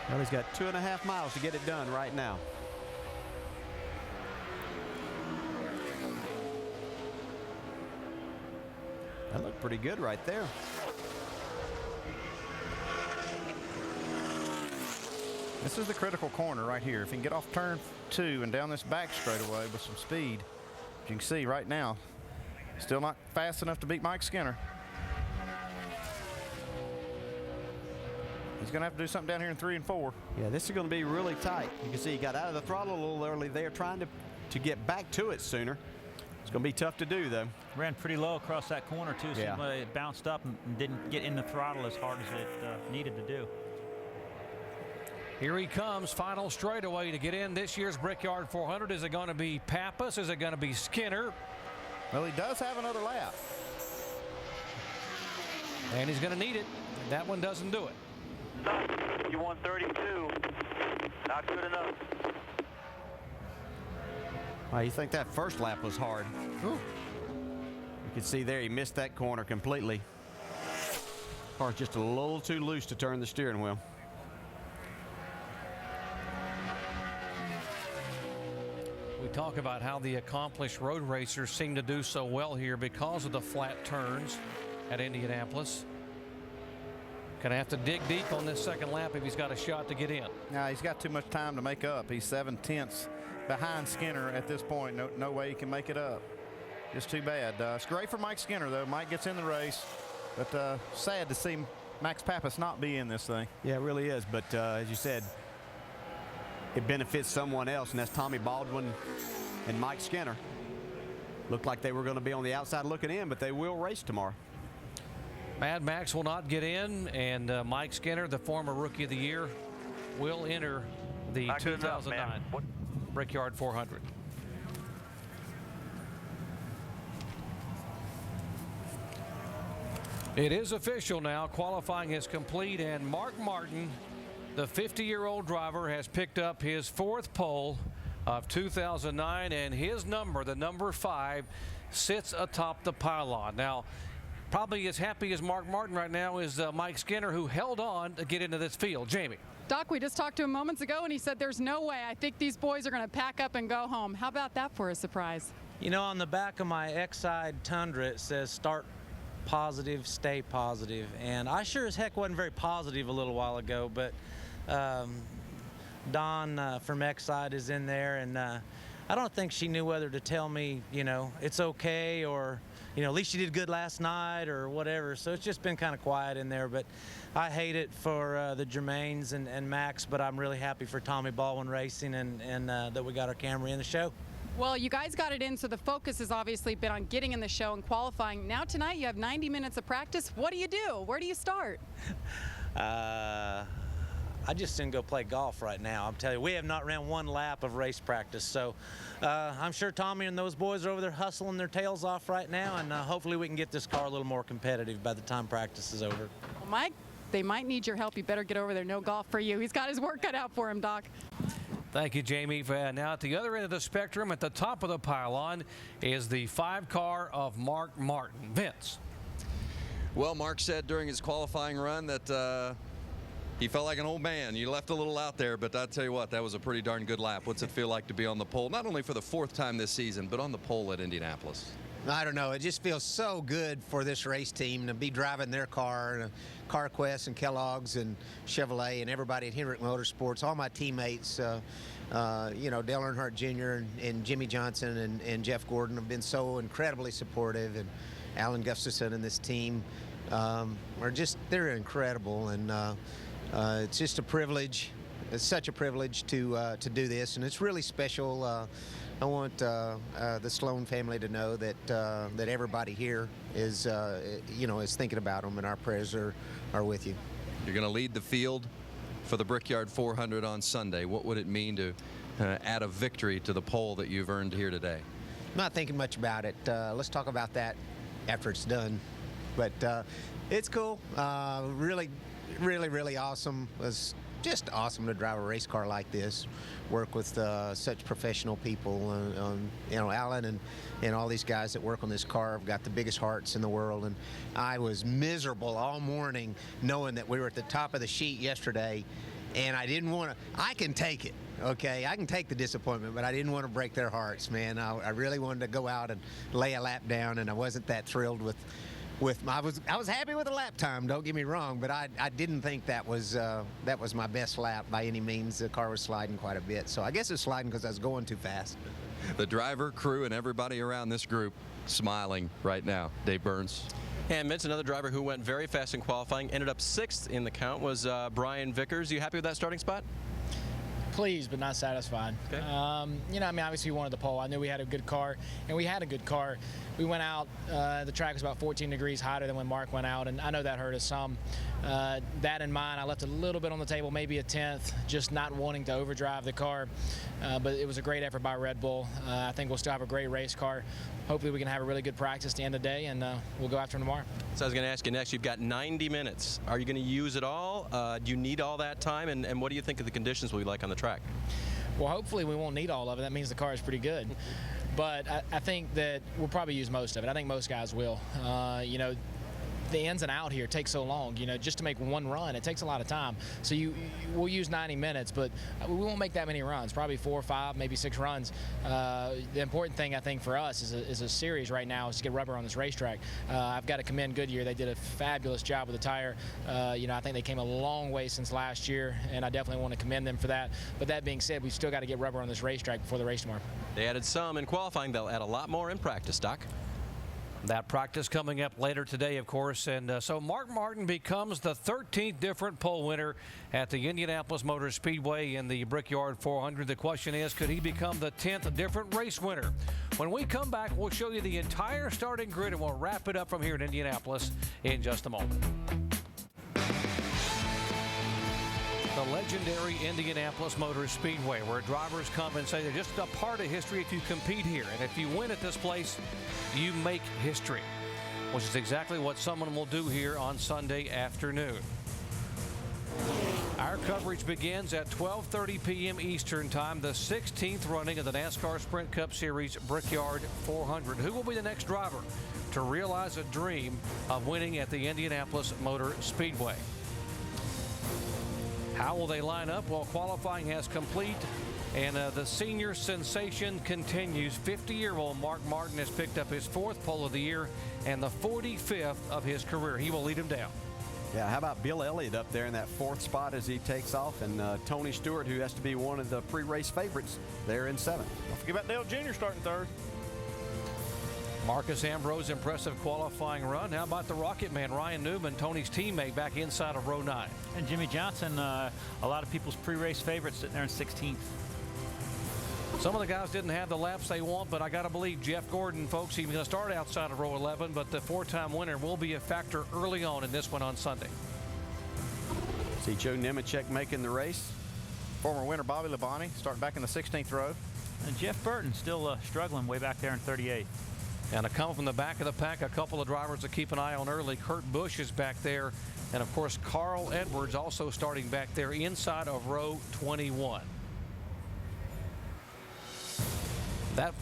Well, he's got 2.5 miles to get it done right now. That looked pretty good right there. This is the critical corner right here. If he can get off turn 2 and down this back straightaway with some speed, as you can see right now, still not fast enough to beat Mike Skinner. He's going to have to do something down here in 3 and 4. Yeah, this is going to be really tight. You can see he got out of the throttle a little early there, trying to get back to it sooner. It's going to be tough to do, though. Ran pretty low across that corner, too. Yeah. So it bounced up and didn't get in the throttle as hard as it needed to do. Here he comes, final straightaway to get in this year's Brickyard 400. Is it going to be Papis? Is it going to be Skinner? Well, he does have another lap. And he's going to need it. That one doesn't do it. You won 32. Not good enough. Well, you think that first lap was hard. Ooh. You can see there he missed that corner completely. Car's just a little too loose to turn the steering wheel. We talk about how the accomplished road racers seem to do so well here because of the flat turns at Indianapolis. Gonna have to dig deep on this second lap if he's got a shot to get in. Now he's got too much time to make up. He's 7/10 behind Skinner at this point. No way he can make it up. Just too bad. It's great for Mike Skinner, though. Mike gets in the race, but sad to see Max Papis not be in this thing. Yeah, it really is. But as you said, it benefits someone else, and that's Tommy Baldwin and Mike Skinner. Looked like they were going to be on the outside looking in, but they will race tomorrow. Mad Max will not get in, and Mike Skinner, the former Rookie of the Year, will enter the 2009 Brickyard 400. It is official now. Qualifying is complete, and Mark Martin, the 50-year-old driver, has picked up his 4th pole of 2009, and his number, the number 5, sits atop the pylon. Now, probably as happy as Mark Martin right now is Mike Skinner, who held on to get into this field. Jamie. Doc, we just talked to him moments ago, and he said there's no way. I think these boys are going to pack up and go home. How about that for a surprise? You know, on the back of my Exide Tundra, it says start positive, stay positive. And I sure as heck wasn't very positive a little while ago, but Dawn from Exide is in there, and I don't think she knew whether to tell me, you know, it's okay, or, you know, at least you did good last night or whatever. So it's just been kind of quiet in there. But I hate it for the Germains and Max, but I'm really happy for Tommy Baldwin Racing and that we got our Camry in the show. Well, you guys got it in, so the focus has obviously been on getting in the show and qualifying. Now tonight you have 90 minutes of practice. What do you do? Where do you start? I just didn't go play golf right now. I'm telling you, we have not ran one lap of race practice. So I'm sure Tommy and those boys are over there hustling their tails off right now, and hopefully we can get this car a little more competitive by the time practice is over. Well, Mike, they might need your help. You better get over there. No golf for you. He's got his work cut out for him, Doc. Thank you, Jamie. Now at the other end of the spectrum, at the top of the pylon, is the 5 car of Mark Martin. Vince. Well, Mark said during his qualifying run that He felt like an old man. You left a little out there, but I'll tell you what, that was a pretty darn good lap. What's it feel like to be on the pole, not only for the 4th time this season, but on the pole at Indianapolis? I don't know. It just feels so good for this race team to be driving their car, and CarQuest and Kellogg's and Chevrolet and everybody at Hendrick Motorsports, all my teammates, you know, Dale Earnhart Jr. and Jimmie Johnson and Jeff Gordon have been so incredibly supportive, and Alan Gustafson and this team are just, they're incredible, and it's just a privilege. It's such a privilege to do this, and it's really special. I want the Sloan family to know that that everybody here is, you know, is thinking about them, and our prayers are with you. You're going to lead the field for the Brickyard 400 on Sunday. What would it mean to add a victory to the pole that you've earned here today? I'm not thinking much about it. Let's talk about that after it's done. But it's cool. Really awesome. It was just awesome to drive a race car like this, work with such professional people. You know, Alan and all these guys that work on this car have got the biggest hearts in the world. And I was miserable all morning knowing that we were at the top of the sheet yesterday, and I didn't want to. I can take it, okay? I can take the disappointment, but I didn't want to break their hearts, man. I really wanted to go out and lay a lap down, and I wasn't that thrilled with I was happy with the lap time, don't get me wrong, but I didn't think that was my best lap by any means. The car was sliding quite a bit, so I guess it's sliding because I was going too fast. The driver, crew, and everybody around this group smiling right now. Dave Burns. And Vince, another driver who went very fast in qualifying, ended up 6th in the count, was Brian Vickers. You happy with that starting spot? Pleased, but not satisfied. Okay. You know, I mean, obviously we wanted the pole. I knew we had a good car, and we had a good car. We went out, the track was about 14 degrees hotter than when Mark went out, and I know that hurt us some. That in mind, I left a little bit on the table, maybe a 10th, just not wanting to overdrive the car. But it was a great effort by Red Bull. I think we'll still have a great race car. Hopefully we can have a really good practice at the end of the day, and we'll go after them tomorrow. So I was going to ask you next, you've got 90 minutes. Are you going to use it all? Do you need all that time? And what do you think of the conditions will be like on the track? Well, hopefully we won't need all of it. That means the car is pretty good. But I think that we'll probably use most of it. I think most guys will. You know, the ins and out here take so long, you know, just to make one run, it takes a lot of time. So we'll use 90 minutes, but we won't make that many runs, probably 4 or 5, maybe 6 runs. The important thing, I think, for us is a series right now is to get rubber on this racetrack. I've got to commend Goodyear. They did a fabulous job with the tire. You know, I think they came a long way since last year, and I definitely want to commend them for that. But that being said, we've still got to get rubber on this racetrack before the race tomorrow. They added some in qualifying. They'll add a lot more in practice, Doc. That practice coming up later today, of course. And so Mark Martin becomes the 13th different pole winner at the Indianapolis Motor Speedway in the Brickyard 400. The question is, could he become the 10th different race winner? When we come back, we'll show you the entire starting grid, and we'll wrap it up from here in Indianapolis in just a moment. The legendary Indianapolis Motor Speedway, where drivers come and say they're just a part of history if you compete here. And if you win at this place, you make history, which is exactly what someone will do here on Sunday afternoon. Our coverage begins at 12:30 p.m. Eastern Time, the 16th running of the NASCAR Sprint Cup Series Brickyard 400. Who will be the next driver to realize a dream of winning at the Indianapolis Motor Speedway? How will they line up? Well, qualifying has complete, and the senior sensation continues. 50-year-old Mark Martin has picked up his 4th pole of the year and the 45th of his career. He will lead him down. Yeah, how about Bill Elliott up there in that 4th spot as he takes off, and Tony Stewart, who has to be one of the pre-race favorites, there in 7th. Don't forget about Dale Jr. starting 3rd. Marcus Ambrose, impressive qualifying run. How about the Rocket Man, Ryan Newman, Tony's teammate, back inside of row 9. And Jimmie Johnson, a lot of people's pre-race favorites, sitting there in 16th. Some of the guys didn't have the laps they want, but I got to believe Jeff Gordon, folks, he's going to start outside of row 11, but the 4-time winner will be a factor early on in this one on Sunday. See Joe Nemechek making the race. Former winner Bobby Labonte starting back in the 16th row. And Jeff Burton still struggling way back there in 38th. And to come from the back of the pack, a couple of drivers to keep an eye on early. Kurt Busch is back there. And, of course, Carl Edwards also starting back there inside of row 21. That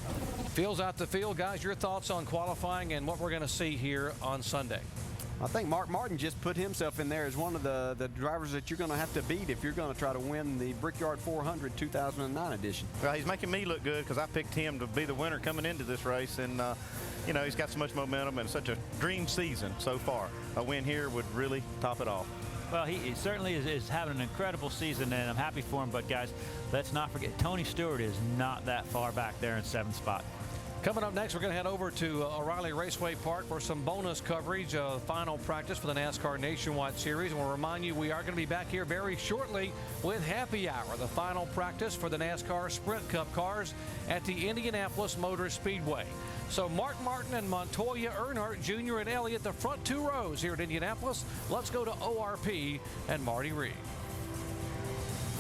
fills out the field. Guys, your thoughts on qualifying and what we're going to see here on Sunday? I think Mark Martin just put himself in there as one of the drivers that you're going to have to beat if you're going to try to win the Brickyard 400 2009 edition. Well, he's making me look good because I picked him to be the winner coming into this race, and you know, he's got so much momentum and such a dream season so far. A win here would really top it off. Well, he certainly is having an incredible season, and I'm happy for him. But, guys, let's not forget, Tony Stewart is not that far back there in 7th spot. Coming up next, we're going to head over to O'Reilly Raceway Park for some bonus coverage of final practice for the NASCAR Nationwide Series. And we'll remind you, we are going to be back here very shortly with Happy Hour, the final practice for the NASCAR Sprint Cup cars at the Indianapolis Motor Speedway. So Mark Martin and Montoya, Earnhardt Jr. and Elliott, the front 2 rows here at Indianapolis. Let's go to ORP and Marty Reed.